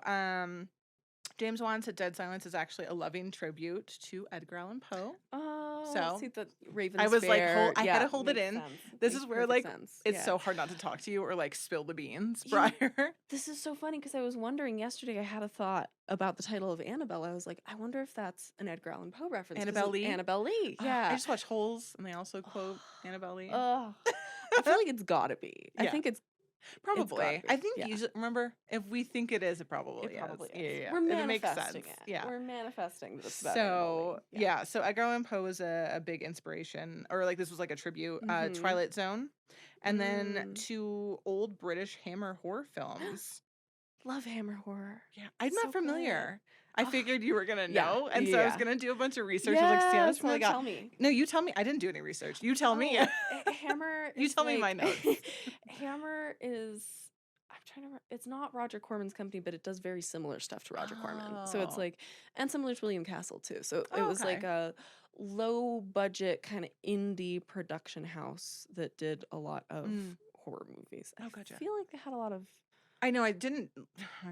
James Wan said Dead Silence is actually a loving tribute to Edgar Allan Poe. Oh, So, see the Ravens. I was like, Fair. I had to hold it makes in. sense. This Makes is where, perfect like, sense. It's Yeah. so hard not to talk to you or like spill the beans Yeah. prior. This is so funny because I was wondering yesterday. I had a thought about the title of Annabelle. I was like, I wonder if that's an Edgar Allan Poe reference. 'cause Annabelle of Lee? Annabelle Lee. I Yeah. just watched Holes and they also quote Annabelle Lee. Oh, I feel like it's gotta be. I Yeah. think it's Probably. gotta be, I think yeah. usually, remember, if we think it is, it probably is. probably is. Yeah. We're If it makes manifesting sense. it. Yeah. We're manifesting this. about Annabelle So Lee. yeah, so Edgar Allan Poe was a big inspiration, or like this was like a tribute. Twilight Zone, and then to old British Hammer horror films. Love Hammer horror. Yeah, I'm So not familiar. I Oh, figured you were gonna yeah, know, and so I was yeah. gonna do a bunch of research. I was like, Siena's probably tell got. me. No, you tell me. I didn't do any research. You tell me. Hammer. You is tell me my like- notes. Hammer is. I'm trying to. It's not Roger Corman's company, but it does very similar stuff to Roger Corman. So it's Oh. like, and similar to William Castle too. So it Oh, was like okay. a low budget kind of indie production house that did a lot of horror movies. Oh, I gotcha. feel like they had a lot of. I know I didn't.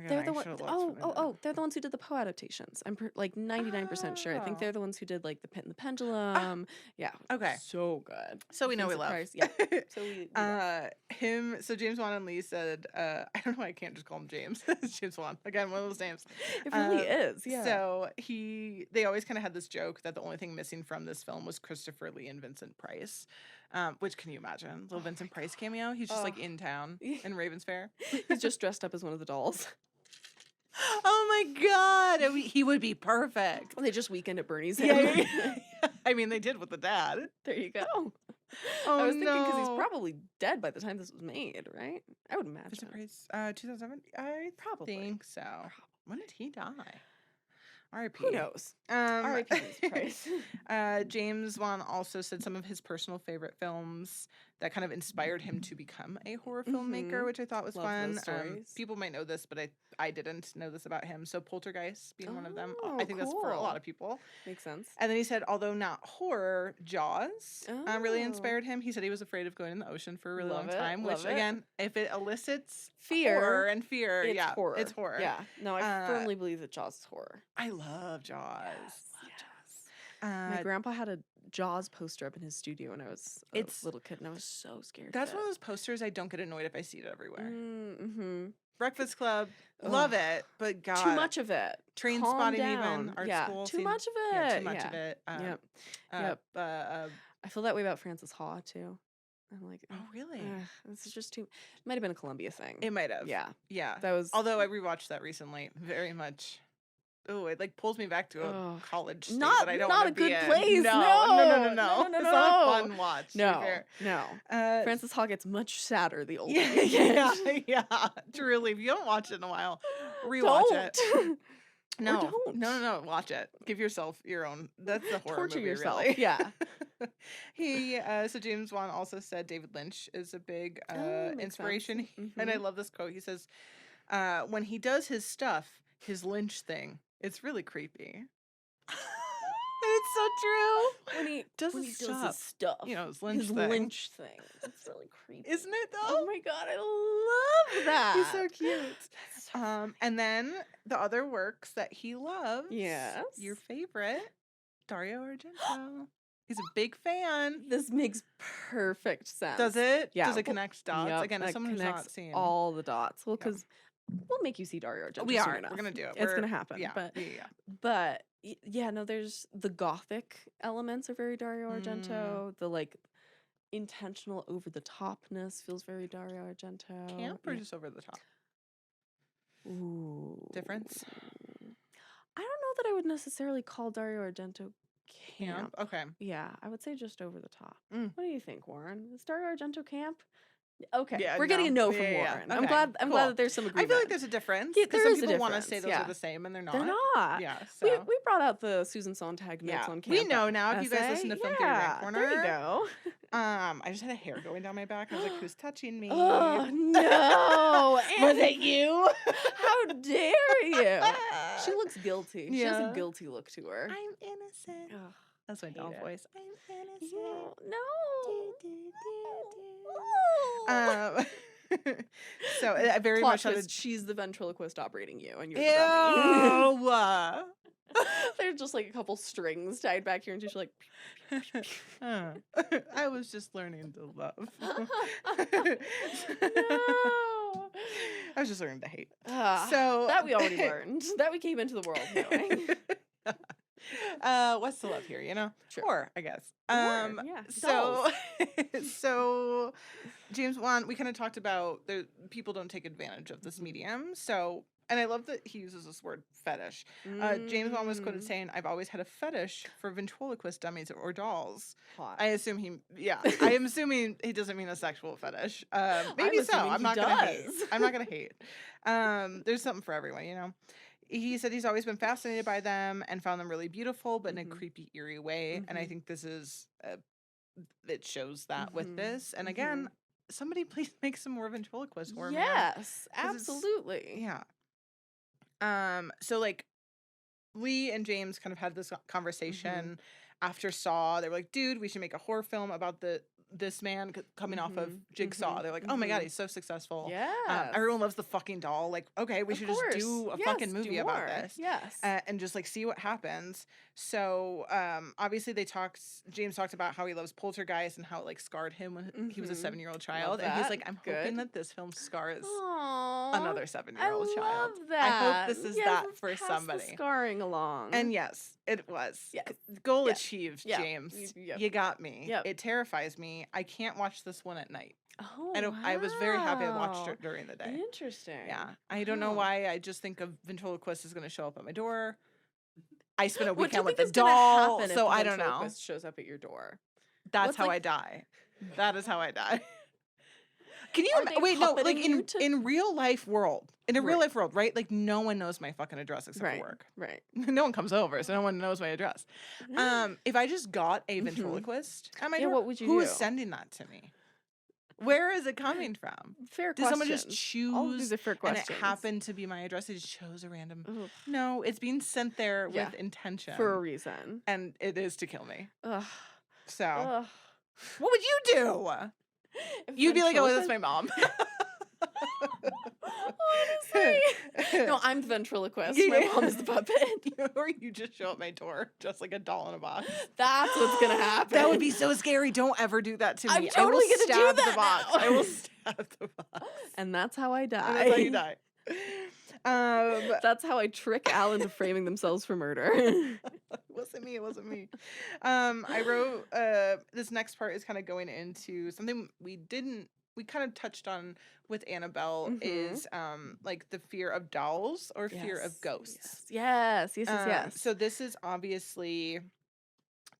They're the one. They're the ones who did the Poe adaptations. I'm like 99% sure. I think Oh. they're the ones who did like the Pit and the Pendulum. Yeah. Okay. So good. So we know we Vincent love. Price, Yeah. So we love. Him. So James Wan and Lee said, I don't know why I can't just call him James. It's James Wan again, one of those names. It really is. Yeah. So they always kind of had this joke that the only thing missing from this film was Christopher Lee and Vincent Price. Which can you imagine? Little Vincent Price cameo. He's just like in town in Ravens Fair. He's just dressed up as one of the dolls. Oh my god, he would be perfect. They just Weekend at Bernie's. Yeah. I mean, they did with the dad. There you go. Oh, I was thinking because he's no. probably dead by the time this was made, right? I would imagine. Vincent Price, 2007. I Probably. think so. When did he die? R.I.P. Who knows? R.I.P. Vincent Price. James Wan also said some of his personal favorite films that kind of inspired him to become a horror filmmaker, which I thought was Love fun. those stories. People might know this, but I didn't know this about him. So Poltergeist being one of them. Oh, I think that's for a cool. lot of people. Makes sense. And then he said, although not horror, Jaws really Oh. inspired him. He said he was afraid of going in the ocean for a really Love long it, time, which love it. again, if it elicits Fear. horror and fear, It's yeah, horror. it's horror. Yeah. No, I Uh, firmly believe that Jaws is horror. I love Jaws. My grandpa had a Jaws poster up in his studio when I was a It's- little kid, and I was so scared. That's of one of it. those posters I don't get annoyed if I see it everywhere. Mm-hmm. Breakfast Club, love Ugh. it, but God, Too much of it. Train Calm spotting down. even art yeah. school. Too seemed- much of it. Yeah, too much of it. Yep. Yep. I feel that way about Francis Ha too. I'm like, Oh, really? this is just too. It might have been a Columbia thing. It might have. Yeah, Yeah. that was. Although I rewatched that recently, very much. Oh, it like pulls me back to a Ugh. college state Not- that I don't not wanna a be good in. place. No, No. It's No. not a fun watch. to be no, fair. no. Francis Ha gets much sadder the older Yeah, we get. yeah. Truly, if you haven't watched it in a while, rewatch it. Don't. No, don't. no, watch it. Give yourself your own. That's the horror Torture movie, yourself. really. Yeah. So James Wan also said David Lynch is a big Makes inspiration, sense. and I Mhm. love this quote. He says, "When he does his stuff, his Lynch thing, it's really creepy." And it's so true. When he Does when his he does stuff, his stuff, you know, his Lynch his thing. Lynch thing. It's really creepy. Isn't it though? Oh my god, I love that. He's so cute. That's so And then the other works that he loves. Yes. Your favorite, Dario Argento. He's a big fan. This makes perfect sense. Does it? Yeah. Does it connect dots? Yep, Again, as that someone who's not connects seen. all the dots. Well, Yeah. because we'll make you see Dario Argento. We soon are. enough. We're gonna do it. It's We're- gonna happen. Yeah. But yeah. yeah, no, there's the gothic elements are very Dario Argento. The like intentional over the topness feels very Dario Argento. Camp or Yeah. just over the top? Ooh. Difference? I don't know that I would necessarily call Dario Argento camp. Okay. Yeah, I would say just over the top. Mm. What do you think, Warren? Is Dario Argento camp? Okay, Yeah, we're getting a no Yeah, from yeah, yeah. Warren. I'm Okay, glad. I'm glad cool. that there's some I agreement. feel like there's a difference. Yeah, Because there some is a people want to say difference, those yeah. are the same and they're not. They're not. Yeah. We So. brought out the Susan Sontag notes Yeah, on camp. we know now if you guys essay. listen to Film Theory yeah, Rant Corner. There you go. I just had a hair going down my back. I was like, who's touching me? Oh no! Was it you? How dare you? She looks guilty. She has Yeah. a guilty look to her. I'm innocent. Ugh, That's my hate doll it. voice. I'm innocent. No. So I very Plot much had twist, she's the ventriloquist operating you, and you're the dummy. Ew. There's just like a couple strings tied back here, and she's like, I was just learning to love. no. I was just learning to hate. Ah, So that we already learned. That we came into the world knowing. What's the love here, you know? Sure. Horror, I guess. Horror, yeah, So, so James Wan, we kind of talked about people don't take advantage of this medium. So, and I love that he uses this word fetish. James Wan was quoted Mm, saying, "I've always had a fetish for ventriloquist dummies or dolls." hot. I assume I am assuming he doesn't mean a sexual fetish. Maybe so. assuming I'm he not gonna hate. does. I'm not gonna hate. There's something for everyone, you know. He said he's always been fascinated by them and found them really beautiful, but in a Mhm. creepy, eerie way. And I Mhm. think this is it shows that with Mhm. this. And again, somebody please make some more ventriloquist horror. man. Yes, 'Cause it's- absolutely. Yeah. So like Lee and James kind of had this conversation after Saw. They were like, dude, we should make a horror film about this man coming off of Mhm, Jigsaw. mhm, They're like, oh my God, mhm. he's so successful. Yeah. Everyone loves the fucking doll. Like, okay, we Of should course. just do a Yes, fucking do movie about more. this. Yes. And just like see what happens. So obviously James talked about how he loves Poltergeist and how it like scarred him when he was a Mhm. 7-year-old child. And he's that. like, I'm hoping Good. that this film scars Aw, another I 7-year-old child. love that. I hope this is Yes, that let's for pass the somebody. scarring along. And yes, it was. Yes. Goal Yes. achieved, Yeah. James. Yep. You got me. Yep. It terrifies me. me, I can't watch this one at night. Oh, I was very happy I watched wow. it during the day. Interesting. Yeah. I don't know Wow. why. I just think a ventriloquist is going to show up at my door. I spent a What do you weekend with think the is gonna doll, happen if so the I don't know. ventriloquist shows up at your door? That's What's, how like- I die. That is how I die. Can you Are they wait? No, like puppeting you to- in real life world, Right. right? Like no one knows my fucking address except Right. for work. Right. No one comes over, so no one knows my address. If I just got a ventriloquist at my Yeah, door, what would you who is do? sending that to me? Where is it coming from? Fair Did question. someone just choose All of these are fair and questions. it happened to be my address? They just chose a random. Ugh. No, it's being sent there Yeah. with intention. For a reason. And it is to kill me. Ugh. So, Ugh. what would you do? If You'd be like, oh, that's ventriloquist- my mom. Honestly. No, I'm the ventriloquist. My Yeah. mom is the puppet. Or you just show up my door, just like a doll in a box. That's what's gonna happen. That would be so scary. Don't ever do that to me. I'm I totally will gonna do stab that the box. now. I will stab the box. And that's how I die. And that's how you die. That's how I trick Al into framing themselves for murder. It wasn't me. It wasn't me. I wrote this next part is kind of going into something we kind of touched on with Annabelle is like the fear of dolls or fear of ghosts. Yes. So this is obviously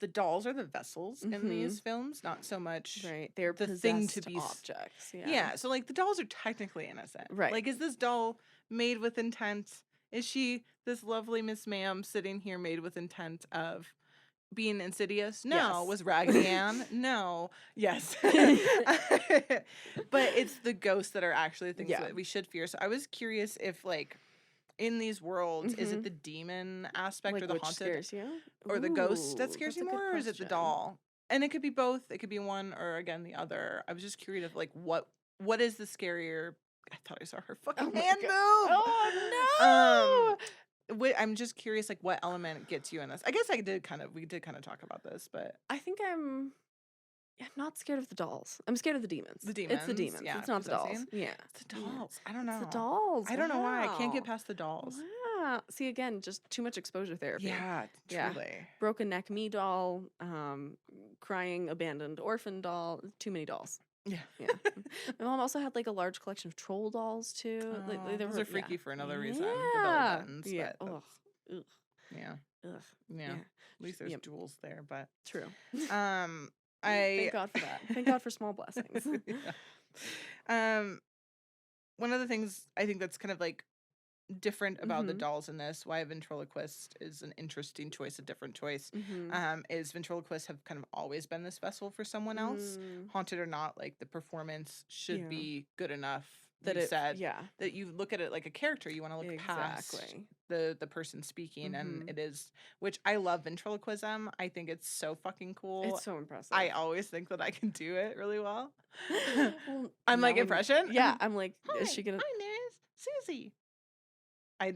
the dolls are the vessels in these films, not so much Right. They're the thing to possessed be objects. Yeah. So like the dolls are technically innocent. Right. Like, is this doll made with intent? Is she this lovely Miss Ma'am sitting here made with intent of being insidious? No. Yes. Was Raggedy Ann? No. Yes. But it's the ghosts that are actually the things Yeah. that we should fear. So I was curious if like in these worlds, is it the demon aspect or the which haunted scares you? or the ghost that Ooh, scares that's you a good more, or is it the question. doll? And it could be both. It could be one or again the other. I was just curious of like what is the scarier? I thought I saw her fucking my hand God. move. Oh no! I'm just curious, like what element gets you in this? I guess we did kind of talk about this, but I think I'm not scared of the dolls. I'm scared of the demons. The It's the demons, demons. yeah, It's not the dolls. possessing. Yeah. it's the dolls. I don't know. It's the dolls. I don't know why I can't get Wow. past the dolls. Wow. See, again, just too much exposure therapy. Yeah, Yeah. truly. Broken neck me doll, crying abandoned orphan doll. Too many dolls. Yeah. Yeah. My mom also had like a large collection of troll dolls too. Like, they Those were are freaky for another reason. Yeah. The belly buttons, Yeah. but Ugh. Ugh. yeah, Ugh. yeah. At least there's Yep. jewels there, but True. I Thank God for that. Thank God for small blessings. Yeah. One of the things I think that's kind of like different about the dolls in this, why a ventriloquist is an interesting choice, a different choice, is ventriloquists have kind of always been this vessel for someone else. Haunted or not, like the performance should Yeah. be good enough. That You it said yeah. that you look at it like a character. You want to look past Exactly. the person speaking, and it is, which I love ventriloquism. I think it's so fucking cool. It's so impressive. I always think that I can do it really well. Well, I'm like now impression. Yeah, I'm like, Hi, is she gonna? Hi, there's Susie.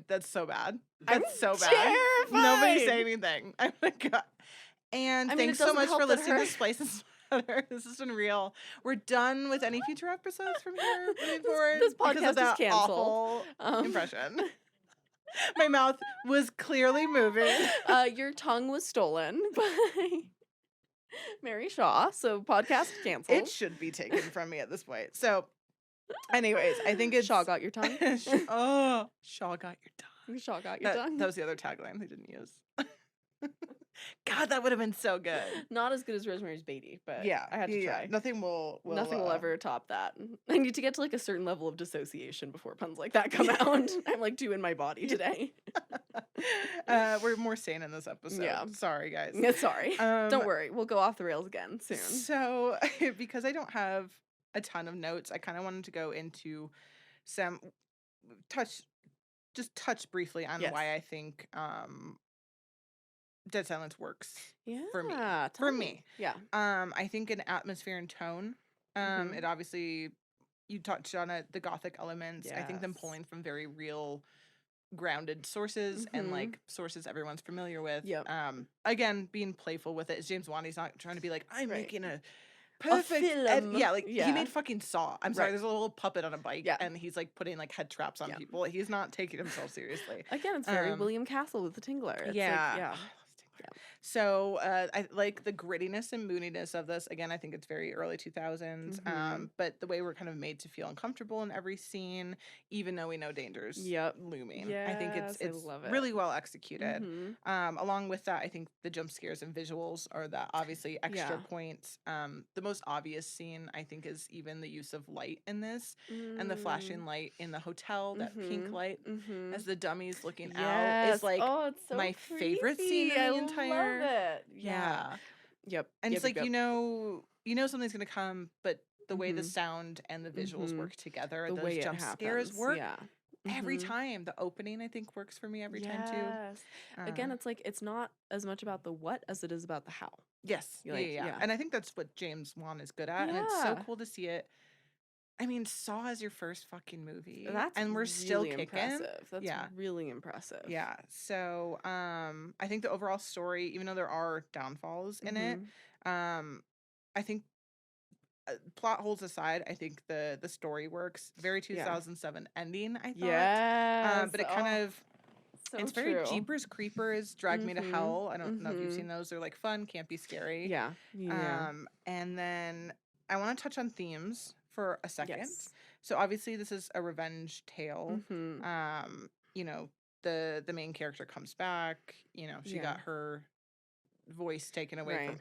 That's so bad. I'm That's so bad. terrified. Nobody say anything. Oh my god. And I mean, it thanks so doesn't much help for that listening her- to Splice Splatter. This has been real. We're done with any future episodes from here moving forward. this because podcast of is that canceled. awful impression. My mouth was clearly moving. Your tongue was stolen by Mary Shaw, so podcast canceled. It should be taken from me at this point. So, anyways, I think it's Shaw got your tongue. Oh, Shaw got your tongue. Shaw got your tongue. That was the other tagline they didn't use. God, that would have been so good. Not as good as Rosemary's Baby, but Yeah, I had to try. Nothing will Nothing will ever top that. I need to get to like a certain level of dissociation before puns like that come out. I'm like too in my body today. We're more sane in this episode. Yeah. Sorry, guys. Sorry. Don't worry. We'll go off the rails again soon. So, because I don't have a ton of notes, I kind of wanted to go into some touch briefly on Yes. why I think Dead Silence works Yeah. for me. tell For me. Yeah. I think in atmosphere and tone, it obviously, you touched on it, the gothic elements. I think them Yes. pulling from very real, grounded sources and like sources everyone's familiar with. Yep. Again, being playful with it. James Wan, he's not trying to be like, I'm Right. making a perfect film. yeah, like he Yeah. made fucking Saw. I'm sorry, Right. there's a little puppet on a bike Yeah. and he's like putting like head traps on Yeah. people. He's not taking himself seriously. Again, it's very Um, William Castle with the Tingler. It's Yeah. Like, yeah. Oh, I love Stingray. So I like the grittiness and moodiness of this. Again, I think it's very early 2000s. Mhm. But the way we're kind of made to feel uncomfortable in every scene, even though we know danger's Yep. looming. I think Yes, I it's love it. really well executed. Mhm. Along with that, I think the jump scares and visuals are that obviously extra Yeah. points. The most obvious scene I think is even the use of light in this and the Mm. flashing light in the hotel, that pink Mhm. light as Mhm. the dummy's looking out is Yes. like Oh, it's so my favorite scene creepy. in I the love entire. it. Yeah. Yeah. Yep. And it's Yep. Yep. like Yep. you know something's gonna come, but the way the Mhm. sound and the visuals Mhm. work together, The those way it jump scares happens. work Yeah. every Mhm. time. The opening I think works for me every time too. Yes. Uh, Again, it's like it's not as much about the what as it is about the how. yes, You yeah, yeah, like, yeah. yeah. And I think that's what James Wan is good at, and it's so Yeah. cool to see it. I mean, Saw is your first fucking movie, That's and we're still really kicking. impressive. That's Yeah. really impressive. Yeah. So, I think the overall story, even though there are downfalls in it, Mhm. I think plot holes aside, I think the story works. Very Yeah. 2007 ending, I thought. Yes. But it kind Oh, of so it's very true. Jeepers Creepers, Drag Me to Mhm. Hell. I don't know if you've Mhm. seen those. They're like fun, campy, scary. Yeah. Yeah. And then I want to touch on themes for a second. Yes. So obviously this is a revenge tale. Mhm. You know, the main character comes back, you know, she Yeah. got her voice taken away from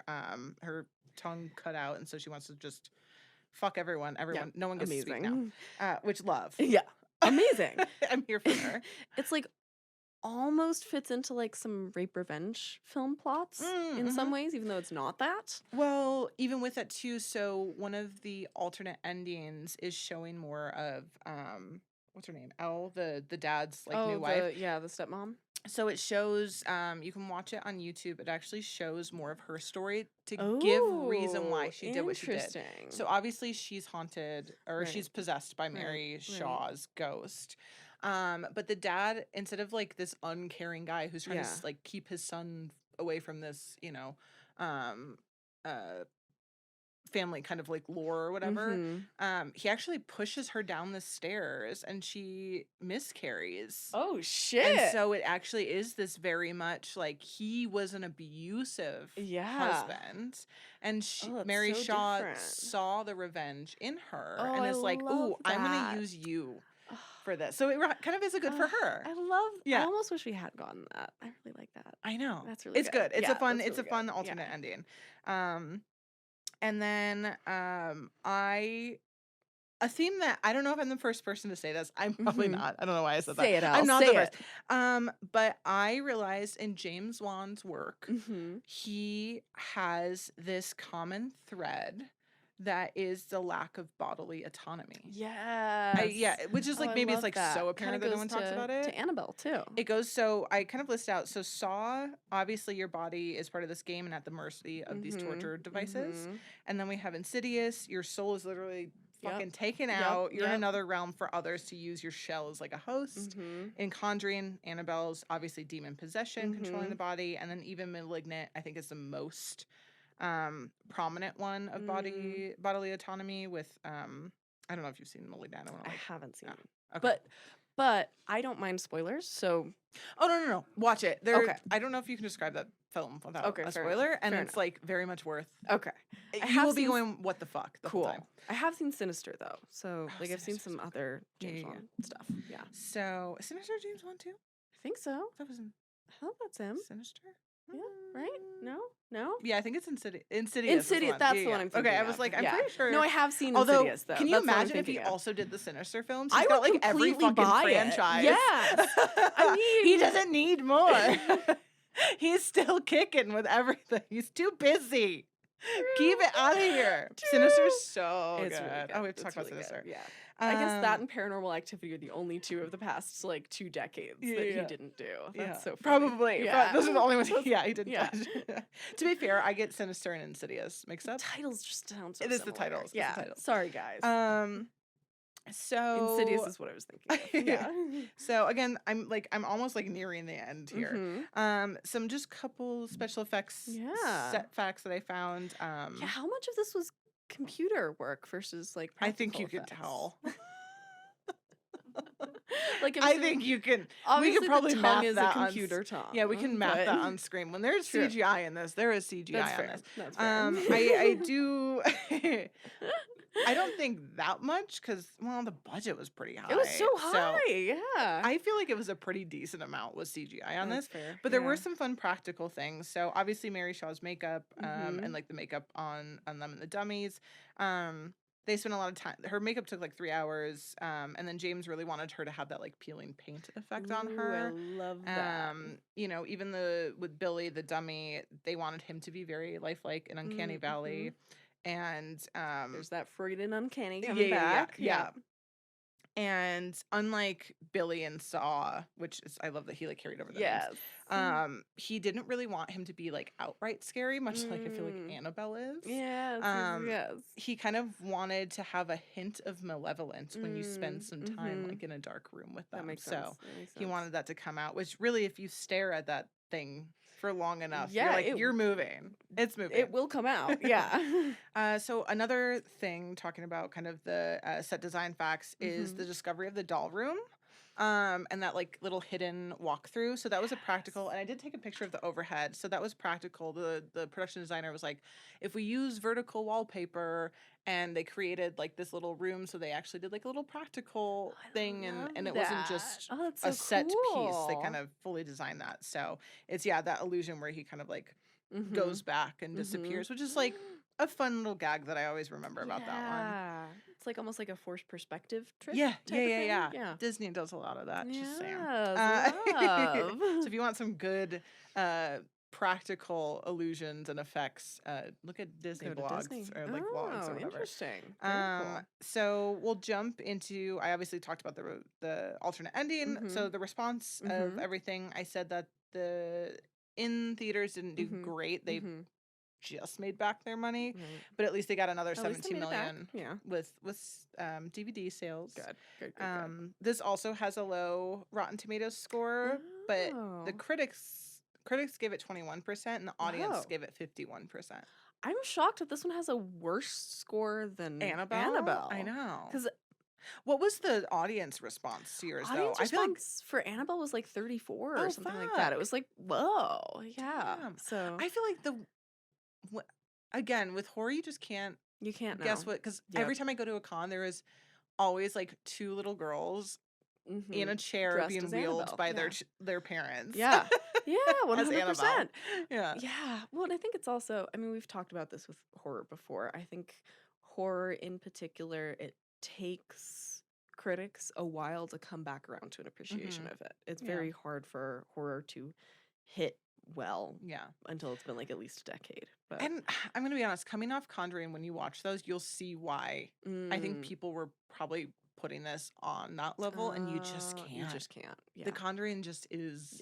Right. her tongue cut out, and so she wants to just fuck everyone. Yeah. No one gets to speak now. Amazing. Which love. Yeah. Amazing. I'm here for her. It's like almost fits into like some rape revenge film plots in some Mhm. ways, even though it's not that. Well, even with that too, so one of the alternate endings is showing more of what's her name? Elle, the dad's like Oh, new wife. the stepmom. So it shows you can watch it on YouTube. It actually shows more of her story to give reason why Oh, she did what she did. interesting. So obviously she's haunted or Right. she's possessed by Right, Mary right. Shaw's ghost. But the dad, instead of like this uncaring guy who's trying Yeah. to like keep his son away from this, um family kind of like lore or whatever, Mhm. he actually pushes her down the stairs and she miscarries. Oh And shit. so it actually is this very much like he was an abusive Yeah. husband, and Oh, that's Mary so Shaw different. saw the revenge in her Oh, and I is like, love "Ooh, I'm gonna that. use you Ugh. for this." So it kind of is a good for Ugh, her. I love. I Yeah, almost wish we had gotten that. I really like that. I know. That's really It's good. good. It's Yeah, a fun. that's It's a really fun good. alternate Yeah. ending. And then I a theme that I don't know if I'm the first person to say this. I'm probably Mhm. not. I don't know why I said that. Say it, I'm Al. not the Say first. it. But I realized in James Wan's work, Mhm. he has this common thread that is the lack of bodily autonomy. Yes. Which is Oh, like I maybe it's love like that. so Kinda apparent that no goes one talks about it. to Annabelle too. It goes so I kind of list out. So Saw, obviously your body is part of this game and at the mercy of these torture devices. Mhm. And then we have Insidious. Your soul is literally Yep. fucking taken Yep. out. You're in Yep. another realm for others to use your shell as like a host. Mhm. In Conjuring, Annabelle's obviously demon possession, controlling the Mhm. body, and then even Malignant, I think is the most prominent one of bodily autonomy with I don't know if you've seen Malignant. I don't I like haven't seen. yeah. Okay. But I don't mind spoilers, so Oh no. Watch it. Okay. I don't know if you can describe that film without Okay, a fair spoiler, enough, and fair it's enough. like very much worth. okay. I You have will be seen going, what the fuck, the whole Cool. time. I have seen Sinister though, so Oh, like I've seen Sinister's some so other Yeah, James yeah, Wan stuff. Yeah, So Sinister James 1 too. I think so. That was in I thought that's him. Sinister. Yeah, right? Mm, No. Yeah, I think it's Insidious. Insidious. That's the one I'm thinking. Okay, I was like, I'm yeah. pretty sure. No, I have seen Although, Insidious though. can you That's what I'm imagine if he thinking of. also did the Sinister films? I He's got would like every completely fucking buy it. franchise. Yes. I he mean- doesn't need more. He's still kicking with everything. He's too busy. Keep it out of here. Sinister's so It's good. really good. Oh, we have to talk It's about really good, Sinister. Yeah. I guess that and Paranormal Activity are the only two of the past like 2 decades that he Yeah. didn't do. That's so funny. Probably. Yeah. Those are the only ones. Yeah, he did. Yeah. To be fair, I get Sinister and Insidious mixed up. Titles just sound so It is the similar. titles. It's the Yeah. titles. Sorry, guys. So Insidious is what I was thinking. Yeah. So again, I'm almost like nearing the end here. Mhm. Some just couple special effects Yeah. set facts that I found. Yeah. How much of this was computer work versus like? I think you practical could effects? tell. Like, I think you can. We obviously could probably the tongue math is a that on. computer tongue. Yeah, we can math but that on screen. When there's True. CGI in this, there is CGI That's on fair. this. That's fair. I do. I don't think that much because the budget was pretty high. It was so high. Yeah. I feel like it was a pretty decent amount with CGI on That's this. fair. But there yeah. were some fun practical things. So obviously Mary Shaw's makeup, Mhm. and like the makeup on them and the dummies. They spent a lot of time. Her makeup took like 3 hours. And then James really wanted her to have that like peeling paint effect on Ooh, her. I love that. Even with Billy the dummy, they wanted him to be very lifelike and uncanny valley. And There's that Freudian uncanny yeah, coming back. yeah. And unlike Billy and Saw, which is I love that he like carried over the names. Yes. He didn't really want him to be like outright scary, much like I feel like Annabelle is. Yes. Yes. He kind of wanted to have a hint of malevolence when you spend some time like in a dark room with them. That makes so sense. That makes he sense. wanted that to come out, which really, if you stare at that thing for long enough, Yeah, you're like, you're moving. It's moving. It will come out. Yeah. So another thing, talking about kind of the set design facts, is the discovery of the doll room, and that like little hidden walkthrough. So that was a practical, and I did take a picture of the overhead. So that was practical. The production designer was like, if we use vertical wallpaper, and they created like this little room, so they actually did like a little practical thing, and it wasn't just so a set piece. They cool. kind of fully designed that. So it's that illusion where he kind of like goes back and disappears, which is like a fun little gag that I always remember about that one. It's like almost like a forced perspective trick. Yeah. type of thing. Yeah. Disney does a lot of that. Just saying. Love. So if you want some good practical illusions and effects, look at Disney Go to blogs Disney. or like vlogs or whatever. Interesting. Very cool. So we'll jump into. I obviously talked about the alternate ending. So the response of everything. I said that the in theaters didn't do great. They just made back their money, but at least they got another 17 million with DVD sales. Good. This also has a low Rotten Tomatoes score, but the critics gave it 21% and the audience gave it 51%. I'm shocked that this one has a worse score than Annabelle. I know. Because what was the audience response to yours, though? audience response for Annabelle was like 34 or something like that. It was like, whoa. Yeah. Damn. So I feel like again, with horror, you just can't guess what, because every time I go to a con, there is always like two little girls in a chair Dressed being as wheeled Annabelle. by their parents. Yeah. Yeah, As 100%. Annabelle. Yeah. Yeah. Well, and I think it's also, I mean, we've talked about this with horror before. I think horror in particular, it takes critics a while to come back around to an appreciation of it. It's very hard for horror to hit well until it's been like at least a decade. But And I'm going to be honest, coming off Conjuring, when you watch those, you'll see why. I think people were probably putting this on that level, and you just can't. You just can't. Yeah. The Conjuring just is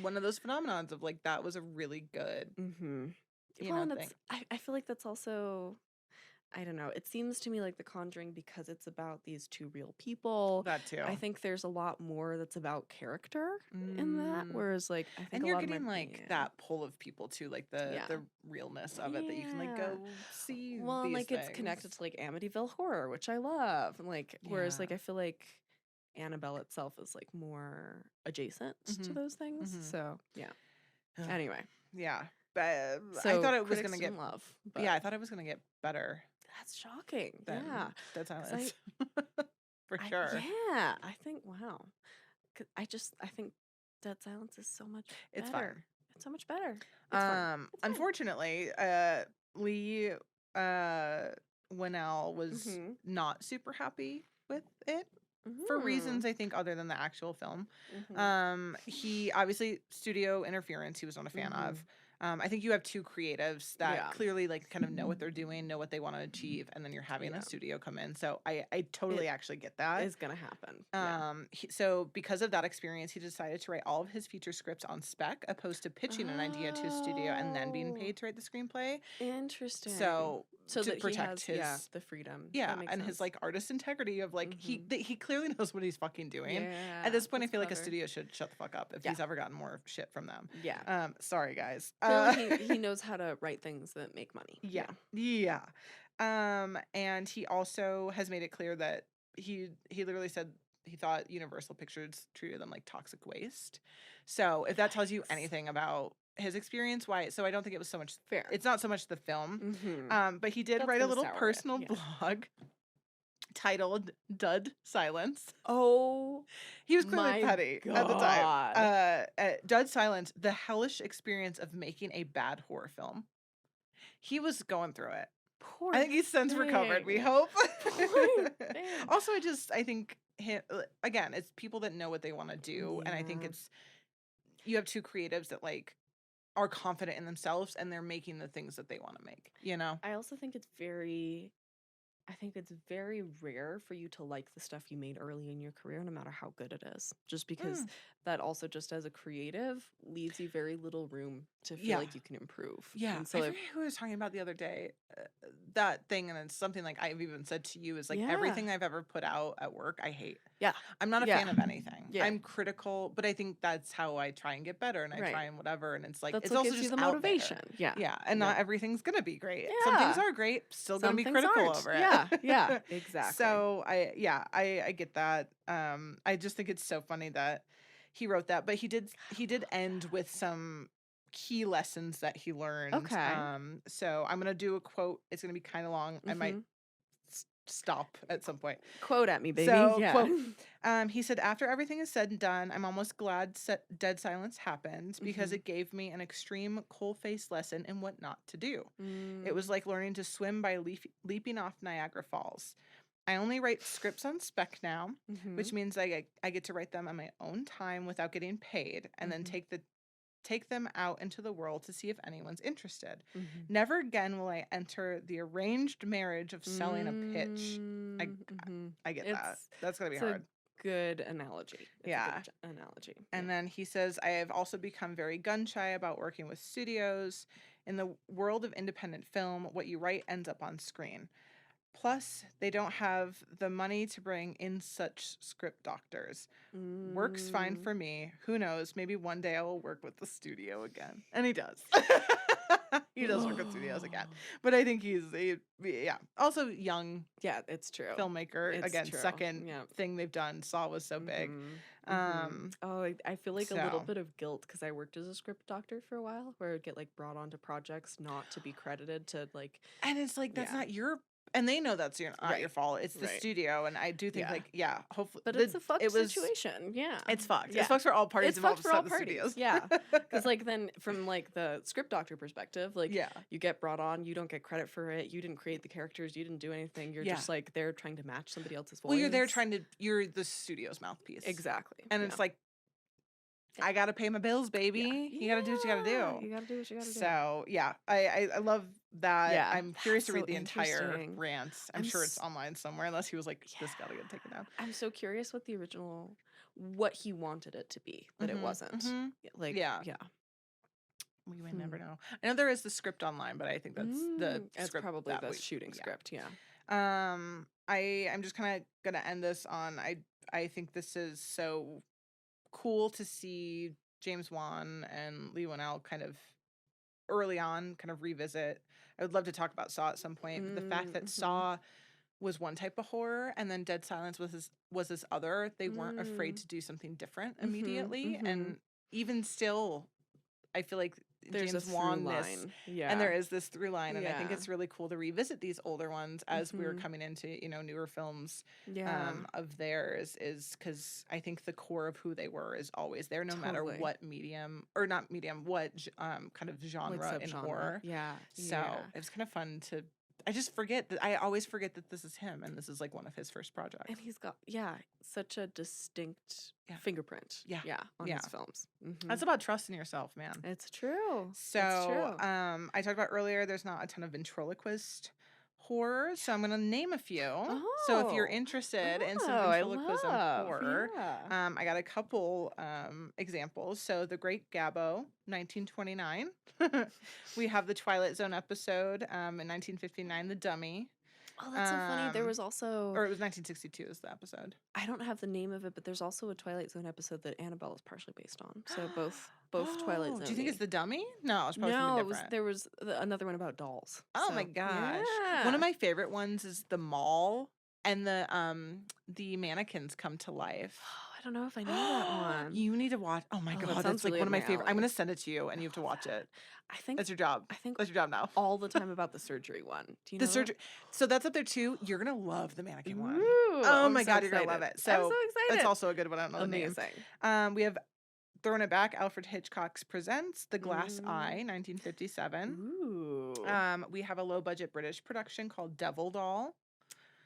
one of those phenomenons of like, that was a really good well, and that's, I feel like that's also, I don't know, it seems to me like The Conjuring, because it's about these two real people. That too. I think there's a lot more that's about character in that, whereas like I think and a you're lot of getting like that pull of people too, like the realness of it, that you can like go see. Well, and these like it's connected to like Amityville Horror, which I love, and like whereas like I feel like Annabelle itself is like more adjacent to those things. So anyway, but so I thought it was gonna critics get didn't love. I thought it was gonna get better. That's shocking. Than Dead Silence. For I sure. I think wow. I think Dead Silence is so much better. It's fun. It's so much better. It's fun. Unfortunately, Lee Winnell was not super happy with it for reasons I think other than the actual film. He obviously, studio interference he was not a fan of. I think you have two creatives that clearly like kind of know what they're doing, know what they want to achieve, and then you're having a studio come in. So I totally actually get that. It's gonna happen. So because of that experience, he decided to write all of his feature scripts on spec, opposed to pitching an idea to a studio and then being paid to write the screenplay. Interesting. So to that protect he has, his the freedom. and his like artist integrity of like he clearly knows what he's fucking doing. At this point, I feel like a studio should shut the fuck up if he's ever gotten more shit from them. Sorry guys. He knows how to write things that make money. And he also has made it clear that he literally said he thought Universal Pictures treated them like toxic waste. So if that tells you anything about his experience, why? So I don't think it was so much. Fair. It's not so much the film, Mm-hmm. but he did That's write a gonna little sour it, personal yeah. blog titled "Dud Silence." Oh, He was clearly my petty at the time. God. Dud Silence, the hellish experience of making a bad horror film. He was going through it. Poor I think he's since recovered, we thing. hope. Poor thing. Also, I think, again, it's people that know what they want to do. And I think Yeah. you have two creatives that like are confident in themselves and they're making the things that they want to make, you know? I also think it's very rare for you to like the stuff you made early in your career, no matter how good it is. Just because that also, just as a creative, leaves you very little room to feel Yeah. like you can improve. Yeah. And I so forget who I was talking about the other day. That thing, and it's something like I've even said to you, is like everything I've ever put out at work, I hate. Yeah. I'm not a fan of anything. Yeah. I'm critical, but I think that's how I try and get better, and I try and whatever. And it's like that's it's what also gives just you the out motivation. there. Yeah. Yeah. And not everything's gonna be great. Yeah. Some things are great, still gonna be things critical aren't. over it. Yeah, exactly. So I get that. I just think it's so funny that he wrote that, but he did end with some key lessons that he learned. Okay. So I'm gonna do a quote. It's gonna be kind of long. I might stop at some point. Quote at me, baby. So, yeah. quote, he said, "After everything is said and done, I'm almost glad Dead Silence happened because it gave me an extreme coal-faced lesson in what not to do. It was like learning to swim by leaping off Niagara Falls. I only write scripts on spec now, which means I get to write them on my own time without getting paid, and then take them out into the world to see if anyone's interested. Never again will I enter the arranged marriage of selling a pitch." I get that. That's gonna be hard. Good analogy. It's a good analogy. And then he says, "I have also become very gun shy about working with studios. In the world of independent film, what you write ends up on screen. Plus, they don't have the money to bring in such script doctors. Works fine for me. Who knows? Maybe one day I will work with the studio again." And he does. He does work with studios again. But I think also young. Yeah, it's true. Filmmaker. It's Again, true. second thing they've done. Saw was so big. I feel like a little bit of guilt because I worked as a script doctor for a while, where I'd get like brought onto projects not to be credited to like. And it's like that's not your. And they know that's not your fault. It's the studio, and I do think hopefully, but it's a fucked situation. Yeah, it's fucked. Yeah. It's fucked for all parties. It's fucked for all parties. Studios. Yeah, because like then from like the script doctor perspective, like you get brought on, you don't get credit for it. You didn't create the characters. You didn't do anything. You're just like they're trying to match somebody else's voice. Well, you're the studio's mouthpiece. Exactly, and it's like. I gotta pay my bills, baby. You gotta do what you gotta do. You gotta do what you gotta do. So I love that. Yeah, I'm curious to that's read the entire interesting. rant. I'm sure it's online somewhere, unless he was like, "This gotta get taken down." I'm so curious what what he wanted it to be, but it wasn't. Like We may never know. I know there is the script online, but I think that's script probably that the shooting script. Yeah. I'm just kind of gonna end this on I think this is so cool to see James Wan and Lee Whannell kind of early on kind of revisit. I would love to talk about Saw at some point, but the fact that Saw was one type of horror and then Dead Silence was this other, they weren't afraid to do something different immediately. And even still, I feel like there's James a Wan-ness, and there is this through line, and I think Yeah. it's really cool to revisit these older ones as we're coming into newer films of theirs, is because I think the core of who they were is always there, no matter what medium or not medium, what kind of genre in horror. So it's kind of fun to. I just forget that I always forget that this is him, and this is like one of his first projects. And he's got such a distinct fingerprint. On his films. That's about trusting yourself, man. It's true. So I talked about earlier, there's not a ton of ventriloquist horror, so I'm gonna name a few. So if you're interested in some ventriloquism horror, I got a couple examples. So The Great Gabbo, 1929. We have the Twilight Zone episode in 1959, The Dummy. Oh, that's so funny. There was also, or it was 1962 is the episode. I don't have the name of it, but there's also a Twilight Zone episode that Annabelle is partially based on. So both Twilight Zone. Do you think it's The Dummy? No, it's probably something different. There was another one about dolls. Oh my gosh. One of my favorite ones is The Mall. and the mannequins come to life. Oh, I don't know if I know that one. You need to watch. Oh my Oh, that god, sounds that's like really one up of my my favorite. I'm alley. gonna send it to you, and I you have to love watch that. it. I think That's your job. I think That's your job now. all the time about the surgery one. Do you know The surgery. So that's up there too. You're gonna love the that? mannequin one. Ooh, Oh I'm my so god, you're gonna love excited. it. I'm So so that's excited. also a good one. I don't know the name. Amazing. We have Throwing It Back. Alfred Hitchcock's Presents The Glass Eye, Mm. 1957. Ooh, We have a low budget British production called Devil Doll.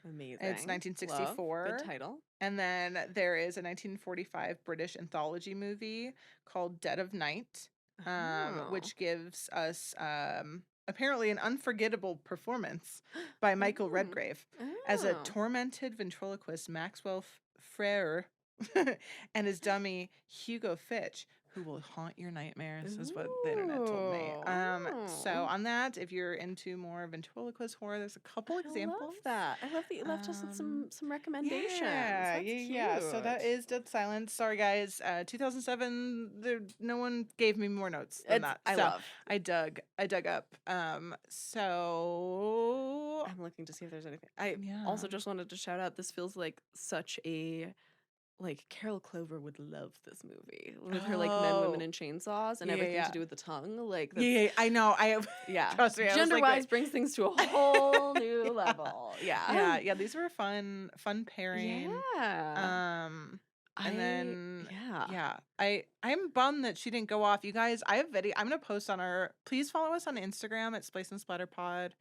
amazing. It's Love. 1964. Good title. And then there is a 1945 British anthology movie called Dead of Night, Oh. which gives us apparently an unforgettable performance by Michael Mm. Redgrave as a Oh. tormented ventriloquist Maxwell Frere and his dummy Hugo Fitch, who will haunt your nightmares, is what the internet told me. So Ooh. on that, if you're into more ventriloquist horror, there's a couple I examples. love that. I love that you left us with some recommendations. Yeah, That's yeah. So that cute. is Dead Silence. Sorry, guys. 2007. No one gave me more notes than that. I So love. I dug up. So I'm looking to see if there's anything. I yeah. also just wanted to shout out. This feels like such a Carol Clover would love this movie with her Men, Women, Oh, and Chainsaws and yeah, everything yeah. to do with the tongue. Like Yeah, that's, I know. I yeah. trust me. I was Gender like, wise brings things to a whole new Yeah. level. yeah, yeah. These were fun pairing. Yeah. And then yeah. I'm bummed that she didn't go off. You guys, I have video. I'm gonna post on our. Please follow us on Instagram at Splice Splatter Pod.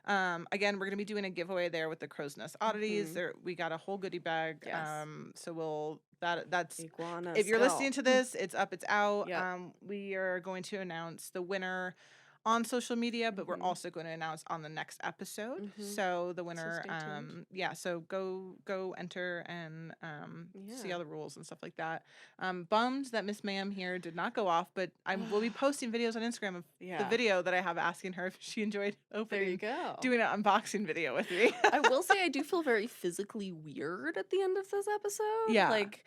Again, we're gonna be doing a giveaway there with the Crow's Nest oddities. Mhm. There, we got a whole goodie bag. Yes. So that's Iguana if you're listening skull. to this, it's up, it's out. Yep. We are going to announce the winner on social media, but we're Mhm. also going to announce on the next episode. Mhm. So the winner, stay tuned. yeah. So go enter and see Yeah. all the rules and stuff like that. Bummed that Miss Ma'am here did not go off, but we'll be posting videos on Instagram of the Yeah. video that I have asking her if she enjoyed There you opening, go. doing an unboxing video with me. I will say I do feel very physically weird at the end of this episode. Yeah. Like,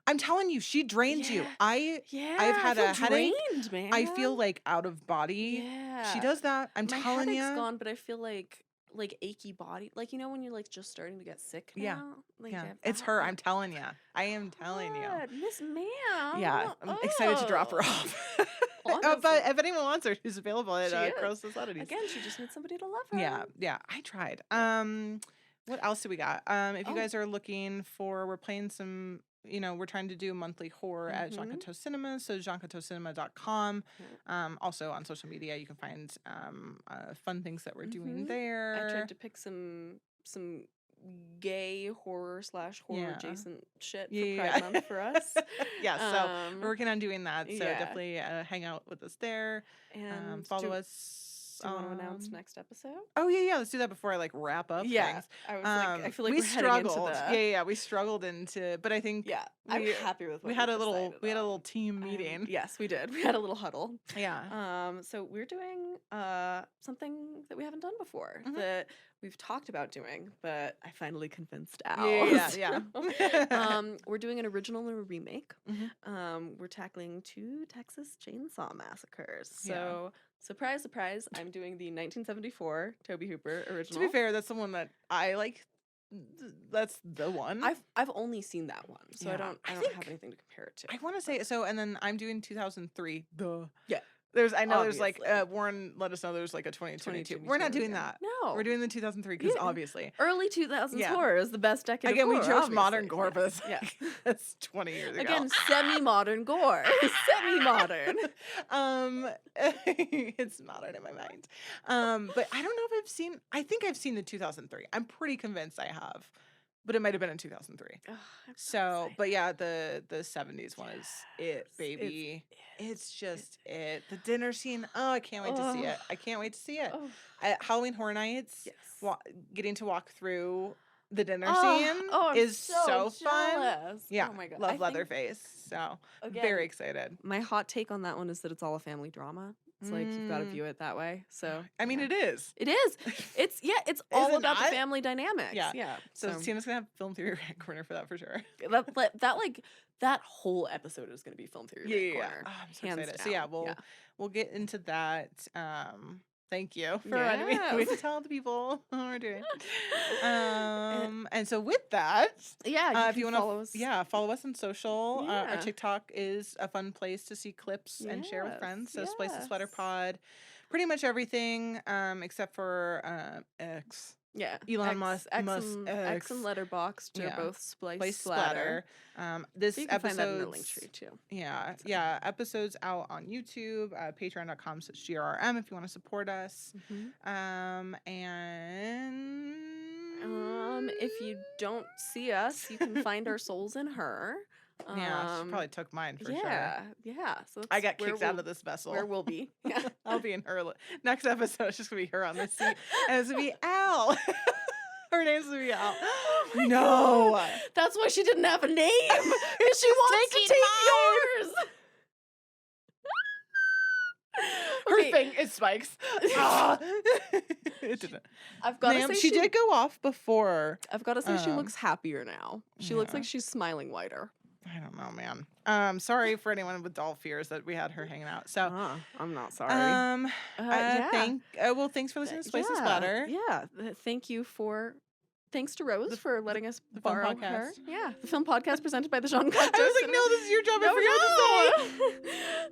I'm telling you, she drains you. yeah. I've had I a feel headache. drained, man. I feel like out of body. Yeah. She does that. I'm My telling headache's you. gone, but I feel like achy body. Like, you know when you're like just starting to get sick now? Yeah. Like, Yeah, I have it's that, her. like, I'm telling you. I am telling you. God, Miss Ma'am. Yeah, I'm excited to drop her Oh. off. Honestly. But if anyone wants her, she's available at She is. Crow's Oddities. Again, she just needs somebody to love her. Yeah, I tried. What else do we got? If you guys are looking for, we're playing some, we're trying to do monthly horror at Jean Cocteau Cinema, so jeancocteaucinema.com. Also on social media, you can find fun things that we're doing there. I tried to pick some gay horror / horror adjacent shit for Pride Month for us. Yeah, so we're working on doing that. So yeah. definitely hang out with us there. And Follow us. Do you want to announce next episode? Oh yeah, let's do that before I wrap up things. I was I feel like we we're struggled. Heading into Yeah, we struggled into, but I think I'm happy with what we had a decided little on. team meeting. Yes, we did. We had a little huddle. Yeah. So we're doing something that we haven't done before that we've talked about doing, but I finally convinced Al. Yeah. We're doing an original and a remake. We're tackling 2 Texas Chainsaw Massacres. So surprise, surprise, I'm doing the 1974 Tobe Hooper original. To be fair, that's the one that I like. That's the one. I've only seen that one, so I don't have anything to compare it to. I want to say so, and then I'm doing 2003. Yeah. There's like Warren let us know there's like a 2022. We're not doing that. No, we're doing the 2003 because obviously early 2000s horror is the best decade. Again, of horror, we chose obviously. modern gore, but that's 20 years ago. Again, semi-modern gore. Semi-modern. It's modern in my mind. But I don't know if I've seen. I think I've seen the 2003. I'm pretty convinced I have. But it might have been in 2003. Oh, so, but yeah, the 70s one is it, baby. It's just it. The dinner scene. Oh, I can't wait to see it. I can't wait to see it. At Halloween Horror Nights, getting to walk through the dinner scene is so fun. Yeah, oh my God. Love Leatherface. So, again, very excited. My hot take on that one is that it's all a family drama. It's like you've got to view it that way. So I mean, it is. It is. It's all Is it about not? the family dynamics. Yeah. So Siena's gonna have film theory rant corner for that for sure. That whole episode is gonna be film theory rant corner. Oh, I'm so excited. So yeah, we'll get into that. Thank you for reminding me. We have to Yes. tell the people what we're doing. And so with that, Yeah, if you can want follow us. to, follow us on social. Our Yeah. TikTok is a fun place to see clips and share with Yes, friends. So Splice the Sweater yes. Pod, pretty much everything, except for X. Yeah. Elon Musk X and Letterboxd are Yeah. both Splice Splice Splatter. Splatter. This So you can find that in the link episode's tree too. yeah, episodes out on YouTube, patreon.com/GRRM if you want to support us. And If you don't see us, you can find our souls in her. yeah, she probably took mine for sure. Yeah. So I that's got kicked out of this vessel. where we'll be. Yeah. I'll be in her next episode. It's just gonna be her on the seat, and it's gonna be Al. Her name's gonna be Al. Oh my No. God. That's why she didn't have a name. Because she wants to taking take yours. Her Okay. thing is spikes. Ah. It didn't. I've got to Ma'am, say she did go off before. I've got to say she um, looks happier now. She looks yeah. like she's smiling wider. I don't know, man. Sorry for anyone with doll fears that we had her hanging out. So, I'm not sorry. yeah. Thanks for listening to Splice and Splatter. Yeah. Thanks to Rose for letting us the film borrow her. podcast. Yeah, the film podcast presented by the Jean Cocteau I was like, Cinema. no, this is your job. I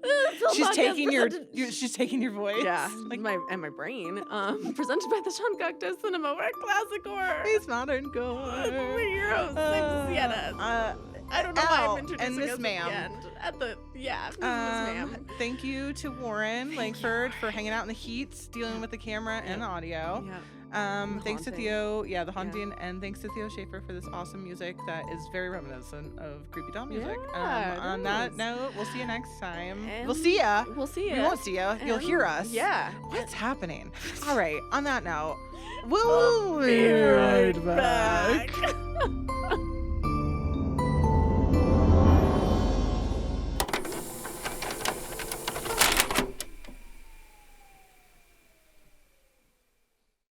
forgot to say. She's taking she's taking your voice. Yeah, Like, my brain. Presented by the Jean Cocteau Cinema, where classic horror. it's modern gore. Heroes, Siena. I don't know why Al I'm introducing and Miss us at the Ma'am. end. Miss Ma'am. Thank you to Warren Langford for hanging out in the heat, dealing with the camera and audio. Yeah. Thanks to haunting. Theo, the haunting, and thanks to Theo Schaefer for this awesome music that is very reminiscent of creepy doll music. Yeah, it On that is. note, we'll see you next time. And We'll see ya. We'll see We ya. won't see ya. You'll hear us. Yeah. What's happening? All right. On that note, we'll be right back.